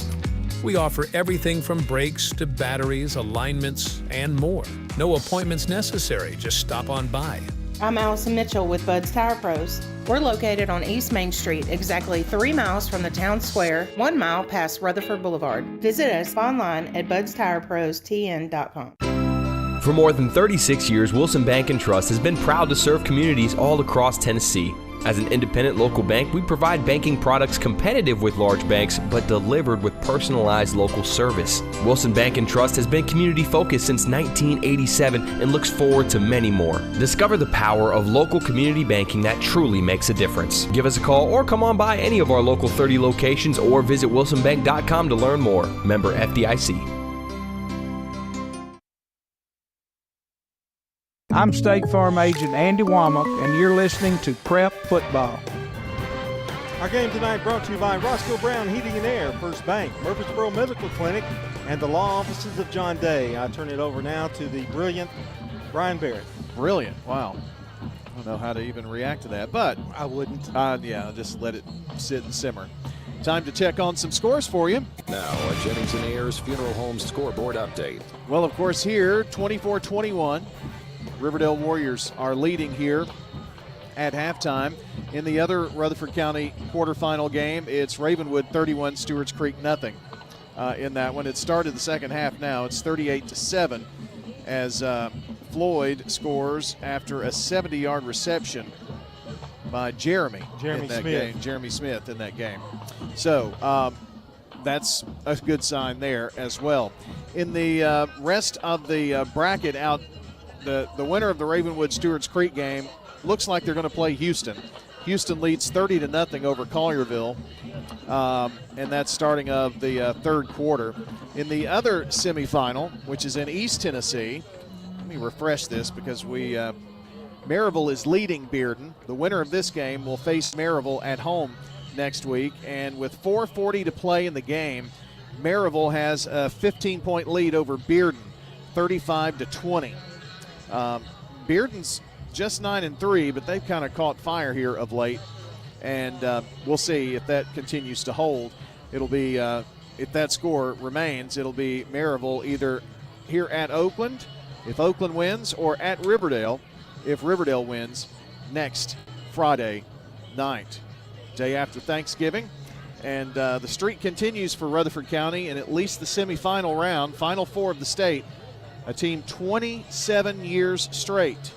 We offer everything from brakes to batteries, alignments, and more. No appointments necessary, just stop on by.
I'm Allison Mitchell with Bud's Tire Pros. We're located on East Main Street, exactly 3 miles from the town square, 1 mile past Rutherford Boulevard. Visit us online at budstirepros.tn.com.
For more than 36 years, Wilson Bank & Trust has been proud to serve communities all across Tennessee. As an independent local bank, we provide banking products competitive with large banks, but delivered with personalized local service. Wilson Bank & Trust has been community-focused since 1987 and looks forward to many more. Discover the power of local community banking that truly makes a difference. Give us a call or come on by any of our local 30 locations or visit wilsonbank.com to learn more. Member FDIC.
I'm State Farm Agent Andy Womack, and you're listening to Prep Football.
Our game tonight brought to you by Roscoe Brown Heating and Air, First Bank, Murfreesboro Medical Clinic, and the law offices of John Day. I turn it over now to the brilliant Brian Barrett.
Brilliant. Wow. I don't know how to even react to that, but
I wouldn't.
Yeah, just let it sit and simmer. Time to check on some scores for you.
Now, a Jennings and Ayers Funeral Home scoreboard update.
Well, of course, here, 24-21. Riverdale Warriors are leading here at halftime. In the other Rutherford County quarterfinal game, it's Ravenwood 31, Stewart's Creek nothing. In that one, it started the second half now. It's 38-7 as Floyd scores after a 70-yard reception by Jeremy Smith in that game. So that's a good sign there as well. In the rest of the bracket out, the winner of the Ravenwood Stewart's Creek game looks like they're going to play Houston. Houston leads 30-0 over Collierville, and that's starting of the third quarter. In the other semifinal, which is in East Tennessee, let me refresh this because Maryville is leading Bearden. The winner of this game will face Maryville at home next week, and with 4:40 to play in the game, Maryville has a 15-point lead over Bearden, 35-20. Bearden's just 9-3, but they've kind of caught fire here of late, and we'll see if that continues to hold. It'll be if that score remains, it'll be Maryville either here at Oakland if Oakland wins, or at Riverdale if Riverdale wins next Friday night, day after Thanksgiving. And the streak continues for Rutherford County in at least the semifinal round, Final Four of the state. A team 27 years straight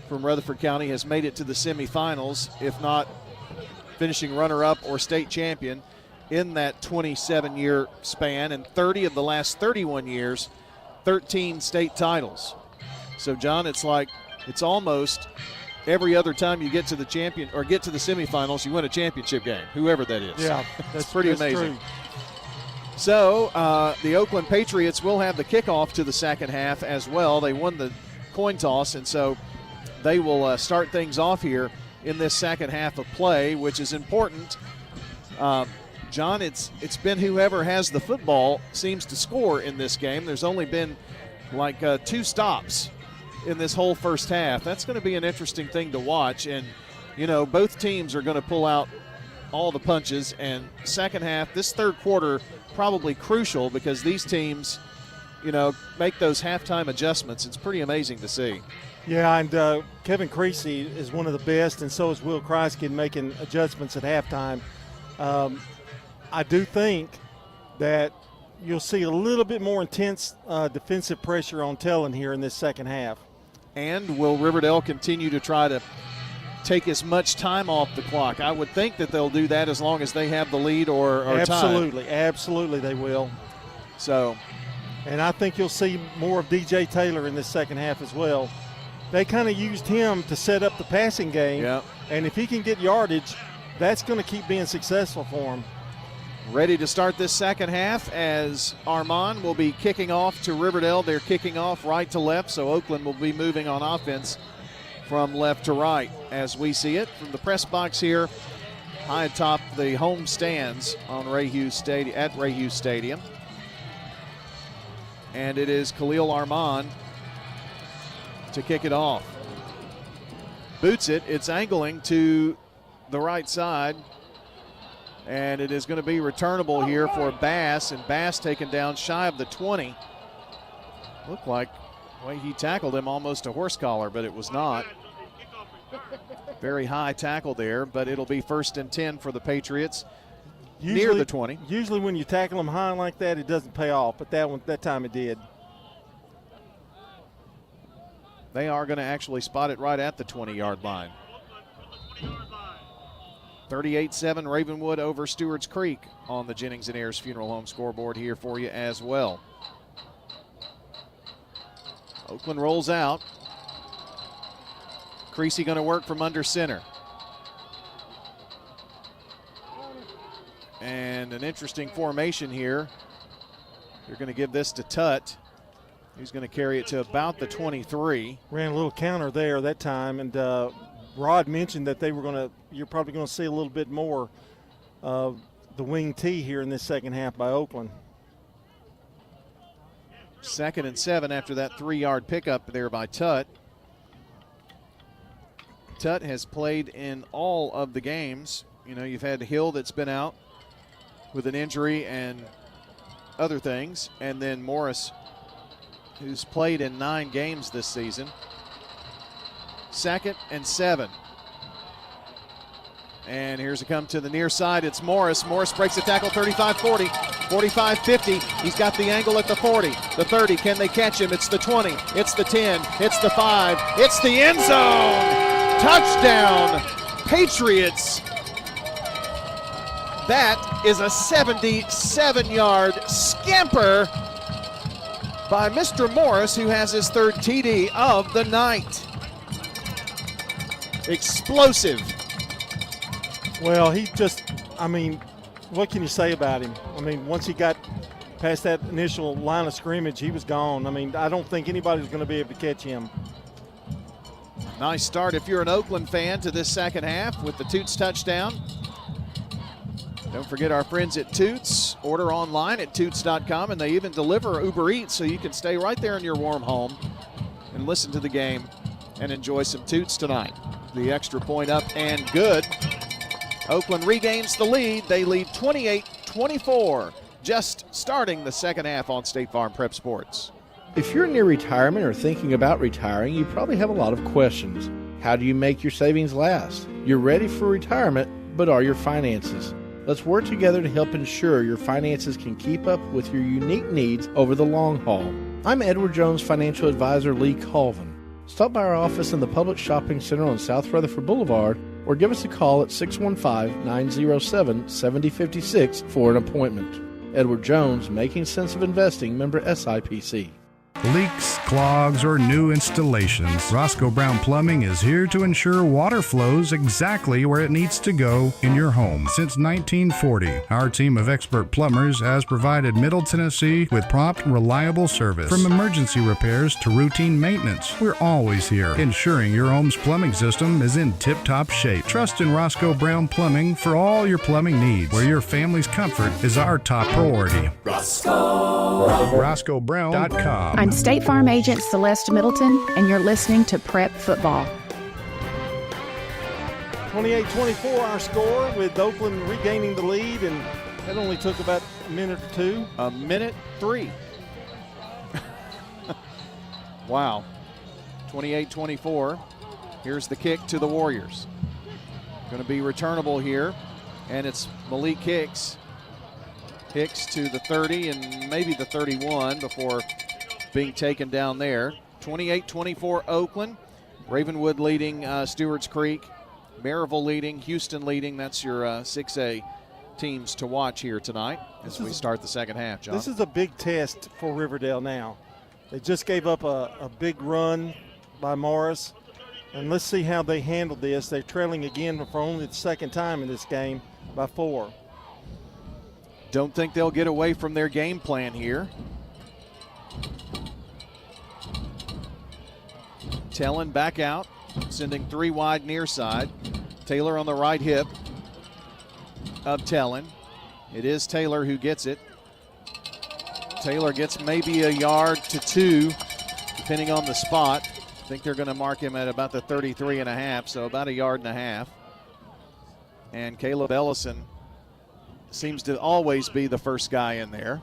from Rutherford County has made it to the semifinals, if not finishing runner-up or state champion in that 27-year span, and 30 of the last 31 years, 13 state titles. So, John, it's almost every other time you get to the champion or get to the semifinals, you win a championship game, whoever that is.
Yeah,
that's pretty amazing.
True.
So the Oakland Patriots will have the kickoff to the second half as well. They won the coin toss, and so they will start things off here in this second half of play, which is important. John, it's been whoever has the football seems to score in this game. There's only been like 2 stops in this whole first half. That's going to be an interesting thing to watch, and both teams are going to pull out all the punches. And second half, this third quarter, probably crucial because these teams, make those halftime adjustments. It's pretty amazing to see.
Yeah, and Kevin Creasy is one of the best, and so is Will Kreisky making adjustments at halftime. I do think that you'll see a little bit more intense defensive pressure on Tellon here in this second half.
And will Riverdale continue to try to take as much time off the clock? I would think that they'll do that as long as they have the lead or
Absolutely,
time.
Absolutely they will.
So,
and I think you'll see more of DJ Taylor in this second half as well. They kind of used him to set up the passing game, and if he can get yardage, that's going to keep being successful for him.
Ready to start this second half as Armand will be kicking off to Riverdale. They're kicking off right to left, so Oakland will be moving on offense from left to right as we see it from the press box here high atop the home stands on Ray Hughes Stadium, at Ray Hughes Stadium. And it is Khalil Armand to kick it off. Boots it. It's angling to the right side. And it is going to be returnable here for Bass, and Bass taken down shy of the 20. Looked like the way he tackled him almost a horse collar, but it was not. Very high tackle there, but it'll be 1st and 10 for the Patriots near the 20.
Usually when you tackle them high like that, it doesn't pay off, but that time it did.
They are going to actually spot it right at the 20-yard line. 38-7 Ravenwood over Stewart's Creek on the Jennings and Ayers Funeral Home scoreboard here for you as well. Oakland rolls out. Creasy going to work from under center. And an interesting formation here. They're going to give this to Tutt. He's going to carry it to about the 23.
Ran a little counter there that time, and Rod mentioned that you're probably going to see a little bit more of the wing T here in this second half by Oakland.
2nd and 7 after that 3-yard pickup there by Tutt. Tutt has played in all of the games. You've had Hill that's been out with an injury and other things, and then Morris, who's played in 9 games this season. 2nd and 7. And here's a come to the near side. It's Morris. Morris breaks the tackle, 35-40, 45-50. He's got the angle at the 40, the 30. Can they catch him? It's the 20. It's the 10. It's the 5. It's the end zone. Touchdown, Patriots. That is a 77-yard scamper by Mr. Morris, who has his 3rd TD of the night. Explosive.
Well, what can you say about him? Once he got past that initial line of scrimmage, he was gone. I don't think anybody's going to be able to catch him.
Nice start if you're an Oakland fan to this second half with the Toots touchdown. Don't forget our friends at Toots. Order online at toots.com, and they even deliver Uber Eats so you can stay right there in your warm home and listen to the game and enjoy some Toots tonight. The extra point up and good. Oakland regains the lead. They lead 28-24 just starting the second half on State Farm Prep Sports.
If you're near retirement or thinking about retiring, you probably have a lot of questions. How do you make your savings last? You're ready for retirement, but are your finances? Let's work together to help ensure your finances can keep up with your unique needs over the long haul. I'm Edward Jones Financial Advisor Lee Colvin. Stop by our office in the Public Shopping Center on South Rutherford Boulevard or give us a call at 615-907-7056 for an appointment. Edward Jones, Making Sense of Investing, member SIPC.
Leaks, clogs, or new installations, Roscoe Brown Plumbing is here to ensure water flows exactly where it needs to go in your home. Since 1940, our team of expert plumbers has provided Middle Tennessee with prompt, reliable service. From emergency repairs to routine maintenance, we're always here, ensuring your home's plumbing system is in tip-top shape. Trust in Roscoe Brown Plumbing for all your plumbing needs, where your family's comfort is our top priority. RoscoeBrown.com.
I'm State Farm Agent Celeste Middleton, and you're listening to Prep Football.
28-24 our score, with Oakland regaining the lead, and that only took about a minute or two.
A minute 3. Wow. 28-24. Here's the kick to the Warriors. Going to be returnable here, and it's Malik Hicks. Hicks to the 30 and maybe the 31 before being taken down there. 28-24 Oakland. Ravenwood leading Stewart's Creek. Maryville leading, Houston leading. That's your 6A teams to watch here tonight as we start the second half, John.
This is a big test for Riverdale now. They just gave up a big run by Morris, and let's see how they handle this. They're trailing again for only the second time in this game by 4.
Don't think they'll get away from their game plan here. Tellin back out, sending 3 wide near side. Taylor on the right hip of Tellin. It is Taylor who gets it. Taylor gets maybe a yard to 2, depending on the spot. I think they're going to mark him at about the 33.5, so about a yard and a half. And Caleb Ellison seems to always be the first guy in there.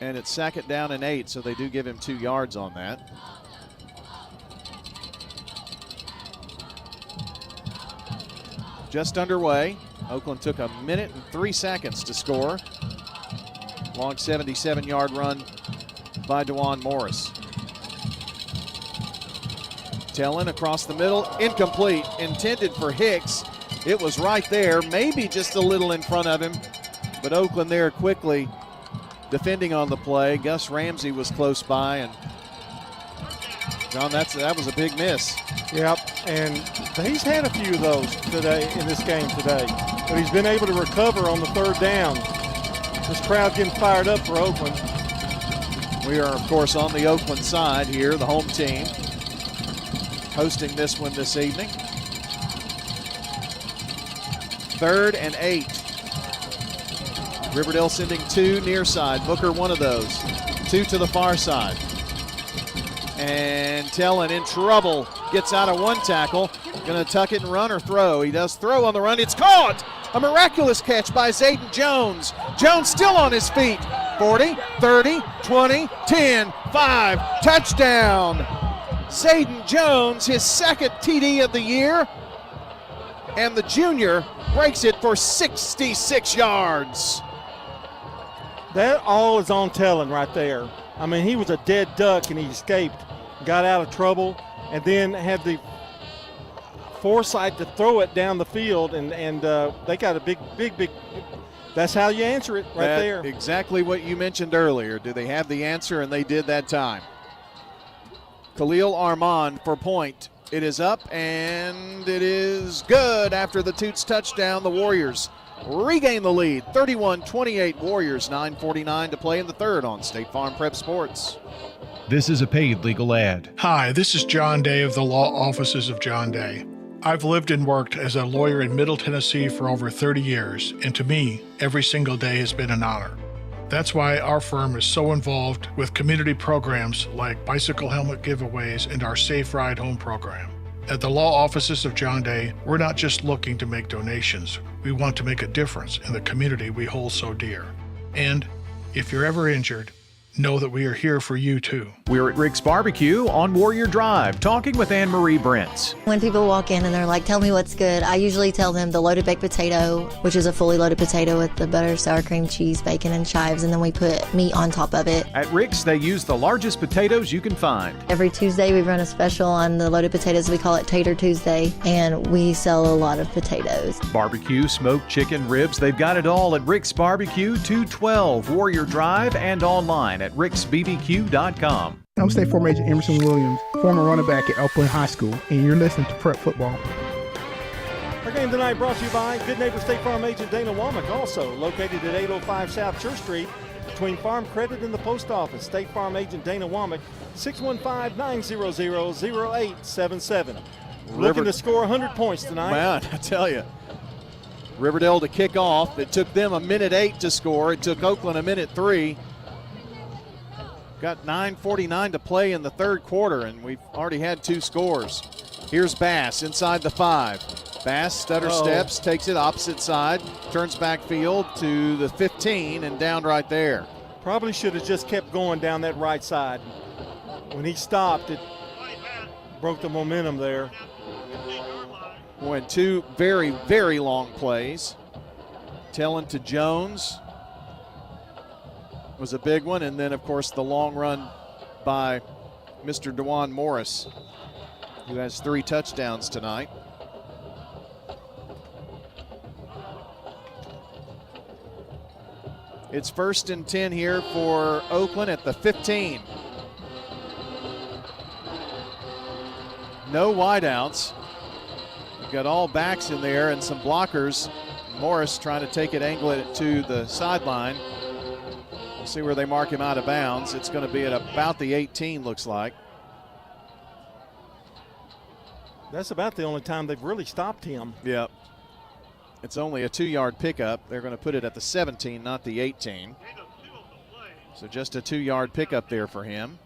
And it's 2nd down and 8, so they do give him 2 yards on that. Just underway. Oakland took a minute and 3 seconds to score. Long 77-yard run by DeJuan Morris. Tellin across the middle, incomplete, intended for Hicks. It was right there, maybe just a little in front of him, but Oakland there quickly defending on the play. Gus Ramsey was close by, and John, that was a big miss.
Yep, and he's had a few of those today in this game today, but he's been able to recover on the 3rd down. This crowd getting fired up for Oakland.
We are, of course, on the Oakland side here, the home team, hosting this one this evening. 3rd and 8. Riverdale sending 2 near side. Booker one of those. 2 to the far side. And Tellin in trouble. Gets out of 1 tackle. Going to tuck it and run or throw. He does throw on the run. It's caught! A miraculous catch by Zayden Jones. Jones still on his feet. 40, 30, 20, 10, 5. Touchdown! Zayden Jones, his 2nd TD of the year. And the junior breaks it for 66 yards.
That all is on Tellin right there. I mean, he was a dead duck and he escaped, got out of trouble, and then had the foresight to throw it down the field, and they got a big. That's how you answer it right there.
Exactly what you mentioned earlier. Do they have the answer? And they did that time. Khalil Armand for point. It is up, and it is good after the Toots touchdown. The Warriors regain the lead, 31-28 Warriors, 9:49 to play in the 3rd on State Farm Prep Sports.
This is a paid legal ad.
Hi, this is John Day of the Law Offices of John Day. I've lived and worked as a lawyer in Middle Tennessee for over 30 years, and to me, every single day has been an honor. That's why our firm is so involved with community programs like bicycle helmet giveaways and our Safe Ride Home program.
At the law offices of John Day, we're not just looking to make donations. We want to make a difference in the community we hold so dear. And if you're ever injured, know that we are here for you too.
We're at Rick's Barbecue on Warrior Drive, talking with Anne-Marie Brents.
When people walk in and they're like, tell me what's good, I usually tell them the loaded baked potato, which is a fully loaded potato with the butter, sour cream, cheese, bacon, and chives, and then we put meat on top of it.
At Rick's, they use the largest potatoes you can find.
Every Tuesday we run a special on the loaded potatoes. We call it Tater Tuesday, and we sell a lot of potatoes.
Barbecue, smoked chicken, ribs, they've got it all at Rick's Barbecue, 212 Warrior Drive, and online at ricksbbq.com.
I'm State Farm Agent Emerson Williams, former running back at Oakland High School, and you're listening to Prep Football.
Our game tonight brought to you by Good Neighbor State Farm Agent Dana Womack, also located at 805 South Church Street between Farm Credit and the Post Office. State Farm Agent Dana Womack, 615-900-0877. Looking to score 100 points tonight.
Man, I tell you. Riverdale to kick off. It took them 1:08 to score. It took Oakland 1:03. Got 9:49 to play in the third quarter, and we've already had 2 scores. Here's Bass inside the 5. Bass stutter steps, takes it opposite side, turns backfield to the 15 and down right there.
Probably should have just kept going down that right side. When he stopped, it broke the momentum there.
Boy, 2 very, very long plays. Tellin to Jones was a big one, and then, of course, the long run by Mr. DeJuan Morris, who has 3 touchdowns tonight. It's 1st and 10 here for Oakland at the 15. No wideouts. You've got all backs in there and some blockers. Morris trying to take it, angle it to the sideline. We'll see where they mark him out of bounds. It's going to be at about the 18, looks like.
That's about the only time they've really stopped him.
Yep. It's only a 2-yard pickup. They're going to put it at the 17, not the 18. So just a 2-yard pickup there for him.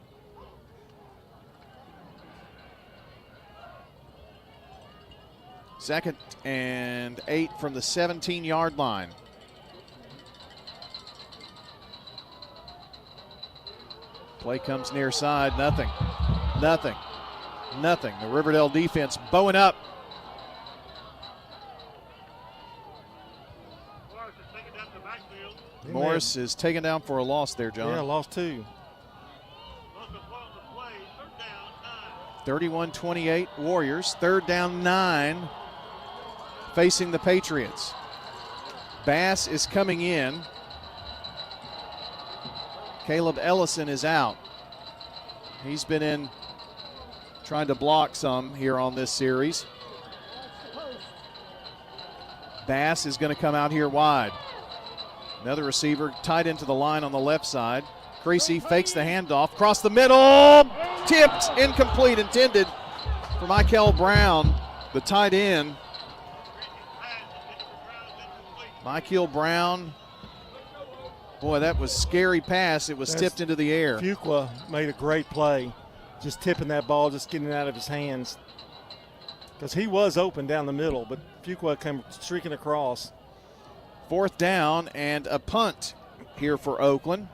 Second and 8 from the 17-yard line. Play comes near side, nothing. The Riverdale defense bowing up. Morris is taken down for a loss there, John.
Yeah, lost 2.
31-28 Warriors, 3rd down 9, facing the Patriots. Bass is coming in. Caleb Ellison is out. He's been in trying to block some here on this series. Bass is going to come out here wide. Another receiver tied into the line on the left side. Creasy fakes the handoff, across the middle, tipped, incomplete, intended for Michael Brown, the tight end. Michael Brown, boy, that was a scary pass. It was tipped into the air.
Fuqua made a great play, just tipping that ball, just getting it out of his hands. Because he was open down the middle, but Fuqua came streaking across.
4th down and a punt here for Oakland.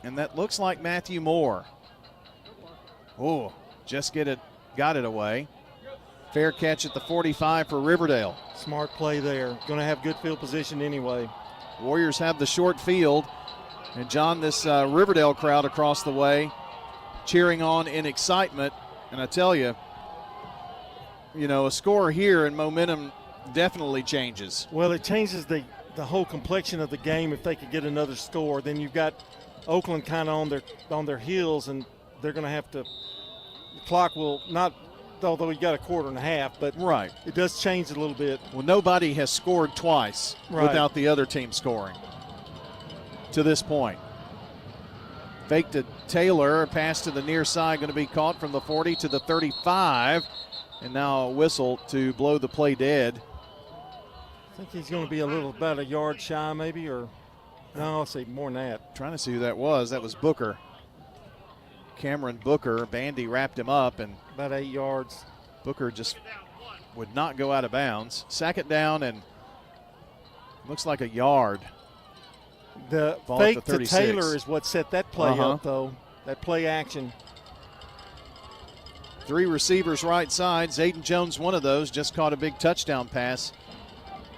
And that looks like Matthew Moore. Oh, just got it away. Fair catch at the 45 for Riverdale.
Smart play there. Going to have good field position anyway.
Warriors have the short field. And John, this Riverdale crowd across the way cheering on in excitement. And I tell you, a score here and momentum definitely changes.
Well, it changes the whole complexion of the game if they could get another score. Then you've got Oakland kind of on their heels, and they're going to have to – the clock will not – although we got a quarter and a half, but
right,
it does change it a little bit.
Well, nobody has scored twice without the other team scoring to this point. Fake to Taylor, pass to the near side, going to be caught from the 40 to the 35. And now a whistle to blow the play dead.
I think he's going to be about a yard shy maybe, or no, I'll say more than that.
Trying to see who that was. That was Booker. Cameron Booker. Bandy wrapped him up, and
about 8 yards.
Booker just would not go out of bounds. Second down, and looks like a yard.
The
Ball
fake
at the
to
36.
Taylor is what set that play up, though. That play action.
3 receivers right side. Zayden Jones, one of those, just caught a big touchdown pass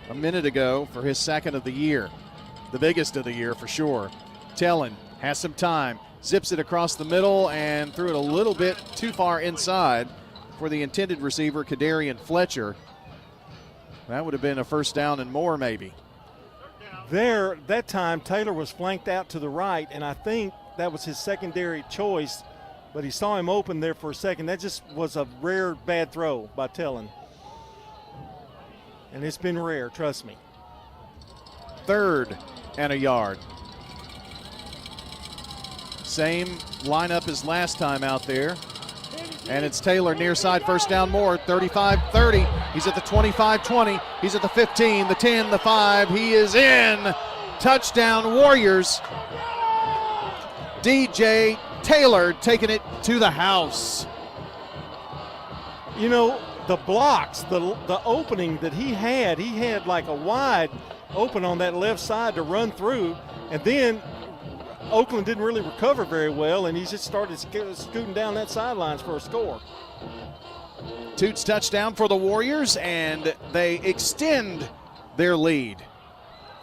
a minute ago for his second of the year. The biggest of the year for sure. Tellin has some time. Zips it across the middle and threw it a little bit too far inside for the intended receiver, Kadarian Fletcher. That would have been a first down and more maybe.
There, that time, Taylor was flanked out to the right, and I think that was his secondary choice, but he saw him open there for a second. That just was a rare bad throw by Tellin. And it's been rare, trust me.
3rd and a yard. Same lineup as last time out there. And it's Taylor near side, first down more, 35-30. He's at the 25-20. He's at the 15, the 10, the 5. He is in. Touchdown Warriors. DJ Taylor taking it to the house.
You know, the blocks, the opening that he had like a wide open on that left side to run through, and then Oakland didn't really recover very well, and he just started scooting down that sidelines for a score.
Toots touchdown for the Warriors, and they extend their lead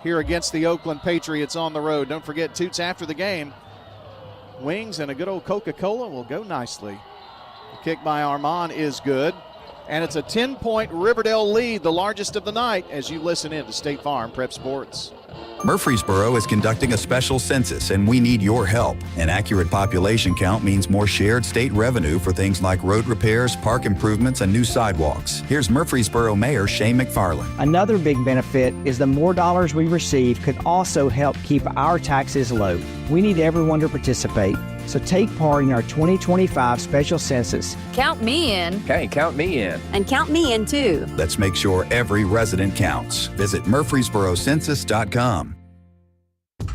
here against the Oakland Patriots on the road. Don't forget, Toots after the game. Wings and a good old Coca-Cola will go nicely. The kick by Armand is good. And it's a 10-point Riverdale lead, the largest of the night, as you listen in to State Farm Prep Sports.
Murfreesboro is conducting a special census, and we need your help. An accurate population count means more shared state revenue for things like road repairs, park improvements, and new sidewalks. Here's Murfreesboro Mayor Shane McFarland.
Another big benefit is the more dollars we receive could also help keep our taxes low. We need everyone to participate. So take part in our 2025 special census.
Count me in.
Okay, count me in.
And count me in too.
Let's make sure every resident counts. Visit murfreesborocensus.com.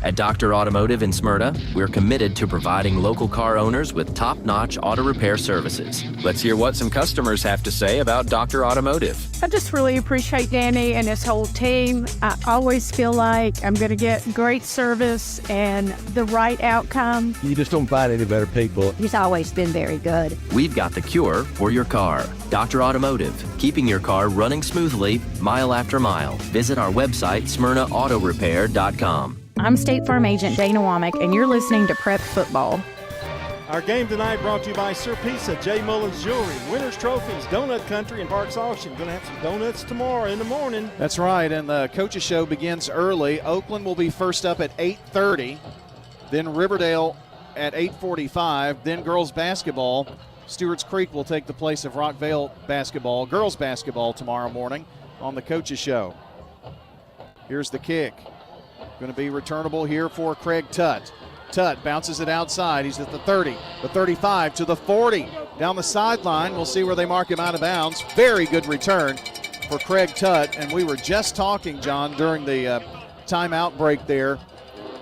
At Dr. Automotive in Smyrna, we're committed to providing local car owners with top-notch auto repair services. Let's hear what some customers have to say about Dr. Automotive.
I just really appreciate Danny and his whole team. I always feel like I'm going to get great service and the right outcome.
You just don't find any better people.
He's always been very good.
We've got the cure for your car. Dr. Automotive, keeping your car running smoothly, mile after mile. Visit our website, smyrnaautorepair.com.
I'm State Farm Agent Dana Womack, and you're listening to Prep Football.
Our game tonight brought to you by Sir Pizza, J. Mullins Jewelry, Winners Trophies, Donut Country, and Parks Auction. Going to have some donuts tomorrow in the morning.
That's right, and the coaches show begins early. Oakland will be first up at 8:30, then Riverdale at 8:45, then girls basketball. Stewart's Creek will take the place of Rockvale basketball, girls basketball tomorrow morning on the coaches show. Here's the kick. Going to be returnable here for Craig Tutt. Tutt bounces it outside. He's at the 30, the 35, to the 40. Down the sideline, we'll see where they mark him out of bounds. Very good return for Craig Tutt. And we were just talking, John, during the timeout break there,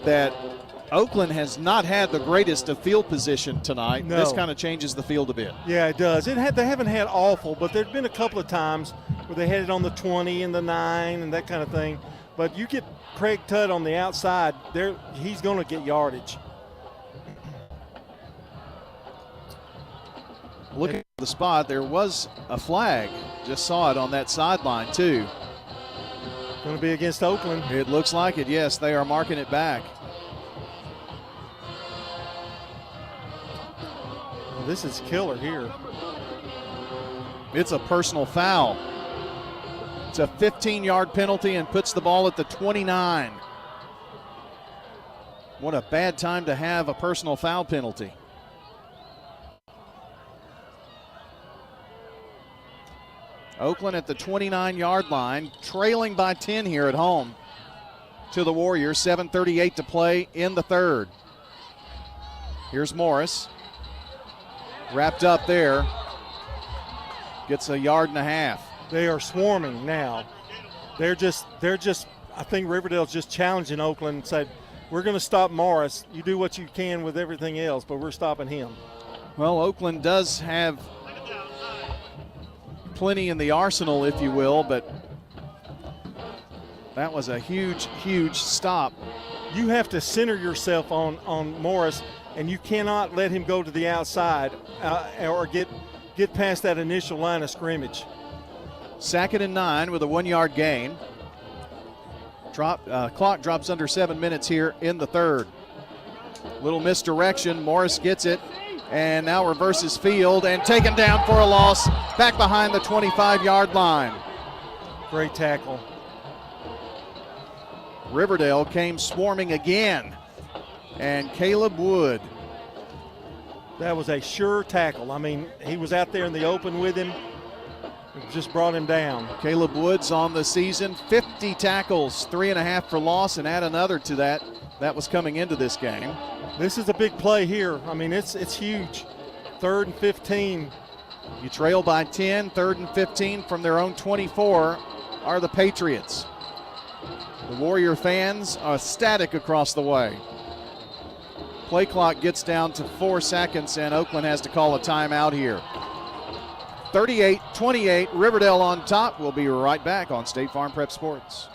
that Oakland has not had the greatest of field position tonight.
No.
This kind of changes the field a bit.
Yeah, it does. They haven't had awful, but there have been a couple of times where they had it on the 20 and the 9 and that kind of thing. But you get Craig Tutt on the outside, he's going to get yardage.
Looking at the spot, there was a flag. Just saw it on that sideline, too.
Going to be against Oakland.
It looks like it, yes. They are marking it back.
Well, this is killer here.
It's a personal foul. It's a 15-yard penalty and puts the ball at the 29. What a bad time to have a personal foul penalty. Oakland at the 29-yard line, trailing by 10 here at home to the Warriors. 7:38 to play in the third. Here's Morris. Wrapped up there. Gets a yard and a half.
They are swarming now. They're just. I think Riverdale's just challenging Oakland and said, "We're going to stop Morris. You do what you can with everything else, but we're stopping him."
Well, Oakland does have plenty in the arsenal, if you will, but that was a huge, huge stop.
You have to center yourself on Morris, and you cannot let him go to the outside or get past that initial line of scrimmage.
2nd and 9 with a 1-yard gain. Clock drops under 7 minutes here in the third. Little misdirection. Morris gets it and now reverses field and taken down for a loss back behind the 25-yard line.
Great tackle.
Riverdale came swarming again, and Caleb Wood.
That was a sure tackle. I mean, he was out there in the open with him. Just brought him down.
Caleb Woods on the season, 50 tackles, 3.5 for loss, and add another to that. That was coming into this game.
This is a big play here. I mean, it's huge. 3rd and 15.
You trail by 10, 3rd and 15 from their own 24 are the Patriots. The Warrior fans are ecstatic across the way. Play clock gets down to 4 seconds, and Oakland has to call a timeout here. 38-28, Riverdale on top. We'll be right back on State Farm Prep Sports.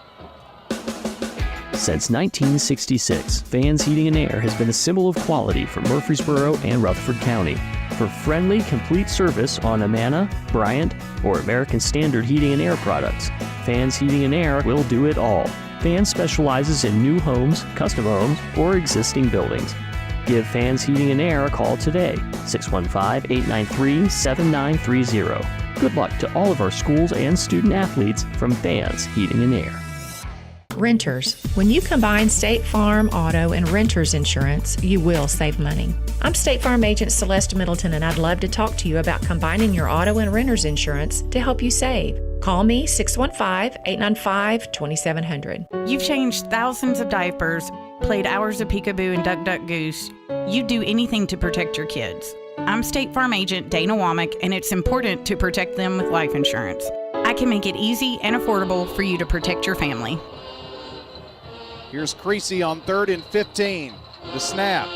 Since 1966, Fans Heating and Air has been a symbol of quality for Murfreesboro and Rutherford County. For friendly, complete service on Amana, Bryant, or American Standard Heating and Air products, Fans Heating and Air will do it all. Fans specializes in new homes, custom homes, or existing buildings. Give Fans Heating and Air a call today, 615-893-7930. Good luck to all of our schools and student athletes from Fans Heating and Air.
Renters. When you combine State Farm, auto, and renters insurance, you will save money. I'm State Farm Agent Celeste Middleton, and I'd love to talk to you about combining your auto and renters insurance to help you save. Call me 615-895-2700.
You've changed thousands of diapers, played hours of peekaboo and duck duck goose. You'd do anything to protect your kids. I'm State Farm Agent Dana Womack, and it's important to protect them with life insurance. I can make it easy and affordable for you to protect your family.
Here's Creasy on 3rd and 15. The snap,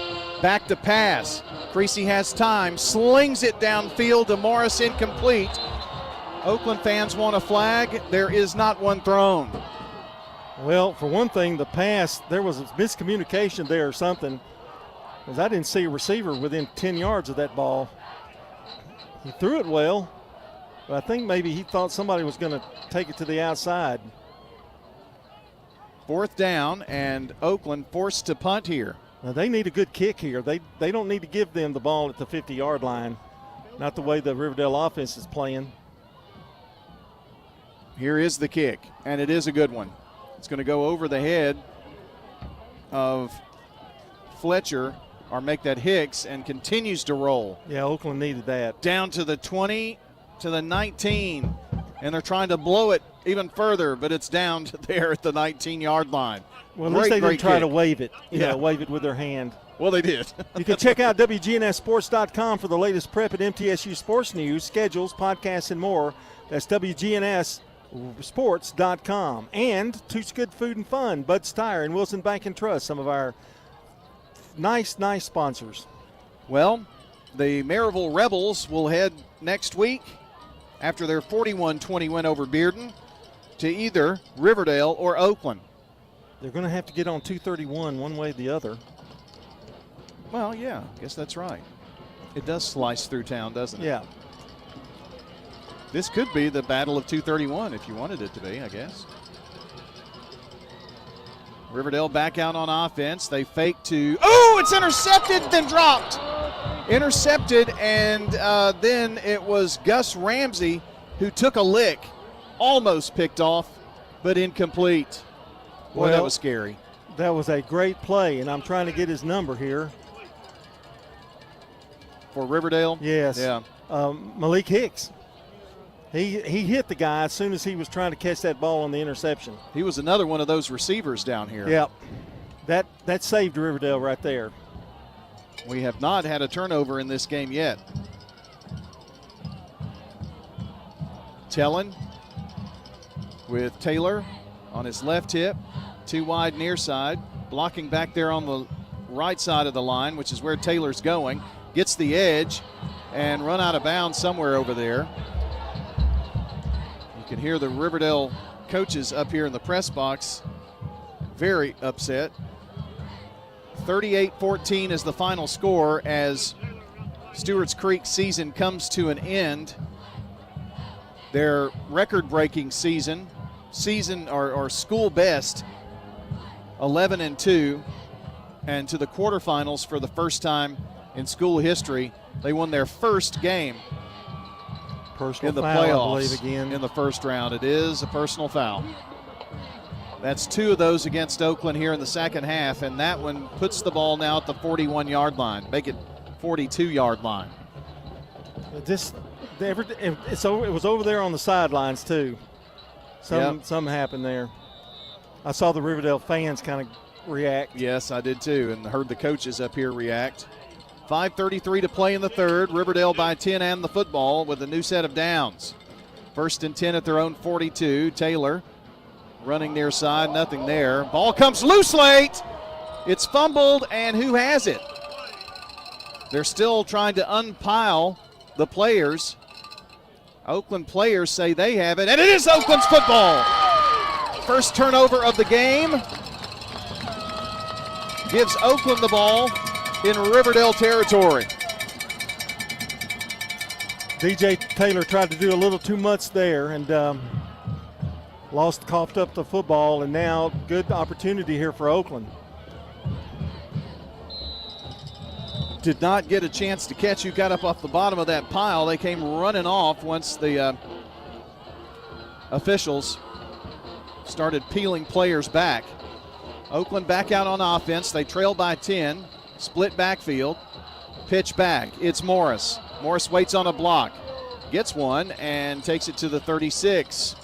back to pass. Creasy has time, slings it downfield to Morris, incomplete. Oakland fans want a flag. There is not one thrown.
Well, for one thing, the pass, there was a miscommunication there or something, because I didn't see a receiver within 10 yards of that ball. He threw it well, but I think maybe he thought somebody was going to take it to the outside.
4th down, and Oakland forced to punt here.
Now they need a good kick here. They don't need to give them the ball at the 50-yard line, not the way the Riverdale offense is playing.
Here is the kick, and it is a good one. It's going to go over the head of Fletcher, or make that Hicks, and continues to roll.
Yeah, Oakland needed that.
Down to the 20, to the 19, and they're trying to blow it even further, but it's down to there at the 19-yard line.
Well, at least they didn't try
kick.
to wave it, wave it with their hand.
Well, they did.
You can check out wgnssports.com for the latest prep and MTSU sports news, schedules, podcasts, and more. That's wgnssports.com. And Toots Good Food and Fun, Bud's Tire, and Wilson Bank and Trust, some of our nice sponsors.
Well, the Maryville Rebels will head next week after their 41-20 win over Bearden to either Riverdale or Oakland.
They're going to have to get on 231 one way or the other.
Well, yeah, I guess that's right. It does slice through town, doesn't it?
Yeah.
This could be the Battle of 231 if you wanted it to be, I guess. Riverdale back out on offense. They fake to, it's intercepted, then dropped. Intercepted, and then it was Gus Ramsey who took a lick, almost picked off, but incomplete. Boy, that was scary.
That was a great play, and I'm trying to get his number here.
For Riverdale?
Yes.
Yeah.
Malik Hicks. He hit the guy as soon as he was trying to catch that ball on the interception.
He was another one of those receivers down here.
Yep. That saved Riverdale right there.
We have not had a turnover in this game yet. Tellin with Taylor on his left hip, too wide near side, blocking back there on the right side of the line, which is where Taylor's going. Gets the edge, and run out of bounds somewhere over there. You can hear the Riverdale coaches up here in the press box very upset. 38-14 is the final score as Stewart's Creek season comes to an end. Their record-breaking season or school best, 11-2, and to the quarterfinals for the first time in school history. They won their first game
personal
in the
foul,
playoffs,
I believe, again.
in the first round. It is a personal foul. That's 2 of those against Oakland here in the second half, and that one puts the ball now at the 41-yard line, make it 42-yard line.
It was over there on the sidelines too. Something happened there. I saw the Riverdale fans kind of react.
Yes, I did too, and heard the coaches up here react. 5:33 to play in the third. Riverdale by 10 and the football with a new set of downs. 1st and 10 at their own 42. Taylor running near side, nothing there. Ball comes loose late. It's fumbled, and who has it? They're still trying to unpile the players. Oakland players say they have it, and it is Oakland's football. First turnover of the game gives Oakland the ball in Riverdale territory.
DJ Taylor tried to do a little too much there and coughed up the football, and now good opportunity here for Oakland.
Did not get a chance to catch who got up off the bottom of that pile. They came running off once the officials started peeling players back. Oakland back out on offense. They trail by 10. Split backfield. Pitch back. It's Morris. Morris waits on a block. Gets one and takes it to the 36.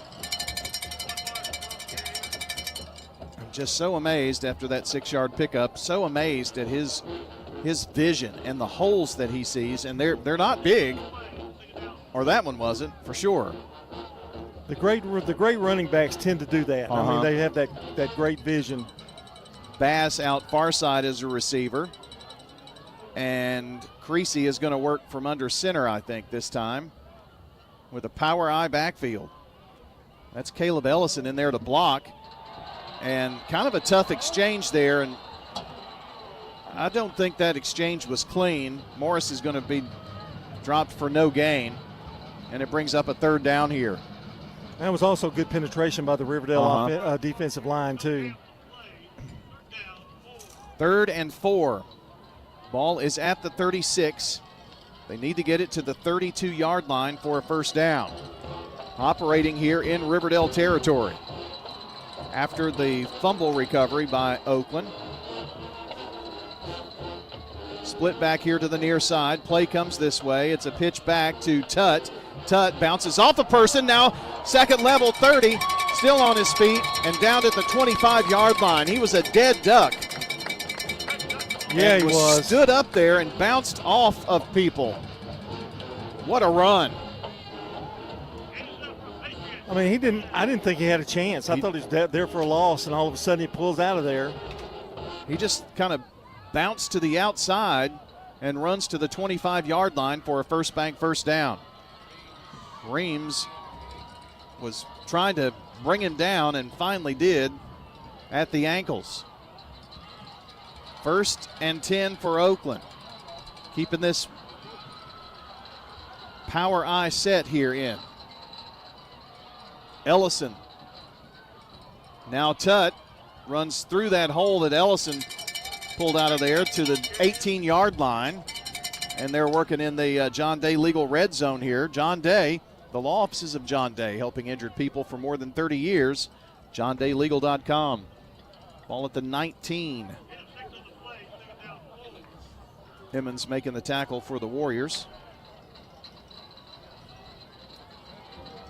I'm just so amazed after that 6-yard pickup. So amazed at his vision and the holes that he sees. And they're not big. Or that one wasn't, for sure.
The great running backs tend to do that. I mean, they have that great vision.
Bass out far side as a receiver. And Creasy is going to work from under center, I think, this time with a power I backfield. That's Caleb Ellison in there to block. And kind of a tough exchange there. And I don't think that exchange was clean. Morris is going to be dropped for no gain. And it brings up a 3rd down here.
That was also good penetration by the Riverdale defensive line, too.
3rd and 4. Ball is at the 36. They need to get it to the 32-yard line for a first down. Operating here in Riverdale territory. After the fumble recovery by Oakland. Split back here to the near side. Play comes this way. It's a pitch back to Tutt. Tutt bounces off a person. Now second level, 30. Still on his feet and down at the 25-yard line. He was a dead duck.
Yeah, he was.
Stood up there and bounced off of people. What a run.
I mean, I didn't think he had a chance. I thought he was there for a loss, and all of a sudden he pulls out of there.
He just kind of bounced to the outside and runs to the 25-yard line for a first down. Reams was trying to bring him down and finally did at the ankles. 1st and 10 for Oakland. Keeping this power I set here in. Ellison. Now Tutt runs through that hole that Ellison pulled out of there to the 18-yard line. And they're working in the John Day Legal Red Zone here. John Day, the law offices of John Day, helping injured people for more than 30 years. JohnDayLegal.com. Ball at the 19. Emmons making the tackle for the Warriors.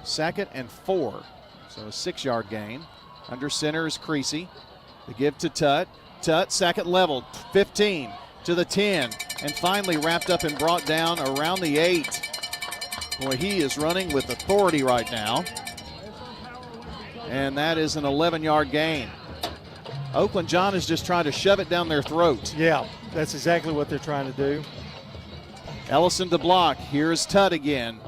2nd and 4. So a 6-yard gain. Under center is Creasy. The give to Tutt. Tutt, second level, 15 to the 10. And finally wrapped up and brought down around the 8. Boy, he is running with authority right now. And that is an 11-yard gain. Oakland, John, is just trying to shove it down their throat.
Yeah, that's exactly what they're trying to do.
Ellison to block. Here's Tutt again.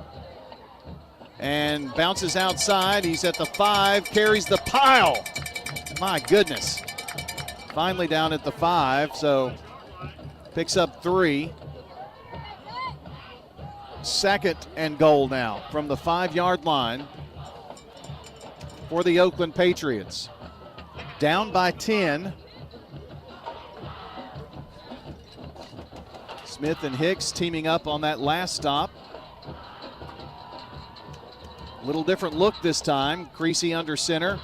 And bounces outside. He's at the 5, carries the pile. My goodness. Finally down at the 5, so picks up 3. Second and goal now from the 5-yard line for the Oakland Patriots. Down by 10. Smith and Hicks teaming up on that last stop. Little different look this time. Creasy under center.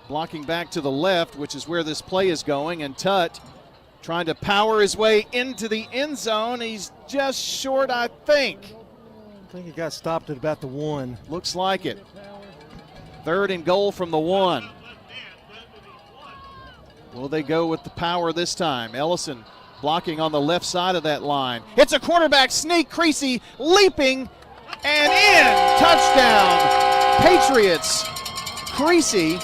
Blocking back to the left, which is where this play is going, and Tutt trying to power his way into the end zone. He's just short, I think.
I think he got stopped at about the 1.
Looks like it. 3rd and goal from the 1. Will they go with the power this time? Ellison blocking on the left side of that line. It's a quarterback sneak. Creasy leaping and in. Touchdown, Patriots. Creasy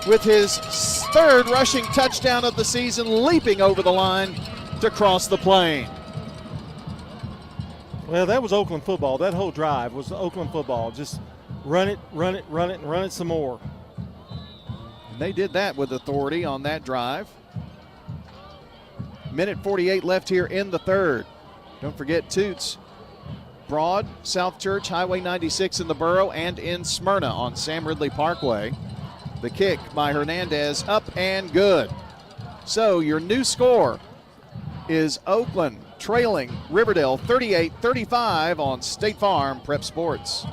with his 3rd rushing touchdown of the season, leaping over the line to cross the plane.
Well, that was Oakland football. That whole drive was Oakland football. Just run it, run it, run it, and run it some more.
And they did that with authority on that drive. Minute 48 left here in the 3rd. Don't forget Toots, Broad, South Church, Highway 96 in the Borough, and in Smyrna on Sam Ridley Parkway. The kick by Hernandez, up and good. So your new score is Oakland trailing Riverdale 38-35 on State Farm Prep Sports.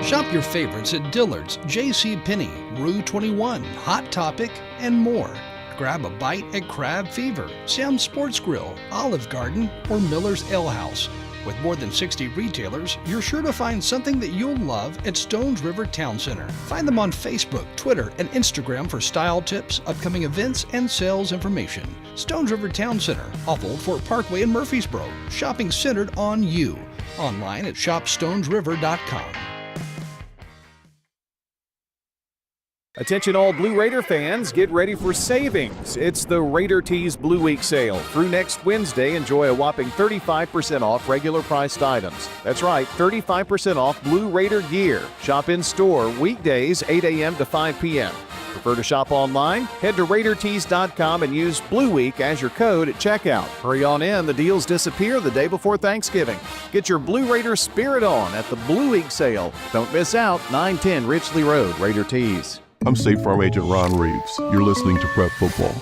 Shop your favorites at Dillard's, J.C. Penney, Rue 21, Hot Topic, and more. Grab a bite at Crab Fever, Sam's Sports Grill, Olive Garden, or Miller's Ale House. With more than 60 retailers, you're sure to find something that you'll love at Stones River Town Center. Find them on Facebook, Twitter, and Instagram for style tips, upcoming events, and sales information. Stones River Town Center, off Old Fort Parkway in Murfreesboro. Shopping centered on you. Online at shopstonesriver.com.
Attention all Blue Raider fans, get ready for savings. It's the Raider Tees Blue Week sale. Through next Wednesday, enjoy a whopping 35% off regular priced items. That's right, 35% off Blue Raider gear. Shop in store weekdays 8 a.m. to 5 p.m. Prefer to shop online? Head to RaiderTees.com and use Blue Week as your code at checkout. Hurry on in, the deals disappear the day before Thanksgiving. Get your Blue Raider spirit on at the Blue Week sale. Don't miss out, 910 Richley Road, Raider Tees.
I'm State Farm Agent Ron Reeves. You're listening to Prep Football.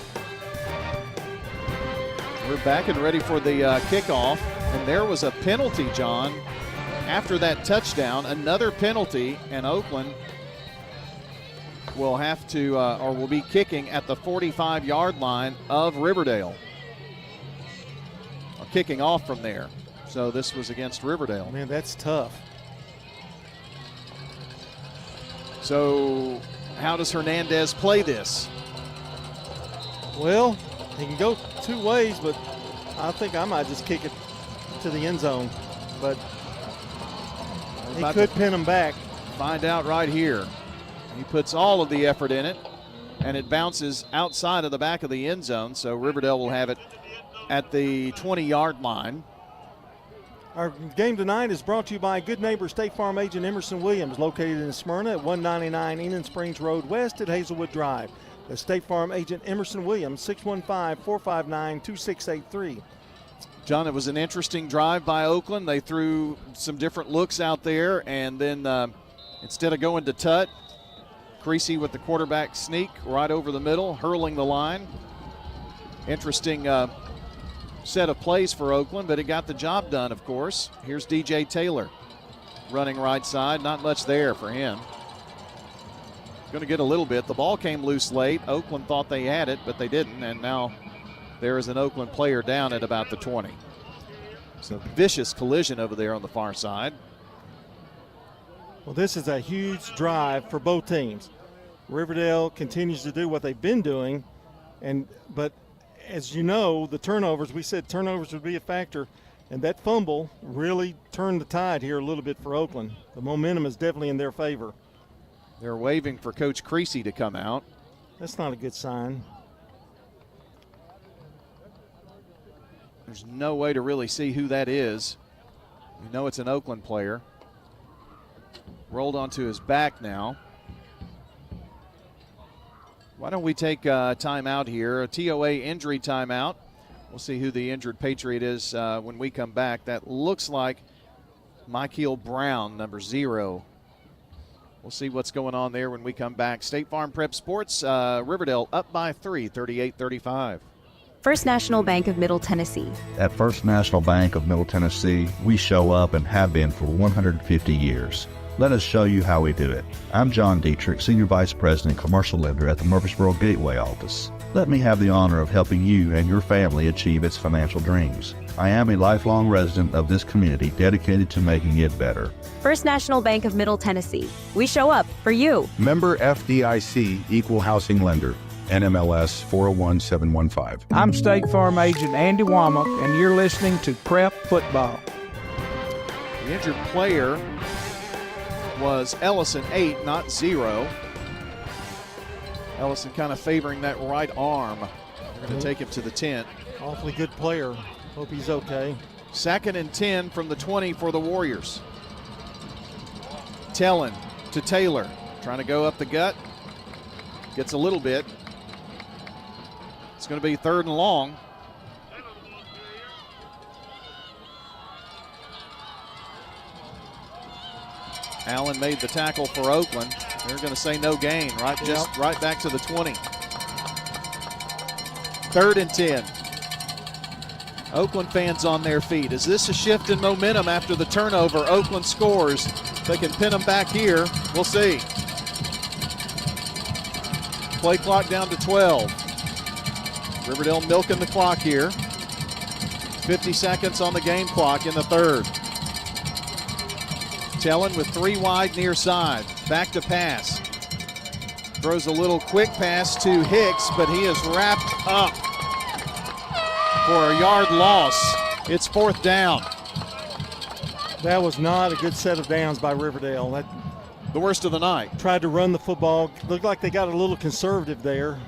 We're back and ready for the kickoff, and there was a penalty, John, after that touchdown. Another penalty, and Oakland will have to, or will be kicking at the 45-yard line of Riverdale. Or kicking off from there. So this was against Riverdale.
Man, that's tough.
So how does Hernandez play this?
Well, he can go 2 ways, but I think I might just kick it to the end zone. But he could pin him back.
Find out right here. He puts all of the effort in it, and it bounces outside of the back of the end zone, so Riverdale will have it at the 20-yard line.
Our game tonight is brought to you by Good Neighbor State Farm Agent Emerson Williams, located in Smyrna at 199 Enon Springs Road West at Hazelwood Drive. The State Farm Agent Emerson Williams, 615-459-2683.
John, it was an interesting drive by Oakland. They threw some different looks out there, and then instead of going to Tutt, Creasy with the quarterback sneak right over the middle, hurling the line. Interesting set of plays for Oakland, but it got the job done, of course. Here's DJ Taylor running right side. Not much there for him. Going to get a little bit. The ball came loose late. Oakland thought they had it, but they didn't, and now there is an Oakland player down at about the 20. So vicious collision over there on the far side.
Well, this is a huge drive for both teams. Riverdale continues to do what they've been doing, but as you know, the turnovers, we said turnovers would be a factor, and that fumble really turned the tide here a little bit for Oakland. The momentum is definitely in their favor.
They're waving for Coach Creasy to come out.
That's not a good sign.
There's no way to really see who that is. You know it's an Oakland player. Rolled onto his back now. Why don't we take a timeout here, a TOA injury timeout. We'll see who the injured Patriot is when we come back. That looks like Michael Brown, number 0. We'll see what's going on there when we come back. State Farm Prep Sports, Riverdale up by 3, 38-35.
First National Bank of Middle Tennessee.
At First National Bank of Middle Tennessee, we show up and have been for 150 years. Let us show you how we do it. I'm John Dietrich, Senior Vice President, Commercial Lender at the Murfreesboro Gateway office. Let me have the honor of helping you and your family achieve its financial dreams. I am a lifelong resident of this community dedicated to making it better.
First National Bank of Middle Tennessee. We show up for you.
Member FDIC, Equal Housing Lender. NMLS 401715.
I'm State Farm Agent Andy Womack, and you're listening to Prep Football.
The injured player was Ellison 8, not 0. Ellison kind of favoring that right arm. They're going to take him to the 10.
Awfully good player. Hope he's okay.
2nd and 10 from the 20 for the Warriors. Tellin to Taylor. Trying to go up the gut. Gets a little bit. It's going to be 3rd and long. Allen made the tackle for Oakland. They're going to say no gain, right? Just right back to the 20. 3rd and 10. Oakland fans on their feet. Is this a shift in momentum after the turnover? Oakland scores. They can pin them back here. We'll see. Play clock down to 12. Riverdale milking the clock here. 50 seconds on the game clock in the 3rd. Tellin with 3 wide near side. Back to pass. Throws a little quick pass to Hicks, but he is wrapped up for a yard loss. It's 4th down.
That was not a good set of downs by Riverdale.
The worst of the night.
Tried to run the football. Looked like they got a little conservative there,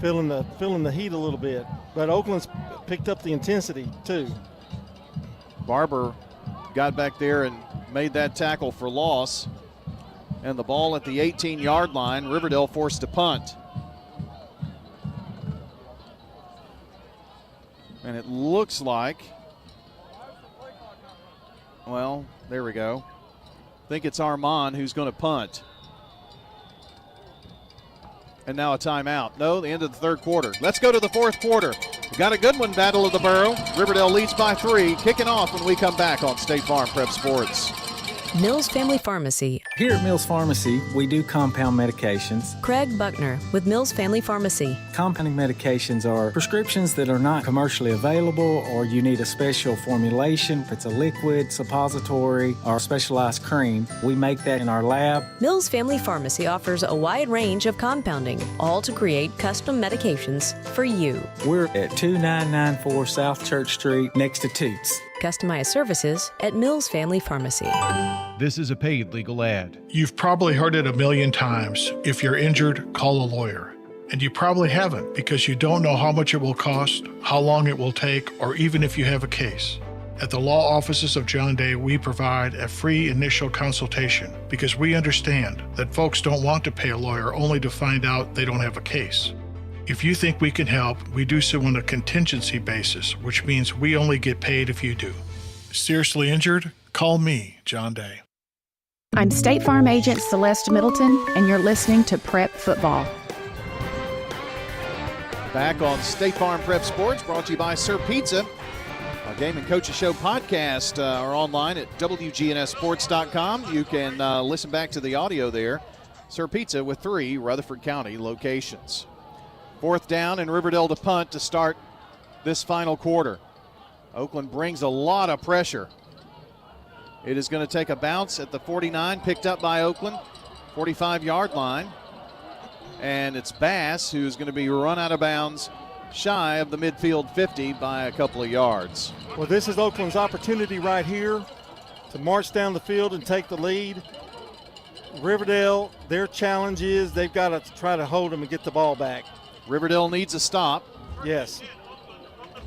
feeling the heat a little bit. But Oakland's picked up the intensity too.
Barber got back there and made that tackle for loss. And the ball at the 18-yard line. Riverdale forced to punt. And it looks like, well, there we go. I think it's Armand who's going to punt. And now a timeout. No, the end of the 3rd quarter. Let's go to the 4th quarter. We got a good one, Battle of the Borough. Riverdale leads by 3, kicking off when we come back on State Farm Prep Sports.
Mills Family Pharmacy.
Here at Mills Pharmacy, we do compound medications.
Craig Buckner with Mills Family Pharmacy.
Compounding medications are prescriptions that are not commercially available, or you need a special formulation. If it's a liquid, suppository, or a specialized cream, we make that in our lab.
Mills Family Pharmacy offers a wide range of compounding, all to create custom medications for you.
We're at 2994 South Church Street, next to Toots.
Customized services at Mills Family Pharmacy.
This is a paid legal ad.
You've probably heard it a million times. If you're injured, call a lawyer. And you probably haven't, because you don't know how much it will cost, how long it will take, or even if you have a case. At the law offices of John Day, we provide a free initial consultation because we understand that folks don't want to pay a lawyer only to find out they don't have a case. If you think we can help, we do so on a contingency basis, which means we only get paid if you do. Seriously injured? Call me, John Day.
I'm State Farm Agent Celeste Middleton, and you're listening to Prep Football.
Back on State Farm Prep Sports, brought to you by Sir Pizza. Our Game and Coaches Show podcast are online at wgnssports.com. You can listen back to the audio there. Sir Pizza with 3 Rutherford County locations. 4th down and Riverdale to punt to start this final quarter. Oakland brings a lot of pressure. It is going to take a bounce at the 49, picked up by Oakland, 45-yard line. And it's Bass who's going to be run out of bounds shy of the midfield 50 by a couple of yards.
Well, this is Oakland's opportunity right here to march down the field and take the lead. Riverdale, their challenge is they've got to try to hold them and get the ball back.
Riverdale needs a stop.
Yes.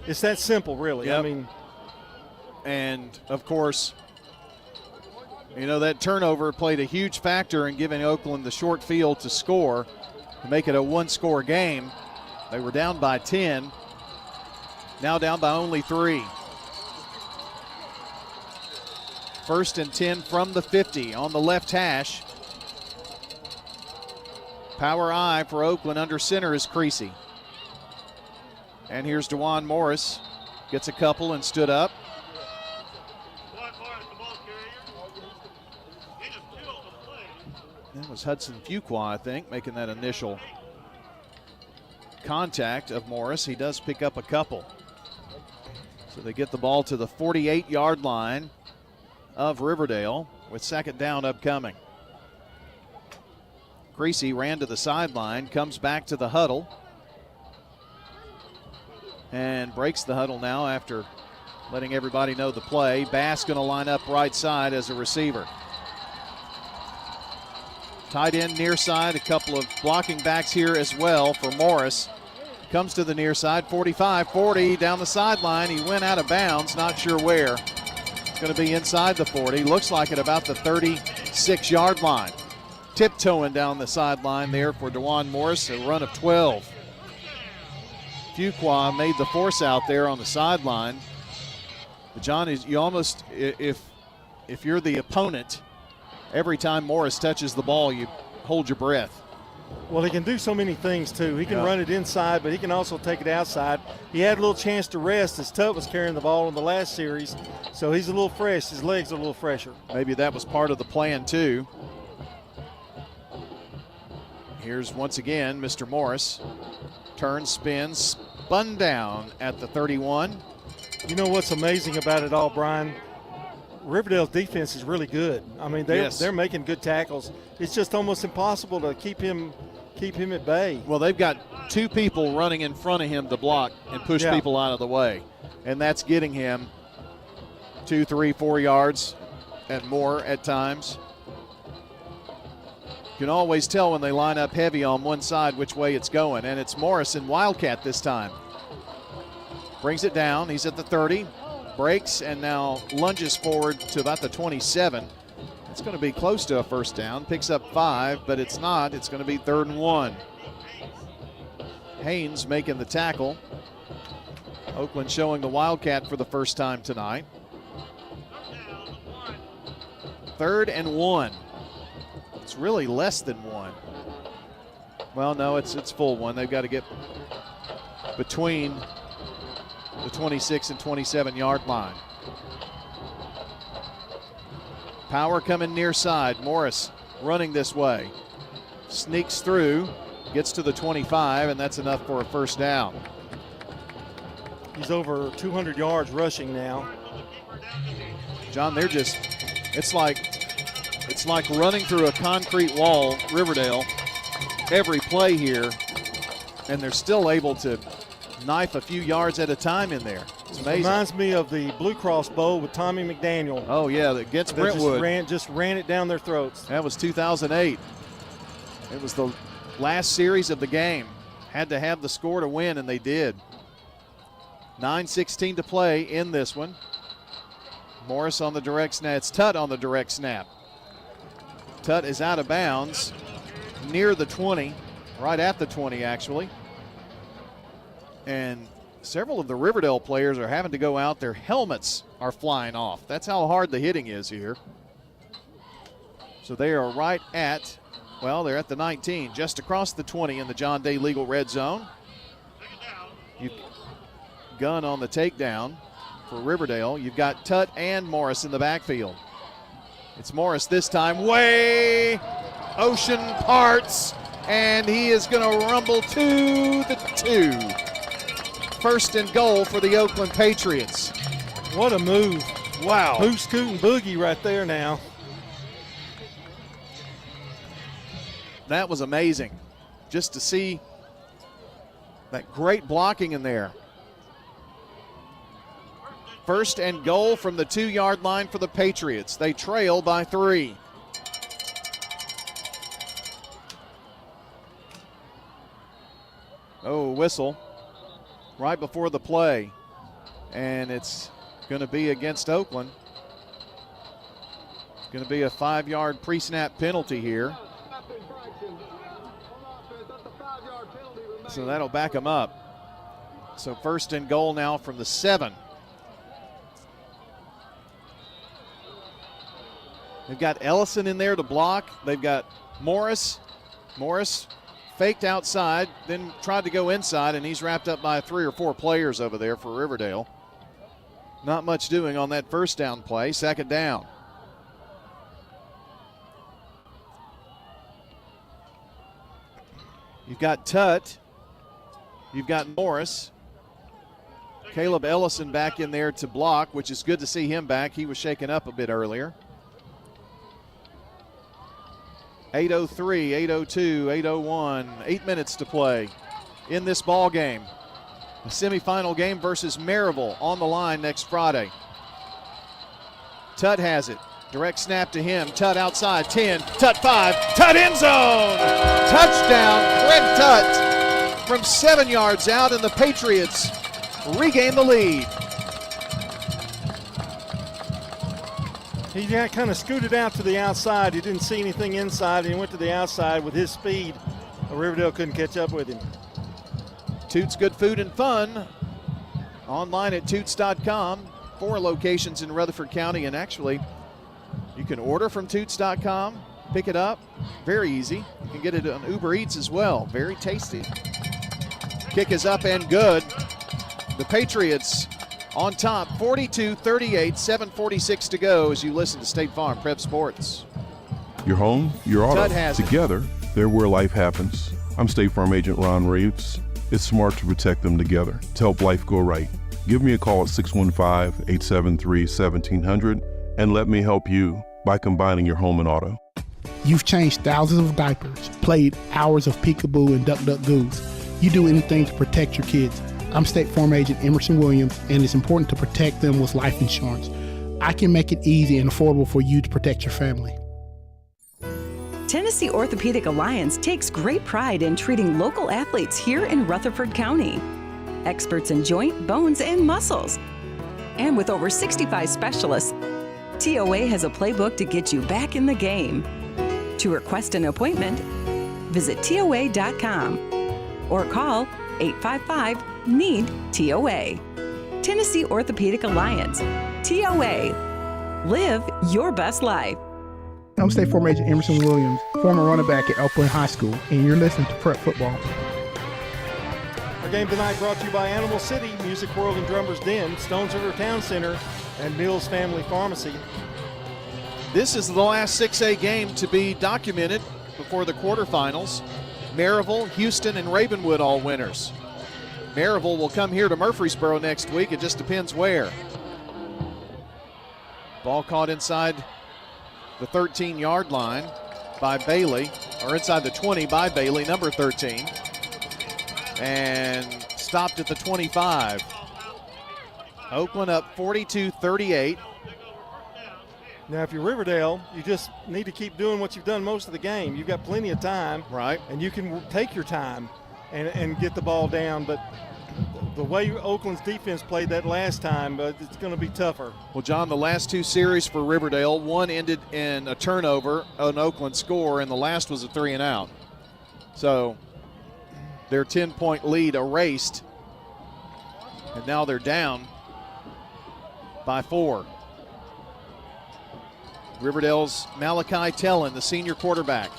It's that simple, really.
Yep.
I mean,
and of course, that turnover played a huge factor in giving Oakland the short field to score, to make it a one-score game. They were down by 10, now down by only 3. 1st and 10 from the 50 on the left hash. Power I for Oakland. Under center is Creasy. And here's DeJuan Morris. Gets a couple and stood up. That was Hudson Fuqua, I think, making that initial contact of Morris. He does pick up a couple. So they get the ball to the 48-yard line of Riverdale with 2nd down upcoming. Creasy ran to the sideline, comes back to the huddle, and breaks the huddle now after letting everybody know the play. Bass going to line up right side as a receiver. Tight end near side, a couple of blocking backs here as well for Morris. Comes to the near side, 45-40 down the sideline. He went out of bounds, not sure where. It's going to be inside the 40. Looks like at about the 36-yard line. Tiptoeing down the sideline there for DeJuan Morris, a run of 12. Fuqua made the force out there on the sideline. But John, you almost, if you're the opponent, every time Morris touches the ball, you hold your breath.
Well, he can do so many things, too. He can run it inside, but he can also take it outside. He had a little chance to rest as Tutt was carrying the ball in the last series, so he's a little fresh. His legs are a little fresher.
Maybe that was part of the plan, too. Here's once again Mr. Morris. Turns, spins, spun down at the 31.
You know what's amazing about it all, Brian? Riverdale's defense is really good. I mean, they're making good tackles. It's just almost impossible to keep him at bay.
Well, they've got 2 people running in front of him to block and push people out of the way, and that's getting him 2, 3, 4 yards and more at times. You can always tell when they line up heavy on one side which way it's going, and it's Morris in Wildcat this time. Brings it down. He's at the 30. Breaks and now lunges forward to about the 27. It's going to be close to a first down. Picks up 5, but it's not. It's going to be 3rd and 1. Haynes making the tackle. Oakland showing the Wildcat for the first time tonight. 3rd and 1. It's really less than 1. Well, no, it's full 1. They've got to get between the 26 and 27-yard line. Power coming near side. Morris running this way. Sneaks through, gets to the 25, and that's enough for a first down.
He's over 200 yards rushing now.
John, it's like running through a concrete wall, Riverdale, every play here, and they're still able to knife a few yards at a time in there. It's amazing.
Reminds me of the Blue Cross Bowl with Tommy McDaniel.
Oh, yeah, against Brentwood.
Just ran it down their throats.
That was 2008. It was the last series of the game. Had to have the score to win, and they did. 9:16 to play in this one. Morris on the direct snap. It's Tutt on the direct snap. Tutt is out of bounds near the 20, right at the 20, actually. And several of the Riverdale players are having to go out. Their helmets are flying off. That's how hard the hitting is here. So they are right at, they're at the 19, just across the 20 in the John Day Legal red zone. Gunn on the takedown for Riverdale. You've got Tutt and Morris in the backfield. It's Morris this time. Ocean parts, and he is going to rumble to the 2. 1st and goal for the Oakland Patriots.
What a move.
Wow.
Boot, scoot, and boogie right there now.
That was amazing. Just to see that great blocking in there. 1st and goal from the 2-yard line for the Patriots. They trail by 3. Oh, whistle right before the play. And it's going to be against Oakland. It's going to be a 5-yard pre-snap penalty here. So that'll back them up. So first and goal now from the 7. They've got Ellison in there to block. They've got Morris. Morris faked outside, then tried to go inside, and he's wrapped up by 3 or 4 players over there for Riverdale. Not much doing on that first down play. Second down. You've got Tutt. You've got Morris. Caleb Ellison back in there to block, which is good to see him back. He was shaken up a bit earlier. 8:03, 8:02, 8:01, 8 minutes to play in this ball game. A semifinal game versus Maryville on the line next Friday. Tutt has it. Direct snap to him. Tutt outside, 10, Tutt 5, Tutt end zone! Touchdown, Brent Tutt from 7 yards out, and the Patriots regain the lead.
He kind of scooted out to the outside. He didn't see anything inside, and he went to the outside with his speed. Riverdale couldn't catch up with him.
Toots Good Food and Fun. Online at toots.com. 4 locations in Rutherford County, and actually, you can order from toots.com, pick it up. Very easy. You can get it on Uber Eats as well. Very tasty. Kick is up and good. The Patriots on top, 42-38, 7:46 to go as you listen to State Farm Prep Sports.
Your home, your auto,
Tutt has it.
together, they're where life happens. I'm State Farm Agent Ron Reeves. It's smart to protect them together to help life go right. Give me a call at 615-873-1700 and let me help you by combining your home and auto.
You've changed thousands of diapers, played hours of peekaboo and duck duck goose. You do anything to protect your kids. I'm State Farm Agent Emerson Williams, and it's important to protect them with life insurance. I can make it easy and affordable for you to protect your family.
Tennessee Orthopedic Alliance takes great pride in treating local athletes here in Rutherford County. Experts in joint, bones, and muscles. And with over 65 specialists, TOA has a playbook to get you back in the game. To request an appointment, visit TOA.com or call 855-NEED-TOA. Tennessee Orthopedic Alliance. TOA. Live your best life.
I'm State Farm Agent Emerson Williams, former running back at Oakland High School, and you're listening to Prep Football.
Our game tonight brought to you by Animal City, Music World and Drummers Den, Stones River Town Center, and Mills Family Pharmacy.
This is the last 6A game to be documented before the quarterfinals. Maryville, Houston, and Ravenwood all winners. Maryville will come here to Murfreesboro next week. It just depends where. Ball caught inside the 13-yard line by Bailey, or inside the 20 by Bailey, number 13, and stopped at the 25. Oakland up 42-38.
Now, if you're Riverdale, you just need to keep doing what you've done most of the game. You've got plenty of time.
Right.
And you can take your time and get the ball down. But the way Oakland's defense played that last time, it's going to be tougher.
Well, John, the last 2 series for Riverdale, one ended in a turnover, an Oakland score, and the last was a 3-and-out. So their 10-point lead erased, and now they're down by 4. Riverdale's Malachi Tellin, the senior quarterback,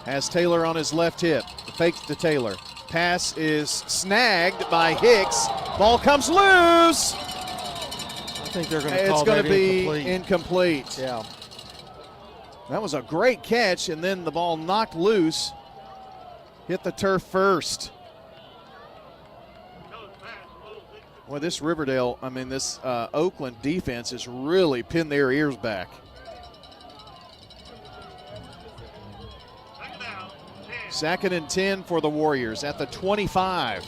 has Taylor on his left hip. The fake to Taylor. Pass is snagged by Hicks. Ball comes loose.
I think they're going to call that
incomplete.
Yeah.
That was a great catch, and then the ball knocked loose. Hit the turf first. Well, this Riverdale, this Oakland defense has really pinned their ears back. Second and 10 for the Warriors at the 25.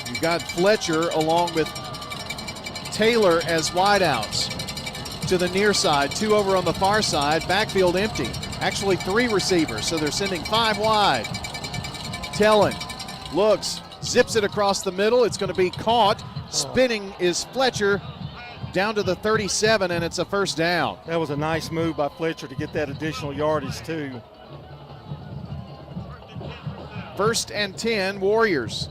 You've got Fletcher along with Taylor as wideouts to the near side. 2 over on the far side. Backfield empty. Actually 3 receivers, so they're sending 5 wide. Tellin Looks, zips it across the middle. It's going to be caught. Spinning is Fletcher down to the 37, and it's a first down.
That was a nice move by Fletcher to get that additional yardage, too.
1st and 10, Warriors.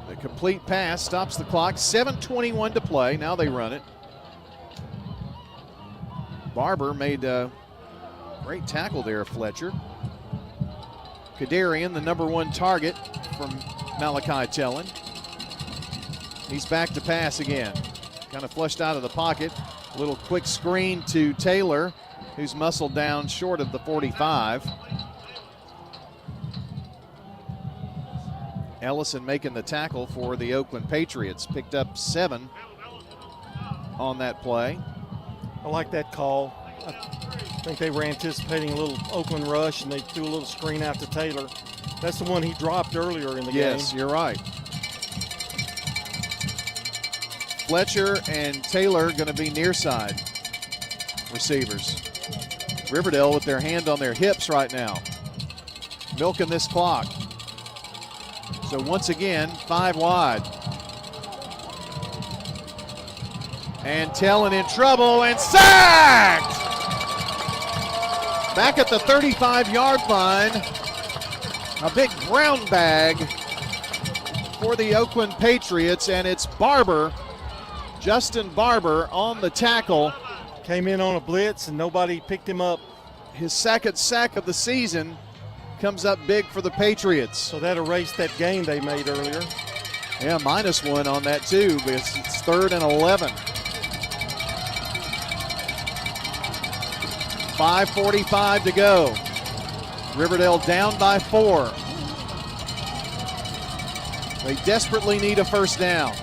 The complete pass stops the clock. 7:21 to play. Now they run it. Barber made a great tackle there, Fletcher. Kadarian, the number 1 target from Malachi Tellen. He's back to pass again. Kind of flushed out of the pocket. A little quick screen to Taylor, who's muscled down short of the 45. Ellison making the tackle for the Oakland Patriots. Picked up 7 on that play.
I like that call. I think they were anticipating a little Oakland rush, and they threw a little screen out to Taylor. That's the one he dropped earlier in the game.
Yes, you're right. Fletcher and Taylor going to be near side receivers. Riverdale with their hand on their hips right now, milking this clock. So once again, 5 wide. And Tellen in trouble and sacked! Back at the 35-yard line, a big brown bag for the Oakland Patriots, and it's Barber, Justin Barber on the tackle.
Came in on a blitz and nobody picked him up.
His 2nd sack of the season comes up big for the Patriots.
So that erased that gain they made earlier.
Yeah, -1 on that too, but it's 3rd and 11. 5:45 to go. Riverdale down by 4. They desperately need a first down.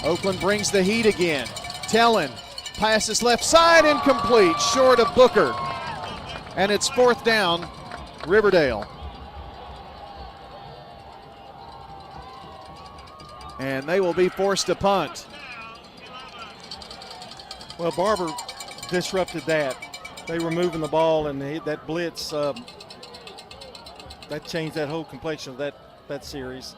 Oakland brings the heat again. Tellen passes left side, incomplete, short of Booker. And it's 4th down, Riverdale. And they will be forced to punt.
Well, Barber disrupted that. They were moving the ball, and that blitz, that changed that whole complexion of that series.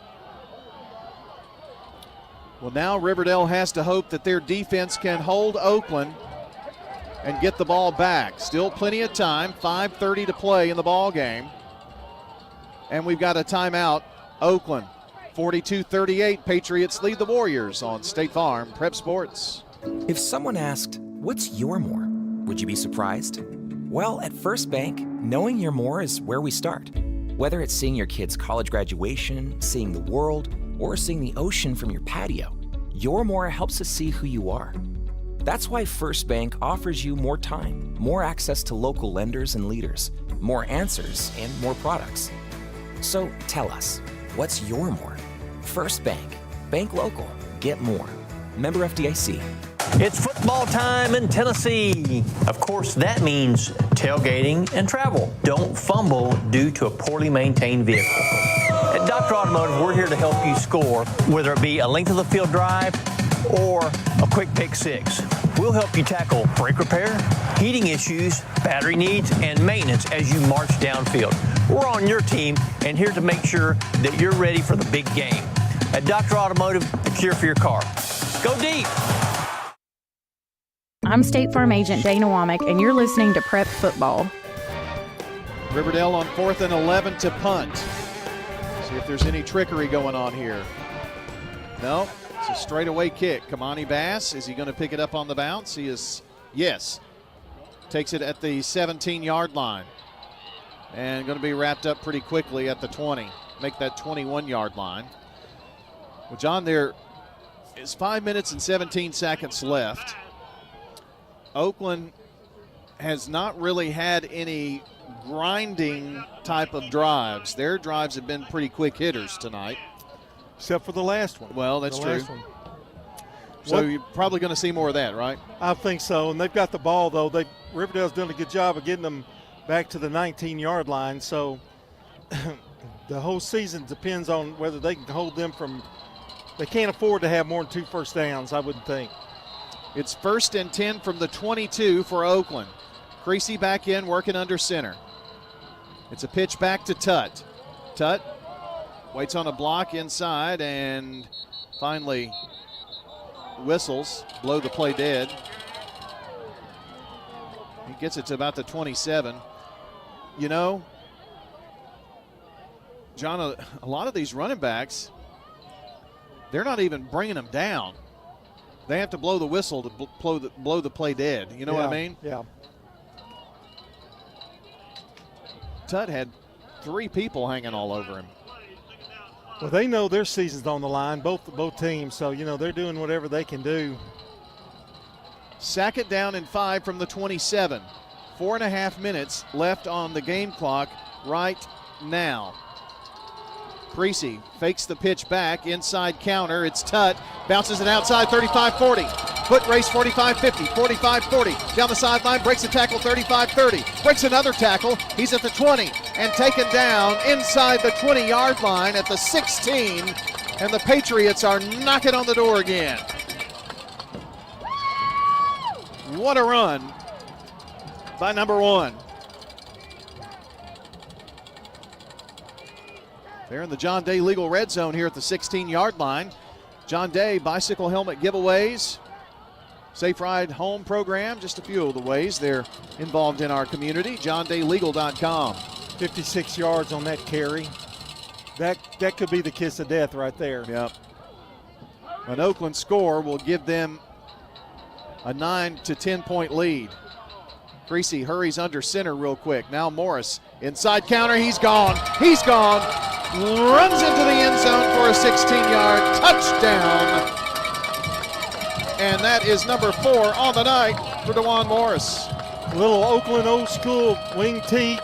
Well, now Riverdale has to hope that their defense can hold Oakland and get the ball back. Still plenty of time, 5:30 to play in the ball game. And we've got a timeout, Oakland. 42-38, Patriots lead the Warriors on State Farm Prep Sports.
If someone asked, what's your more? Would you be surprised? Well, at First Bank, knowing your more is where we start. Whether it's seeing your kid's college graduation, seeing the world, or seeing the ocean from your patio, your more helps us see who you are. That's why First Bank offers you more time, more access to local lenders and leaders, more answers, and more products. So tell us, what's your more? First Bank. Bank local. Get more. Member FDIC.
It's football time in Tennessee. Of course, that means tailgating and travel. Don't fumble due to a poorly maintained vehicle. At Dr. Automotive, we're here to help you score, whether it be a length of the field drive or a quick pick six. We'll help you tackle brake repair, heating issues, battery needs, and maintenance as you march downfield. We're on your team and here to make sure that you're ready for the big game. At Dr. Automotive, a cure for your car. Go deep.
I'm State Farm Agent Dana Womack, and you're listening to Prep Football.
Riverdale on 4th and 11 to punt. See if there's any trickery going on here. No, it's a straightaway kick. Kamani Bass, is he going to pick it up on the bounce? He is, yes. Takes it at the 17-yard line. And going to be wrapped up pretty quickly at the 20. Make that 21-yard line. Well, John, there is 5 minutes and 17 seconds left. Oakland has not really had any grinding type of drives. Their drives have been pretty quick hitters tonight.
Except for the last one.
Well, that's true. So you're probably going to see more of that, right?
I think so. And they've got the ball, though. Riverdale's done a good job of getting them back to the 19-yard line. So the whole season depends on whether they can hold them from – they can't afford to have more than 2 first downs, I wouldn't think.
It's 1st and 10 from the 22 for Oakland. Creasy back in, working under center. It's a pitch back to Tutt. Tutt waits on a block inside and finally whistles, blow the play dead. He gets it to about the 27. You know, John, a lot of these running backs, they're not even bringing them down. They have to blow the whistle to blow the play dead. You know what I mean?
Yeah.
Tutt had 3 people hanging all over him.
Well, they know their season's on the line, both teams, so, they're doing whatever they can do.
2nd down and 5 from the 27. 4.5 minutes left on the game clock right now. Creasy fakes the pitch back, inside counter. It's Tutt, bounces it outside, 35-40. Foot race, 45-50, 45-40. Down the sideline, breaks a tackle, 35-30. Breaks another tackle, he's at the 20 and taken down inside the 20-yard line at the 16. And the Patriots are knocking on the door again. What a run by number 1. They're in the John Day Legal Red Zone here at the 16-yard line. John Day bicycle helmet giveaways, Safe Ride Home program, just a few of the ways they're involved in our community. JohnDayLegal.com.
56 yards on that carry. That could be the kiss of death right there.
Yep. An Oakland score will give them a 9 to 10 point lead. Creasy hurries under center real quick. Now Morris, inside counter, he's gone. He's gone. Runs into the end zone for a 16-yard touchdown. And that is number 4 on the night for DeJuan Morris.
A little Oakland old school wing T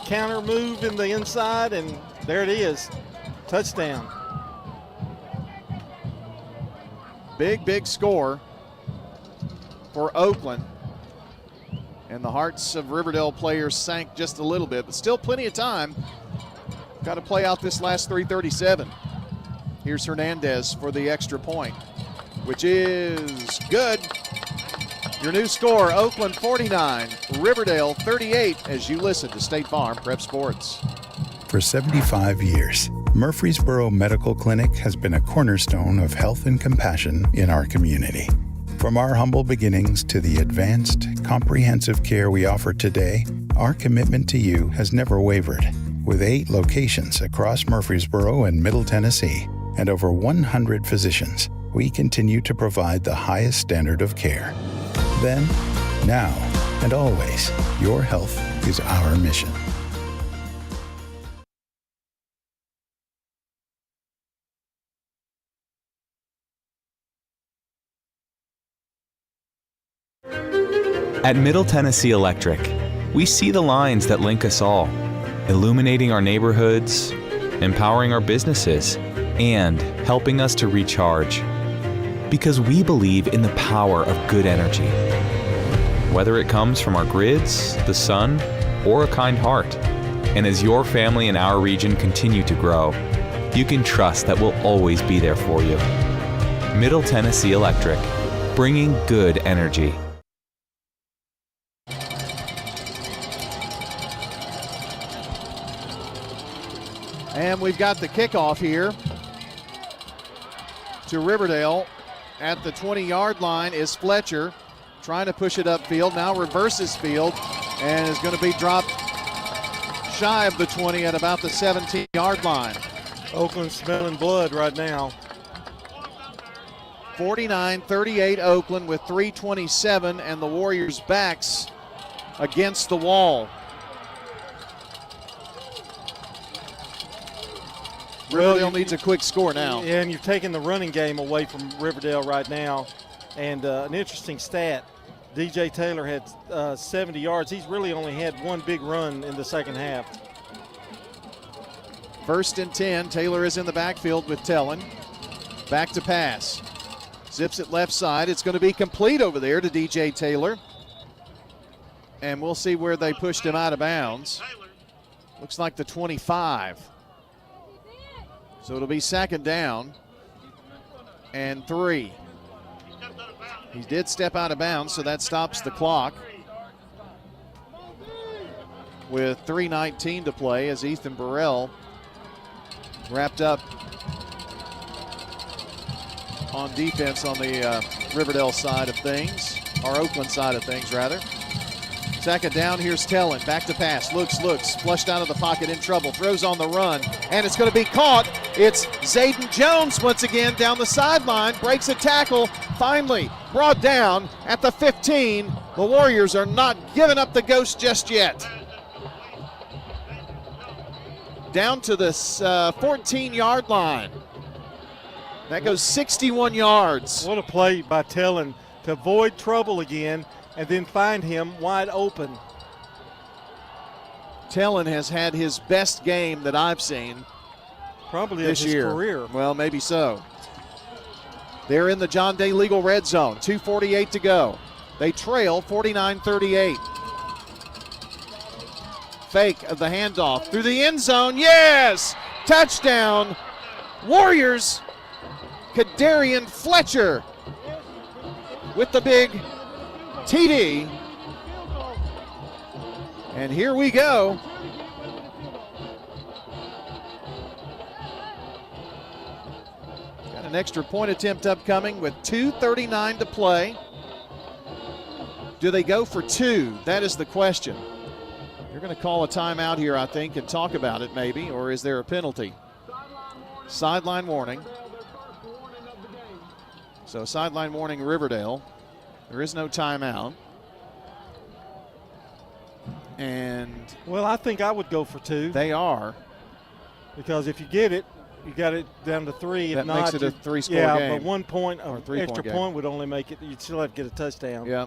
counter move in the inside, and there it is. Touchdown.
Big score for Oakland. And the hearts of Riverdale players sank just a little bit, but still plenty of time. Got to play out this last 3:37. Here's Hernandez for the extra point, which is good. Your new score, Oakland 49, Riverdale 38, as you listen to State Farm Prep Sports.
For 75 years, Murfreesboro Medical Clinic has been a cornerstone of health and compassion in our community. From our humble beginnings to the advanced, comprehensive care we offer today, our commitment to you has never wavered. With 8 locations across Murfreesboro and Middle Tennessee and over 100 physicians, we continue to provide the highest standard of care. Then, now, and always, your health is our mission.
At Middle Tennessee Electric, we see the lines that link us all, illuminating our neighborhoods, empowering our businesses, and helping us to recharge. Because we believe in the power of good energy. Whether it comes from our grids, the sun, or a kind heart. And as your family and our region continue to grow, you can trust that we'll always be there for you. Middle Tennessee Electric, bringing good energy.
And we've got the kickoff here to Riverdale. At the 20-yard line is Fletcher trying to push it upfield. Now reverses field and is going to be dropped shy of the 20 at about the 17-yard line.
Oakland smelling blood right now.
49-38 Oakland with 3:27 and the Warriors' backs against the wall. Riverdale needs a quick score now.
Yeah, and you've taken the running game away from Riverdale right now. And an interesting stat, DJ Taylor had 70 yards. He's really only had one big run in the second half.
1st and 10. Taylor is in the backfield with Tellin. Back to pass. Zips it left side. It's going to be complete over there to DJ Taylor. And we'll see where they pushed him out of bounds. Looks like the 25. So it'll be 2nd down and 3. He did step out of bounds, so that stops the clock. With 3:19 to play as Ethan Burrell wrapped up on defense on the Riverdale side of things, or Oakland side of things, rather. Second down, here's Tellin, back to pass, looks, flushed out of the pocket, in trouble, throws on the run, and it's going to be caught. It's Zayden Jones once again down the sideline, breaks a tackle, finally brought down at the 15. The Warriors are not giving up the ghost just yet. Down to the 14-yard line. That goes 61 yards.
What a play by Tellin to avoid trouble again and then find him wide open.
Tellin has had his best game that I've seen
probably
this
his
year.
Career.
Well, maybe so. They're in the John Day Legal red zone. 2:48 to go. They trail 49-38. Fake of the handoff through the end zone. Yes! Touchdown. Warriors. Kadarian Fletcher with the big TD. And here we go. Got an extra point attempt upcoming with 2:39 to play. Do they go for two? That is the question. You're going to call a timeout here, I think, and talk about it maybe, or is there a penalty? Sideline warning. So sideline warning Riverdale. There is no timeout. And
well, I think I would go for two.
They are.
Because if you get it, you got it down to three.
That makes it a three-score game.
Yeah, but 1 point or extra point would only make it. You'd still have to get a touchdown.
Yeah.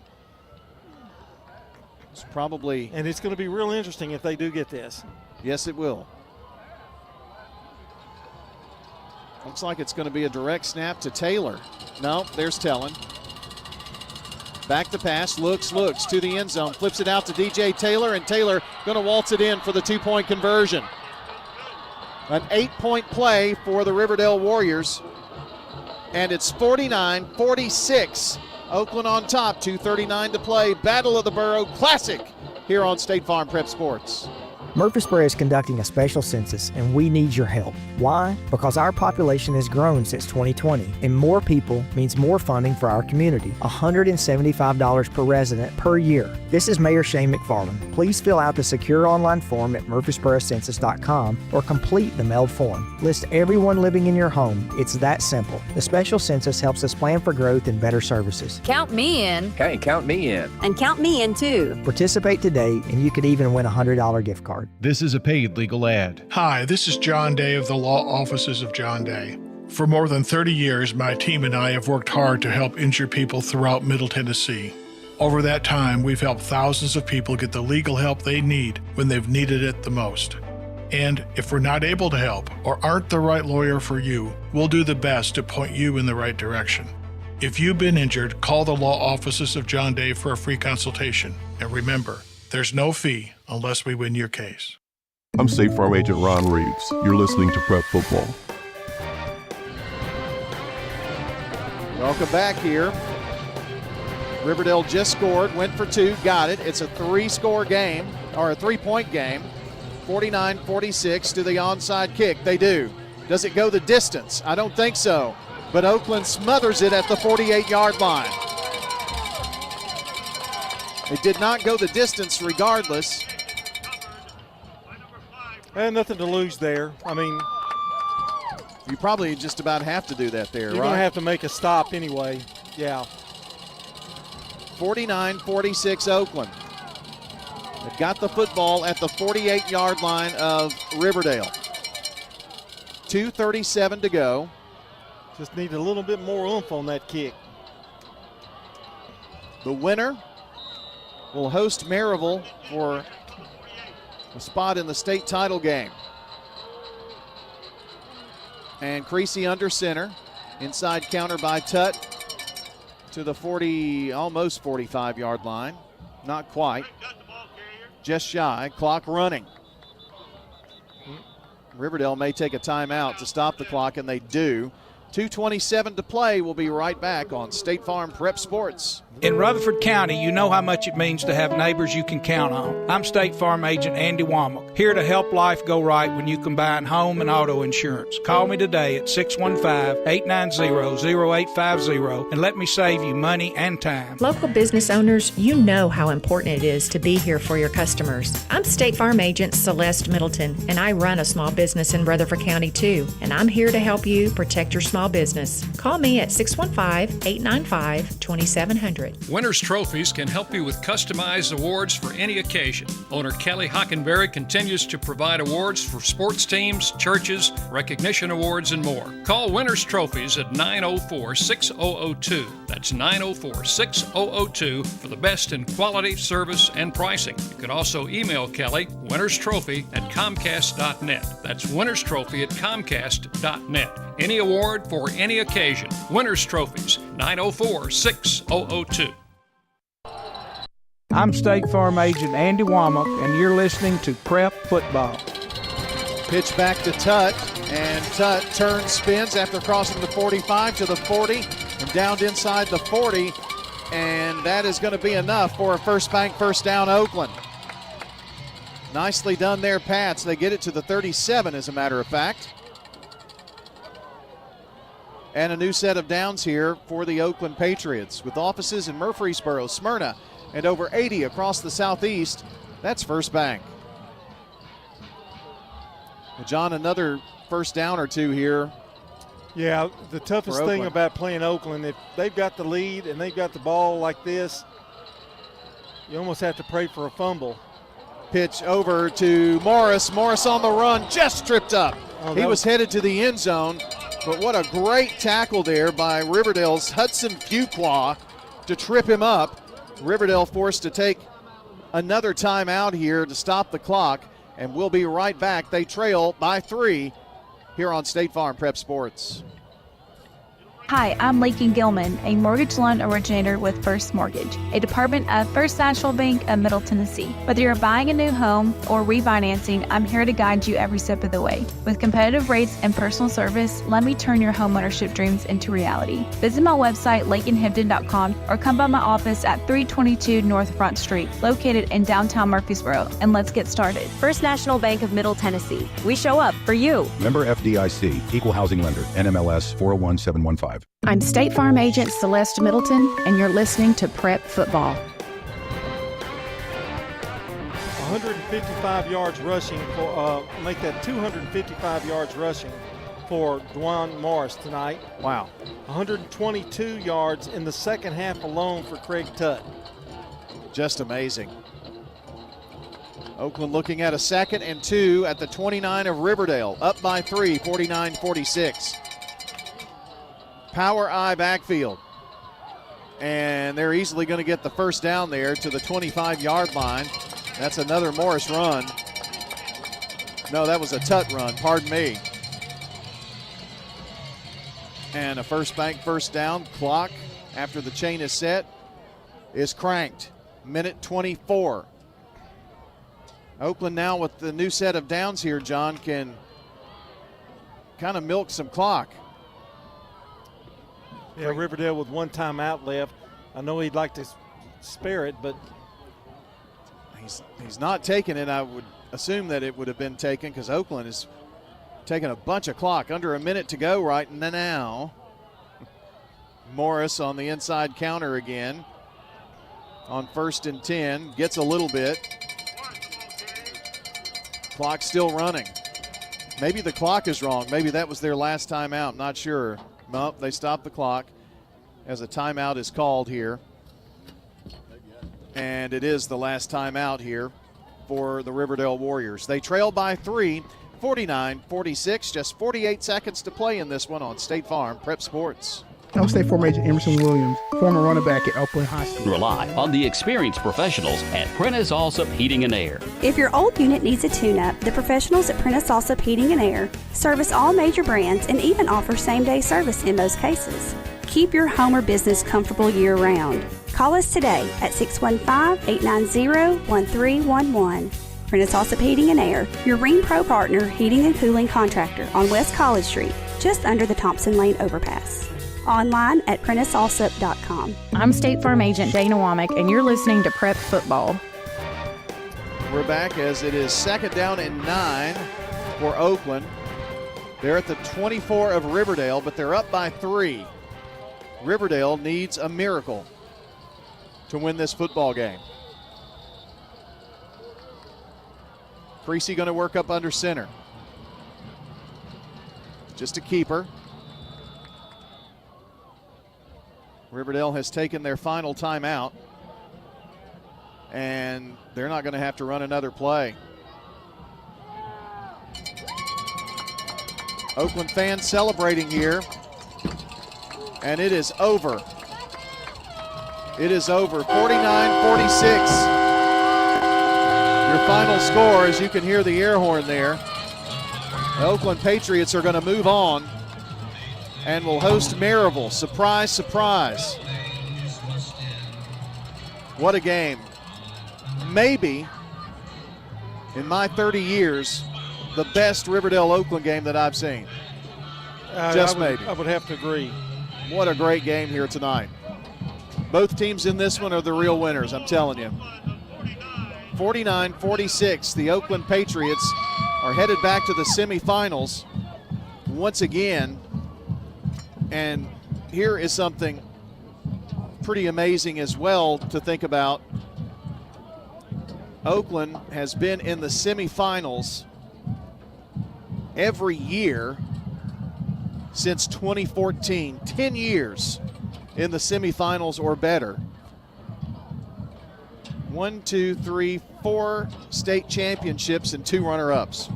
It's probably.
And it's going to be real interesting if they do get this.
Yes, it will. Looks like it's going to be a direct snap to Taylor. No, there's Tellin. Back to pass, looks to the end zone, flips it out to DJ Taylor, and Taylor going to waltz it in for the 2-point conversion. An 8-point play for the Riverdale Warriors, and it's 49-46. Oakland on top, 2:39 to play. Battle of the Borough Classic here on State Farm Prep Sports.
Murfreesboro is conducting a special census, and we need your help. Why? Because our population has grown since 2020, and more people means more funding for our community. $175 per resident per year. This is Mayor Shane McFarland. Please fill out the secure online form at murfreesborocensus.com or complete the mailed form. List everyone living in your home. It's that simple. The special census helps us plan for growth and better services.
Count me in.
Okay, count me in.
And count me in too.
Participate today, and you could even win a $100 gift card.
This is a paid legal ad.
Hi, this is John Day of the Law Offices of John Day. For more than 30 years, my team and I have worked hard to help injured people throughout Middle Tennessee. Over that time, we've helped thousands of people get the legal help they need when they've needed it the most. And if we're not able to help or aren't the right lawyer for you, we'll do the best to point you in the right direction. If you've been injured, call the Law Offices of John Day for a free consultation. And remember, there's no fee unless we win your case.
I'm State Farm Agent Ron Reeves. You're listening to Prep Football.
Welcome back here. Riverdale just scored, went for two, got it. It's a three-score game, or a three-point game. 49-46 to the onside kick. They do. Does it go the distance? I don't think so. But Oakland smothers it at the 48-yard line. It did not go the distance regardless.
And nothing to lose there. I mean,
you probably just about have to do that there, right?
You're going to have to make a stop anyway. Yeah.
49-46 Oakland. They've got the football at the 48-yard line of Riverdale. 2:37 to go.
Just need a little bit more oomph on that kick.
The winner will host Maryville for a spot in the state title game. And Creasy under center. Inside counter by Tutt to the almost 45-yard line. Not quite. Just shy. Clock running. Riverdale may take a timeout to stop the clock, and they do. 2:27 to play. We'll be right back on State Farm Prep Sports.
In Rutherford County, you know how much it means to have neighbors you can count on. I'm State Farm Agent Andy Womack, here to help life go right when you combine home and auto insurance. Call me today at 615-890-0850 and let me save you money and time.
Local business owners, you know how important it is to be here for your customers. I'm State Farm Agent Celeste Middleton, and I run a small business in Rutherford County too, and I'm here to help you protect your small business. Call me at 615-895-2700.
Winners Trophies can help you with customized awards for any occasion. Owner Kelly Hockenberry continues to provide awards for sports teams, churches, recognition awards, and more. Call Winners Trophies at 904-6002. That's 904-6002 for the best in quality, service, and pricing. You can also email Kelly, winnerstrophy@comcast.net. That's winnerstrophy@comcast.net. Any award for any occasion. Winners Trophies, 904-6002.
I'm State Farm Agent Andy Womack, and you're listening to Prep Football.
Pitch back to Tutt, and Tutt turns, spins after crossing the 45 to the 40, and down inside the 40, and that is going to be enough for a First Bank first down, Oakland. Nicely done there, Pats. They get it to the 37, as a matter of fact. And a new set of downs here for the Oakland Patriots, with offices in Murfreesboro, Smyrna, and over 80 across the southeast. That's First Bank. Well, John, another first down or two here.
Yeah, the toughest thing about playing Oakland, if they've got the lead and they've got the ball like this, you almost have to pray for a fumble.
Pitch over to Morris. Morris on the run, just tripped up. He was headed to the end zone, but what a great tackle there by Riverdale's Hudson Fuqua to trip him up. Riverdale forced to take another timeout here to stop the clock, and we'll be right back. They trail by 3 here on State Farm Prep Sports.
Hi, I'm Lakin Gilman, a mortgage loan originator with First Mortgage, a department of First National Bank of Middle Tennessee. Whether you're buying a new home or refinancing, I'm here to guide you every step of the way. With competitive rates and personal service, let me turn your homeownership dreams into reality. Visit my website, lakinhibden.com, or come by my office at 322 North Front Street, located in downtown Murfreesboro, and let's get started.
First National Bank of Middle Tennessee. We show up for you.
Member FDIC, Equal Housing Lender, NMLS 401715.
I'm State Farm Agent Celeste Middleton, and you're listening to Prep Football.
155 yards rushing for, make that 255 yards rushing for Dwan Morris tonight.
Wow.
122 yards in the second half alone for Craig Tutt.
Just amazing. Oakland looking at a 2nd and 2 at the 29 of Riverdale, up by 3, 49-46. Power I backfield. And they're easily going to get the first down there to the 25-yard line. That's another Morris run. No, that was a Tutt run, pardon me. And a First Bank first down. Clock, after the chain is set, is cranked. Minute 24. Oakland now with the new set of downs here, John, can kind of milk some clock.
Yeah, Riverdale with one timeout left. I know he'd like to spare it, but
he's not taking it. I would assume that it would have been taken because Oakland is taking a bunch of clock. Under a minute to go right now. Morris on the inside counter again. On 1st and 10, gets a little bit. Clock still running. Maybe the clock is wrong. Maybe that was their last timeout. Not sure. Nope, they stopped the clock as a timeout is called here. And it is the last timeout here for the Riverdale Warriors. They trail by 3, 49-46. Just 48 seconds to play in this one on State Farm Prep Sports.
I'm State Farm Agent Emerson Williams, former running back at Oakland High School.
Rely on the experienced professionals at Prentice Allsup Heating and Air.
If your old unit needs a tune-up, the professionals at Prentice Allsup Heating and Air service all major brands and even offer same-day service in most cases. Keep your home or business comfortable year-round. Call us today at 615-890-1311. Prentice Allsup Heating and Air, your Ring Pro partner heating and cooling contractor on West College Street, just under the Thompson Lane overpass. Online at PrenticeAllSup.com.
I'm State Farm Agent Dana Womack, and you're listening to Prep Football.
We're back as it is 2nd down and 9 for Oakland. They're at the 24 of Riverdale, but they're up by 3. Riverdale needs a miracle to win this football game. Creasy going to work up under center. Just a keeper. Riverdale has taken their final timeout, and they're not going to have to run another play. Oakland fans celebrating here, and it is over. It is over, 49-46. Your final score, as you can hear the air horn there. The Oakland Patriots are going to move on and will host Maryville. Surprise, surprise. What a game. Maybe, in my 30 years, the best Riverdale-Oakland game that I've seen. Maybe.
I would have to agree.
What a great game here tonight. Both teams in this one are the real winners, I'm telling you. 49-46, the Oakland Patriots are headed back to the semifinals once again. And here is something pretty amazing as well to think about. Oakland has been in the semifinals every year since 2014, 10 years in the semifinals or better. 1, 2, 3, 4 state championships and 2 runner-ups.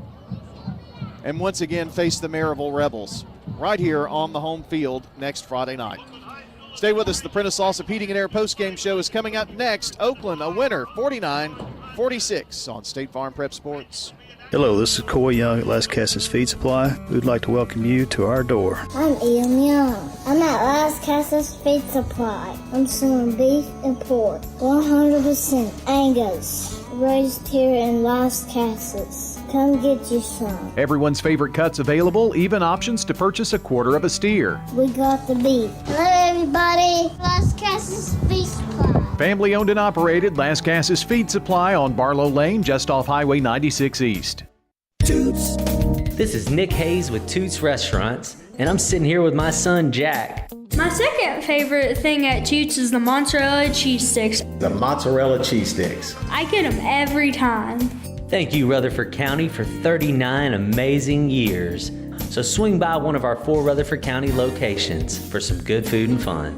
And once again face the Maryville Rebels right here on the home field next Friday night. Stay with us. The Prentice Allsup Heating and Air postgame show is coming up next. Oakland, a winner, 49-46 on State Farm Prep Sports.
Hello, this is Coy Young at Las Casas Feed Supply. We'd like to welcome you to our door.
I'm Ian Young. I'm at Las Casas Feed Supply. I'm selling beef and pork, 100% Angus, raised here in Las Casas. Come get you some.
Everyone's favorite cuts available, even options to purchase a quarter of a steer.
We got the beef. Hello, everybody. Las Casas Feed Supply.
Family owned and operated, Las Casas Feed Supply on Barlow Lane, just off Highway 96 East.
Toots. This is Nick Hayes with Toots Restaurants, and I'm sitting here with my son, Jack.
My second favorite thing at Toots is the mozzarella cheese sticks.
The mozzarella cheese sticks.
I get them every time.
Thank you, Rutherford County, for 39 amazing years. So swing by one of our 4 Rutherford County locations for some good food and fun.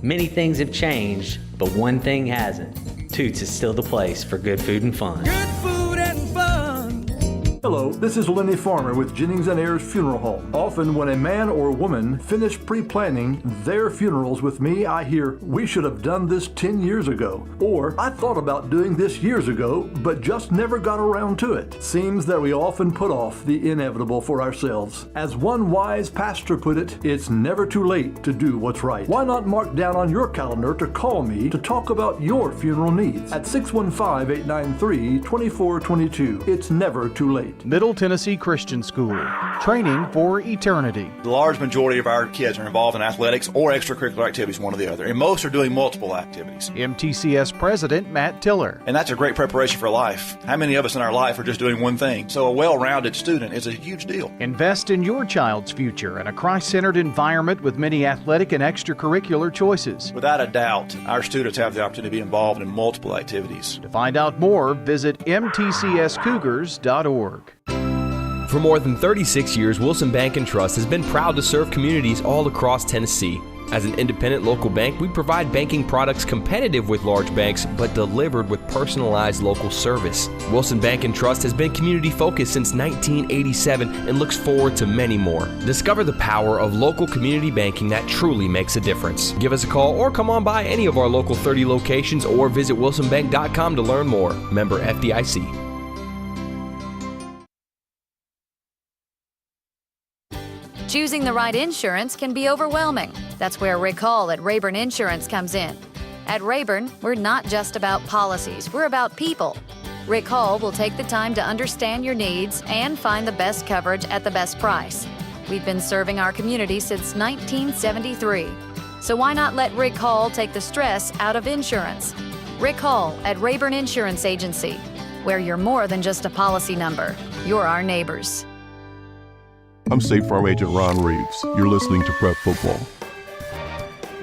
Many things have changed, but one thing hasn't. Toots is still the place for good food and fun.
Good food and fun.
Hello, this is Lenny Farmer with Jennings & Ayers Funeral Home. Often when a man or woman finish pre-planning their funerals with me, I hear, "We should have done this 10 years ago." Or, "I thought about doing this years ago, but just never got around to it." Seems that we often put off the inevitable for ourselves. As one wise pastor put it, it's never too late to do what's right. Why not mark down on your calendar to call me to talk about your funeral needs at 615-893-2422. It's never too late.
Middle Tennessee Christian School, training for eternity.
The large majority of our kids are involved in athletics or extracurricular activities, one or the other, and most are doing multiple activities.
MTCS President Matt Tiller.
And that's a great preparation for life. How many of us in our life are just doing one thing? So a well-rounded student is a huge deal.
Invest in your child's future in a Christ-centered environment with many athletic and extracurricular choices.
Without a doubt, our students have the opportunity to be involved in multiple activities.
To find out more, visit mtcscougars.org.
For more than 36 years, Wilson Bank & Trust has been proud to serve communities all across Tennessee. As an independent local bank, we provide banking products competitive with large banks, but delivered with personalized local service. Wilson Bank & Trust has been community-focused since 1987 and looks forward to many more. Discover the power of local community banking that truly makes a difference. Give us a call or come on by any of our local 30 locations or visit wilsonbank.com to learn more. Member FDIC.
Choosing the right insurance can be overwhelming. That's where Rick Hall at Rayburn Insurance comes in. At Rayburn, we're not just about policies, we're about people. Rick Hall will take the time to understand your needs and find the best coverage at the best price. We've been serving our community since 1973. So why not let Rick Hall take the stress out of insurance? Rick Hall at Rayburn Insurance Agency, where you're more than just a policy number. You're our neighbors.
I'm State Farm Agent Ron Reeves. You're listening to Prep Football.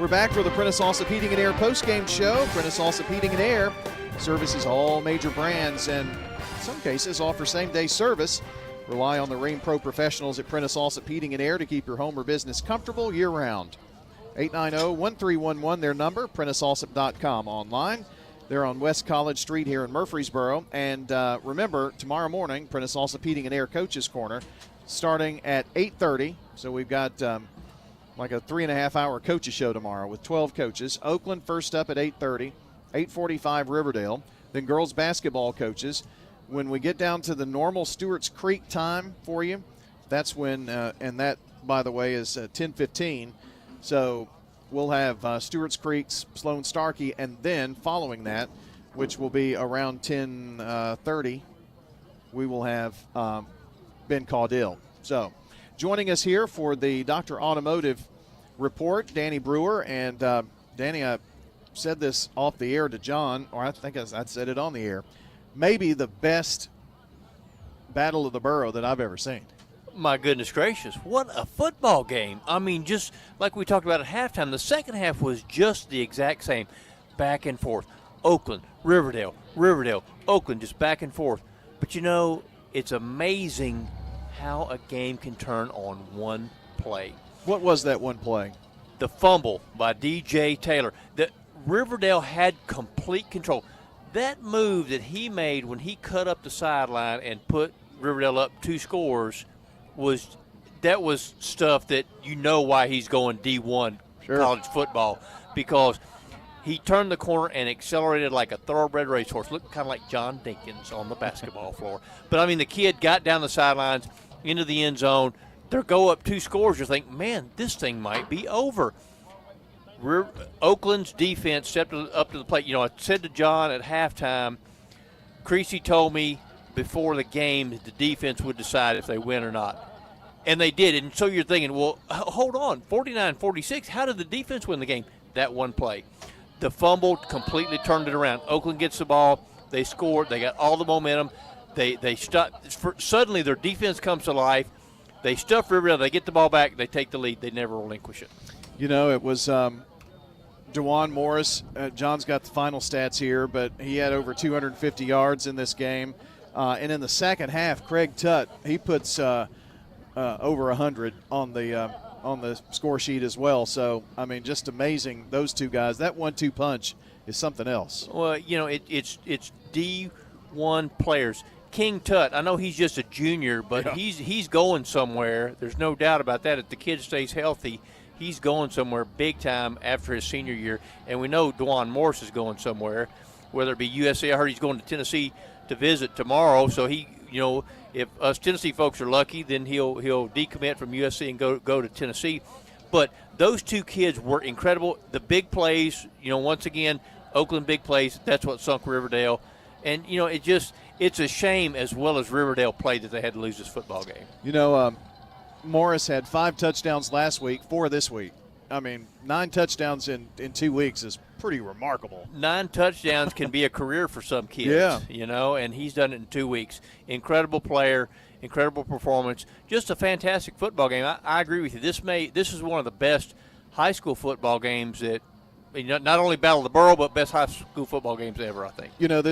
We're back for the Prentice Allsup Heating and Air postgame show. Prentice Allsup Heating and Air services all major brands and in some cases offer same-day service. Rely on the Rain Pro professionals at Prentice Allsup Heating and Air to keep your home or business comfortable year-round. 890-1311, their number, PrenticeAllsup.com online. They're on West College Street here in Murfreesboro. And remember, tomorrow morning, Prentice Allsup Heating and Air Coaches Corner, starting at 8:30. So we've got like a 3.5-hour coaches show tomorrow with 12 coaches. Oakland first up at 8:30, 8:45 Riverdale. Then girls basketball coaches. When we get down to the normal Stewart's Creek time for you, that's when, and that, by the way, is 10:15. So we'll have Stewart's Creek, Sloan Starkey, and then following that, which will be around 10:30, we will have Ben Caudill. So joining us here for the Dr. Automotive Report, Danny Brewer. And Danny, I said this off the air to John, or I think I said it on the air, maybe the best Battle of the Borough that I've ever seen.
My goodness gracious, what a football game. I mean, just like we talked about at halftime, the second half was just the exact same. Back and forth. Oakland, Riverdale, Oakland, just back and forth. But, you know, it's amazing how a game can turn on one play.
What was that one play?
The fumble by D.J. Taylor. Riverdale had complete control. That move that he made when he cut up the sideline and put Riverdale up 2 scores was stuff that you know why he's going D1 college football, because he turned the corner and accelerated like a thoroughbred racehorse, looked kind of like John Dinkins on the basketball floor. But, I mean, the kid got down the sidelines into the end zone. They go up 2 scores. You think, man, this thing might be over. Oakland's defense stepped up to the plate. You know, I said to John at halftime, Creasy told me before the game that the defense would decide if they win or not. And they did. And so you're thinking, well, hold on, 49-46, how did the defense win the game? That one play. The fumble completely turned it around. Oakland gets the ball. They scored. They got all the momentum. They suddenly their defense comes to life. They stuff Riverdale. They get the ball back. They take the lead. They never relinquish it.
You know, it was DeJuan Morris. John's got the final stats here, but he had over 250 yards in this game. And in the second half, Craig Tutt, he puts over 100 on the score sheet as well. So, I mean, just amazing, those two guys. That 1-2 punch is something else.
Well, you know, it's D1 players. King Tutt, I know he's just a junior, but he's going somewhere. There's no doubt about that. If the kid stays healthy, he's going somewhere big time after his senior year. And we know DeJuan Morris is going somewhere, whether it be USC. I heard he's going to Tennessee to visit tomorrow. So he, you know, if us Tennessee folks are lucky, then he'll decommit from USC and go to Tennessee. But those two kids were incredible. The big plays, you know, once again, Oakland big plays, that's what sunk Riverdale. And, you know, it's a shame as well as Riverdale played that they had to lose this football game.
You know, Morris had 5 touchdowns last week, 4 this week. I mean, 9 touchdowns in 2 weeks is pretty remarkable.
9 touchdowns can be a career for some kids, you know, and he's done it in 2 weeks. Incredible player, incredible performance, just a fantastic football game. I agree with you. This is one of the best high school football games that, you know, not only Battle of the Borough, but best high school football games ever, I think.
You know,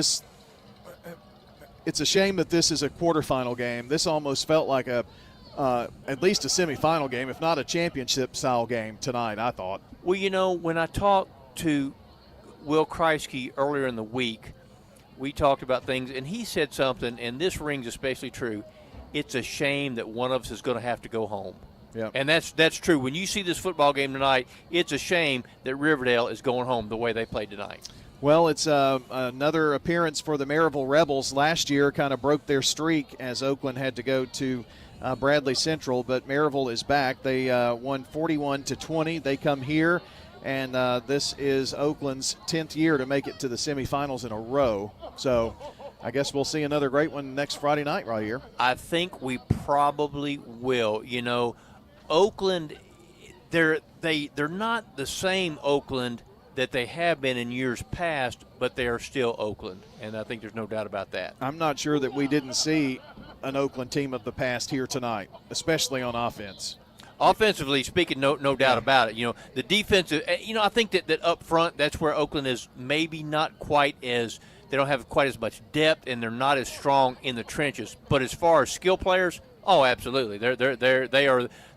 it's a shame that this is a quarterfinal game. This almost felt like at least a semifinal game, if not a championship-style game tonight, I thought.
Well, you know, when I talked to Will Kreisky earlier in the week, we talked about things, and he said something, and this rings especially true. It's a shame that one of us is going to have to go home.
Yeah.
And that's true. When you see this football game tonight, it's a shame that Riverdale is going home the way they played tonight.
Well, it's another appearance for the Maryville Rebels. Last year kind of broke their streak as Oakland had to go to Bradley Central, but Maryville is back. They won 41-20. They come here, and this is Oakland's 10th year to make it to the semifinals in a row. So I guess we'll see another great one next Friday night right here.
I think we probably will. You know, Oakland, they're not the same Oakland that they have been in years past, but they are still Oakland, and I think there's no doubt about that.
I'm not sure that we didn't see an Oakland team of the past here tonight, especially on offense.
Offensively speaking, no doubt about it. The defensive, I think that up front, that's where Oakland is maybe not quite as, they don't have quite as much depth, and they're not as strong in the trenches. But as far as skill players, oh, absolutely.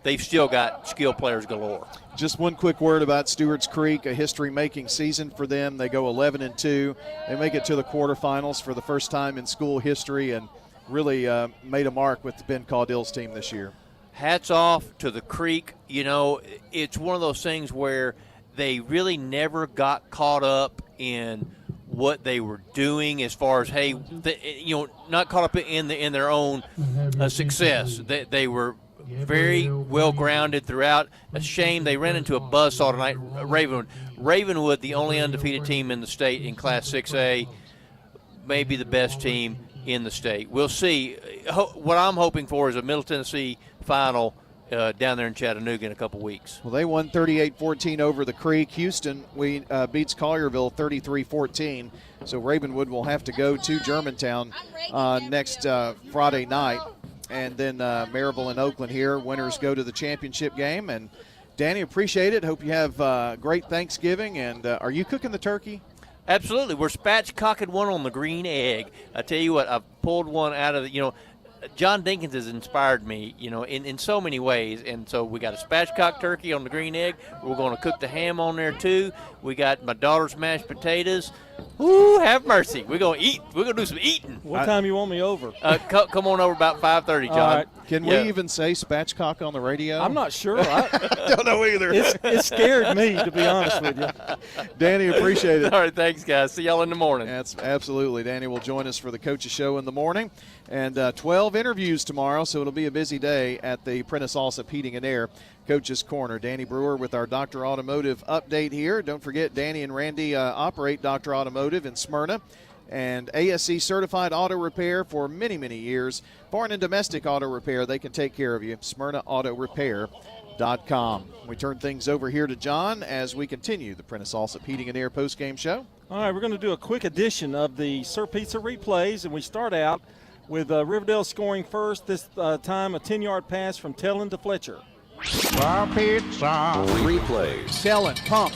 They've still got skill players galore.
Just one quick word about Stewart's Creek, a history-making season for them. They go 11-2. They make it to the quarterfinals for the first time in school history and really made a mark with Ben Caudill's team this year.
Hats off to the Creek. It's one of those things where they really never got caught up in what they were doing as far as, not caught up in their own success. They were very well grounded throughout. A shame they ran into a buzzsaw tonight. Ravenwood, the only undefeated team in the state in Class 6A, maybe the best team in the state. We'll see. What I'm hoping for is a Middle Tennessee final down there in Chattanooga in a couple weeks.
Well, they won 38-14 over the Creek. Houston beats Collierville 33-14. So Ravenwood will have to go to Germantown next Friday night. And then Maryville and Oakland here. Winners go to the championship game. And Danny, appreciate it. Hope you have great Thanksgiving. And are you cooking the turkey?
Absolutely. We're spatchcocking one on the green egg. I tell you what, I've pulled one out of the, John Dinkins has inspired me, in so many ways. And so we got a spatchcock turkey on the green egg. We're going to cook the ham on there, too. We got my daughter's mashed potatoes. Ooh, have mercy. We're going to eat. We're going to do some eating.
What time you want me over?
Come on over about 5:30, John.
All right.
Can we even say spatchcock on the radio?
I'm not sure. I
don't know either.
It scared me, to be honest with you.
Danny, appreciate it.
All right, thanks, guys. See y'all in the morning.
That's absolutely. Danny will join us for the Coaches Show in the morning. And 12 interviews tomorrow, so it'll be a busy day at the Prentice Allsup Heating and Air Coaches Corner. Danny Brewer with our Dr. Automotive update here. Don't forget, Danny and Randy operate Dr. Automotive in Smyrna, and ASC certified auto repair for many, many years. Foreign and domestic auto repair, they can take care of you. SmyrnaAutoRepair.com. We turn things over here to John as we continue the Prentice Allsup Heating and Air postgame show.
All right, we're going to do a quick edition of the Sir Pizza replays, and we start out with Riverdale scoring first. This time a 10-yard pass from Tellin to Fletcher.
Sir Pizza replays. Tellin, pump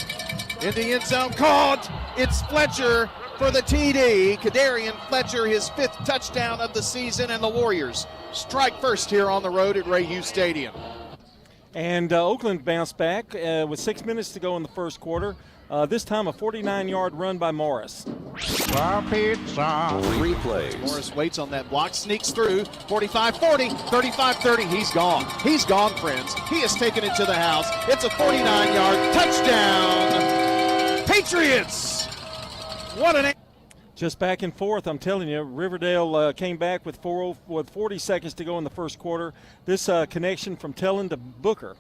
in the end zone, caught. It's Fletcher for the TD. Kadarian Fletcher, his 5th touchdown of the season, and the Warriors strike first here on the road at Ray Hughes Stadium.
And Oakland bounced back with 6 minutes to go in the first quarter. This time a 49-yard run by Morris.
Sir Pizza replays. Morris waits on that block, sneaks through, 45-40, 35-30. He's gone. He's gone, friends. He has taken it to the house. It's a 49-yard touchdown. Patriots! What an...
Just back and forth, I'm telling you. Riverdale came back with 40 seconds to go in the first quarter. This connection from Tellin to Booker.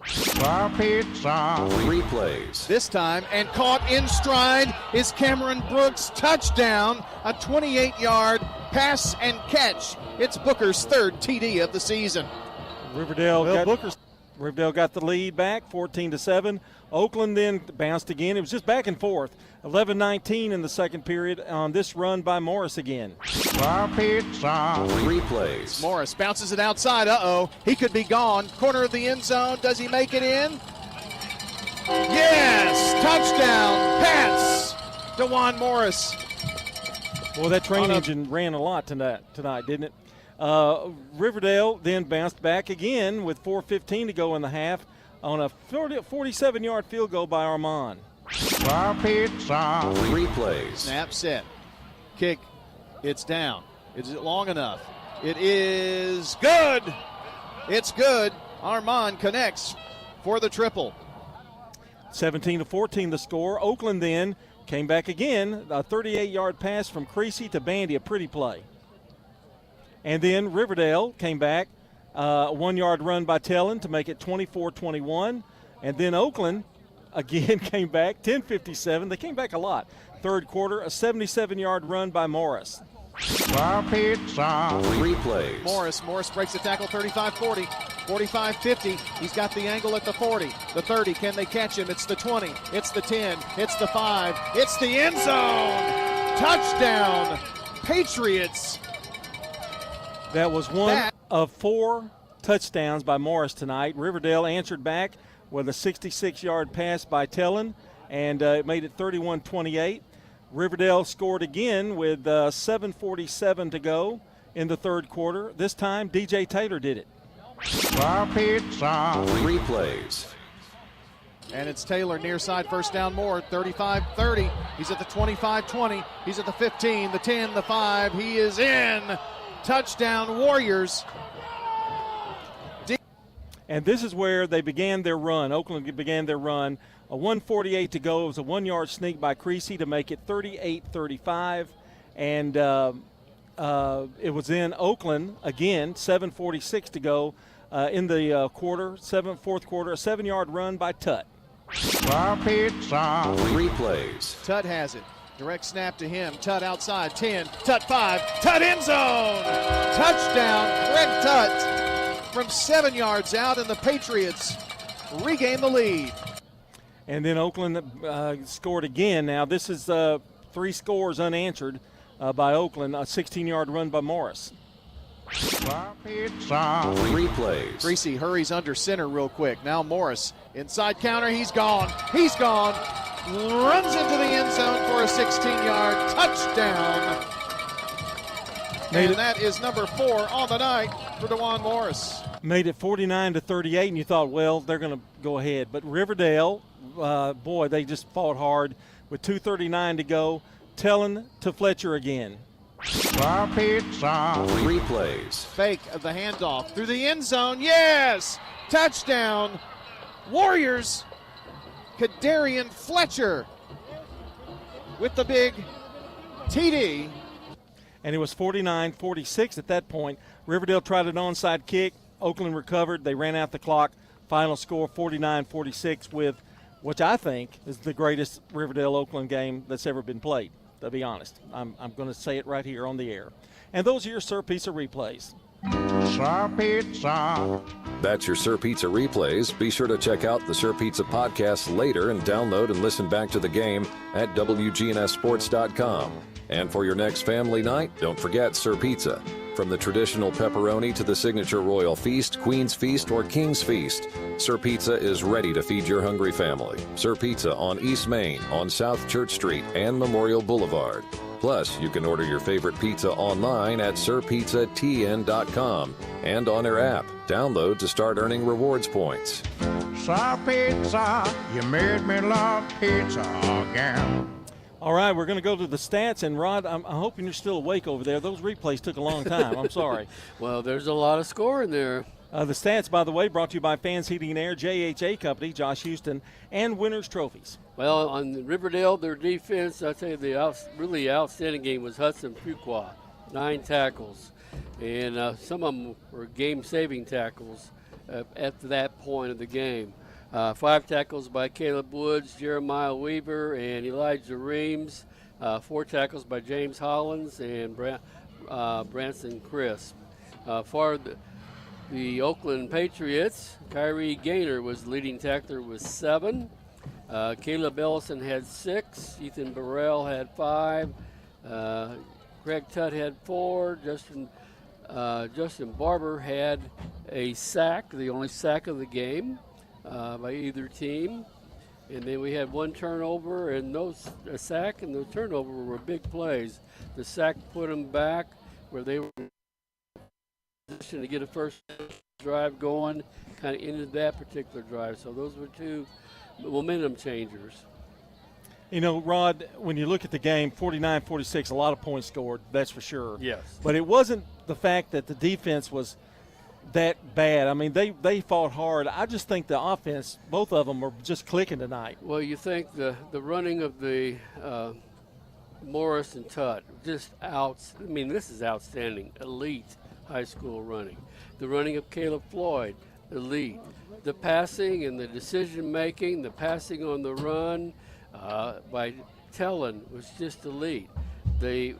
Sir Pizza replays. This time, and caught in stride, is Cameron Brooks. Touchdown, a 28-yard pass and catch. It's Booker's 3rd TD of the season.
Riverdale got the lead back, 14-7. Oakland then bounced again. It was just back and forth. 11-19 in the second period on this run by Morris again.
Sir Pizza replays. Morris bounces it outside. He could be gone. Corner of the end zone. Does he make it in? Yes! Touchdown, Pats! DeJuan Morris.
Well, that train engine ran a lot tonight, didn't it? Riverdale then bounced back again with 4:15 to go in the half on a 47-yard field goal by Armand.
Sir Pizza replays. Snap set. Kick. It's down. Is it long enough? It is good. It's good. Armand connects for the triple.
17-14 the score. Oakland then came back again. A 38-yard pass from Creasy to Bandy, a pretty play. And then Riverdale came back. A 1-yard run by Tellin to make it 24-21. And then Oakland again came back, 10:57. They came back a lot. Third quarter, a 77-yard run by Morris.
Sir Pizza replays. Morris breaks the tackle, 35-40. 45-50. He's got the angle at the 40, the 30. Can they catch him? It's the 20. It's the 10. It's the 5. It's the end zone. Touchdown, Patriots.
That was one of 4 touchdowns by Morris tonight. Riverdale answered back with a 66-yard pass by Tellen, and it made it 31-28. Riverdale scored again with 7:47 to go in the third quarter. This time, DJ Taylor did it.
Replays.
And it's Taylor near side, first down more, 35-30. He's at the 25-20. He's at the 15, the 10, the 5. He is in. Touchdown, Warriors.
And this is where they began their run. Oakland began their run. A 1:48 to go. It was a 1-yard sneak by Creasy to make it 38-35. And it was in Oakland again, 7:46 to go in the fourth quarter. A 7-yard run by Tutt.
Replays.
Tutt has it. Direct snap to him. Tutt outside, 10. Tutt 5. Tutt end zone. Touchdown, Greg Tutt from 7 yards out, and the Patriots regain the lead.
And then Oakland scored again. Now this is 3 scores unanswered by Oakland. A 16-yard run by Morris.
Replays.
Creasy hurries under center real quick. Now Morris, inside counter, he's gone. He's gone. Runs into the end zone for a 16-yard touchdown. And that is number 4 on the night for DeJuan Morris.
Made it 49-38, and you thought, well, they're going to go ahead. But Riverdale, boy, they just fought hard with 2:39 to go. Tellen to Fletcher again.
Replays.
Fake of the handoff through the end zone. Yes! Touchdown. Warriors. Kadarian Fletcher with the big TD.
And it was 49-46 at that point. Riverdale tried an onside kick. Oakland recovered. They ran out the clock. Final score 49-46 with, which I think is the greatest Riverdale-Oakland game that's ever been played, to be honest. I'm going to say it right here on the air. And those are your Sir Pizza replays.
Sir Pizza. That's your Sir Pizza replays. Be sure to check out the Sir Pizza podcast later and download and listen back to the game at wgnssports.com. And for your next family night, don't forget Sir Pizza. From the traditional pepperoni to the signature royal feast, Queen's Feast, or King's Feast, Sir Pizza is ready to feed your hungry family. Sir Pizza on East Main, on South Church Street, and Memorial Boulevard. Plus, you can order your favorite pizza online at sirpizzatn.com and on their app. Download to start earning rewards points.
Sir Pizza, you made me love pizza again.
All right, we're going to go to the stats. And, Rod, I'm hoping you're still awake over there. Those replays took a long time. I'm sorry.
Well, there's a lot of scoring there.
The stats, by the way, brought to you by Fans Heating and Air, JHA Company, Josh Houston, and Winners Trophies.
Well, on Riverdale, their defense, I tell you, the really outstanding game was Hudson Fuqua, 9 tackles. And some of them were game-saving tackles at that point of the game. 5 tackles by Caleb Woods, Jeremiah Weaver, and Elijah Reams. 4 tackles by James Hollins and Branson Crisp. For the Oakland Patriots, Kyrie Gaynor was the leading tackler with 7. Caleb Ellison had 6. Ethan Burrell had 5. Greg Tutt had 4. Justin Barber had a sack, the only sack of the game by either team. And then we had 1 turnover, and a sack and the turnover were big plays. The sack put them back where they were in position to get a first drive going, kind of ended that particular drive. So those were 2 momentum changers.
You know, Rod, when you look at the game, 49-46, a lot of points scored, that's for sure.
Yes.
But it wasn't the fact that the defense was that bad. I mean, they fought hard. I just think the offense, both of them, were just clicking tonight.
Well, you think the running of the Morris and Tutt, just this is outstanding, elite high school running. The running of Caleb Floyd, elite. The passing and the decision-making, the passing on the run by Tellen was just elite. The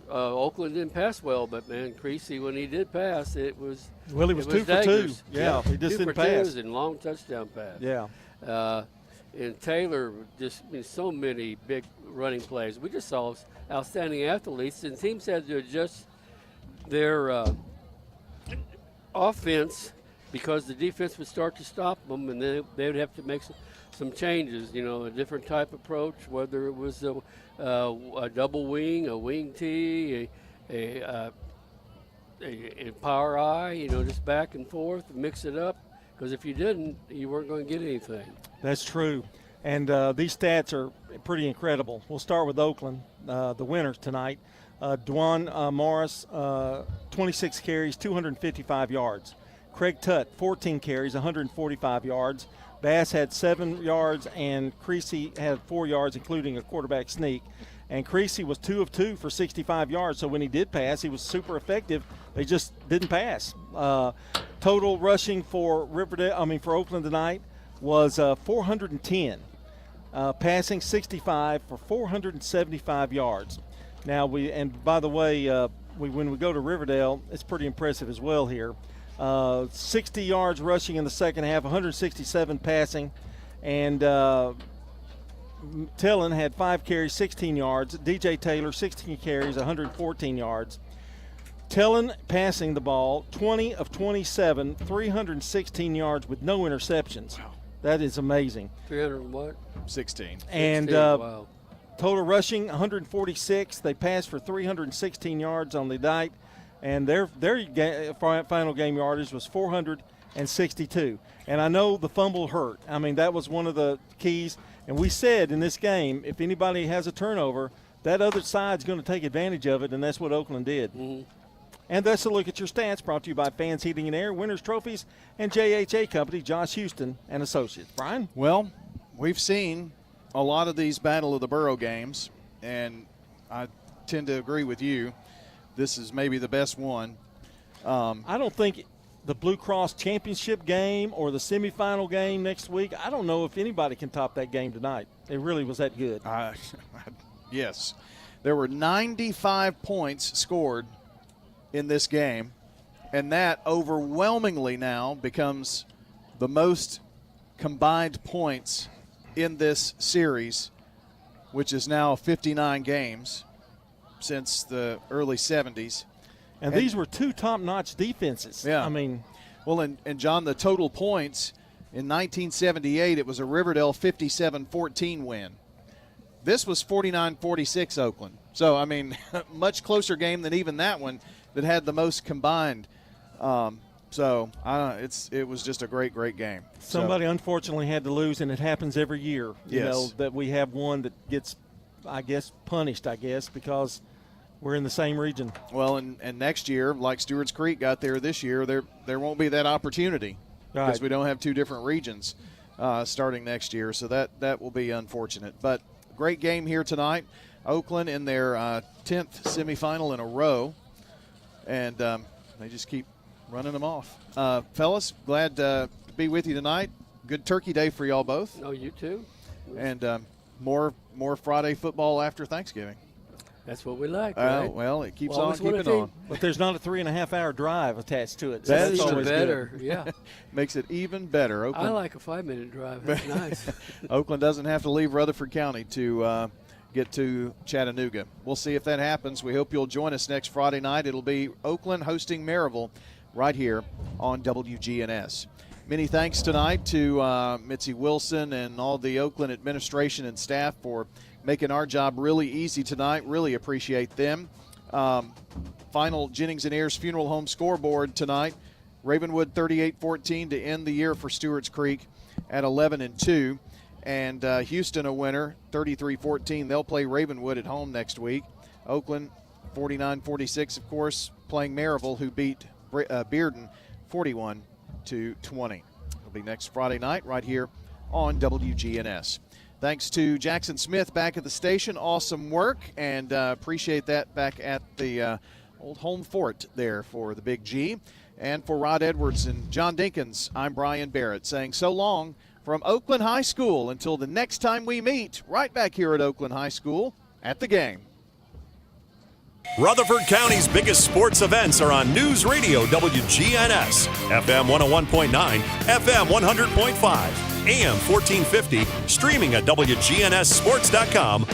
Oakland didn't pass well, but man, Creasy, when he did pass, it was
he was 2 for 2.
dangerous.
Yeah, he just
2
didn't
for
pass.
2s and long touchdown pass.
Yeah.
And Taylor just so many big running plays. We just saw outstanding athletes, and teams had to adjust their offense because the defense would start to stop them, and then they would have to make some changes. A different type approach, whether it was a double wing, a wing T, a power I, just back and forth, mix it up. Because if you didn't, you weren't going to get anything.
That's true. And these stats are pretty incredible. We'll start with Oakland, the winners tonight. Dwan Morris, 26 carries, 255 yards. Craig Tutt, 14 carries, 145 yards. Bass had 7 yards, and Creasy had 4 yards, including a quarterback sneak. And Creasy was 2 of 2 for 65 yards. So when he did pass, he was super effective. They just didn't pass. Total rushing for for Oakland tonight was 410. Passing 65 for 475 yards. Now by the way, when we go to Riverdale, it's pretty impressive as well here. 60 yards rushing in the second half, 167 passing, and Tillon had 5 carries, 16 yards. DJ Taylor, 16 carries, 114 yards. Tillon passing the ball, 20 of 27, 316 yards with no interceptions. Wow. That is amazing.
300 what?
16.
And
wow.
Total rushing, 146. They passed for 316 yards on the night, and their final game yardage was 462. And I know the fumble hurt. I mean, that was one of the keys. And we said in this game, if anybody has a turnover, that other side's going to take advantage of it, and that's what Oakland did.
Mm-hmm.
And that's a look at your stats, brought to you by Fans Heating and Air, Winners Trophies, and JHA Company, Josh Houston and Associates. Brian?
Well, we've seen a lot of these Battle of the Borough games, and I tend to agree with you. This is maybe the best one.
I don't think the Blue Cross Championship game or the semifinal game next week, I don't know if anybody can top that game tonight. It really was that good.
Yes. There were 95 points scored in this game, and that overwhelmingly now becomes the most combined points in this series, which is now 59 games since the early 70s.
And these were 2 top-notch defenses.
Yeah.
I mean.
Well, and John, the total points in 1978, it was a Riverdale 57-14 win. This was 49-46 Oakland. So, I mean, much closer game than even that one that had the most combined. It was just a great, great game.
Somebody unfortunately had to lose, and it happens every year. You know, that we have one that gets, punished, because we're in the same region.
Well, and next year, like Stewart's Creek got there this year, there won't be that opportunity because we don't have 2 different regions starting next year. So that will be unfortunate. But great game here tonight. Oakland in their 10th semifinal in a row, and they just keep running them off. Fellas, glad to be with you tonight. Good Turkey Day for y'all both.
Oh, you too.
And more Friday football after Thanksgiving.
That's what we like, right?
Well, it keeps on keeping on.
But there's not a 3.5-hour drive attached to it.
So that's always better, yeah.
Makes it even better. Oakland,
I like a 5-minute drive. That's nice.
Oakland doesn't have to leave Rutherford County to get to Chattanooga. We'll see if that happens. We hope you'll join us next Friday night. It'll be Oakland hosting Maryville right here on WGNS. Many thanks tonight to Mitzi Wilson and all the Oakland administration and staff for making our job really easy tonight. Really appreciate them. Final Jennings and Ayers Funeral Home scoreboard tonight. Ravenwood 38-14 to end the year for Stewart's Creek at 11-2. And Houston a winner, 33-14. They'll play Ravenwood at home next week. Oakland 49-46, of course, playing Maryville, who beat Bearden 41-20. It'll be next Friday night right here on WGNS. Thanks to Jackson Smith back at the station. Awesome work, and appreciate that back at the old home fort there for the Big G. And for Rod Edwards and John Dinkins, I'm Brian Barrett saying so long from Oakland High School until the next time we meet right back here at Oakland High School at the game.
Rutherford County's biggest sports events are on News Radio WGNS, FM 101.9, FM 100.5, AM 1450, streaming at wgnssports.com.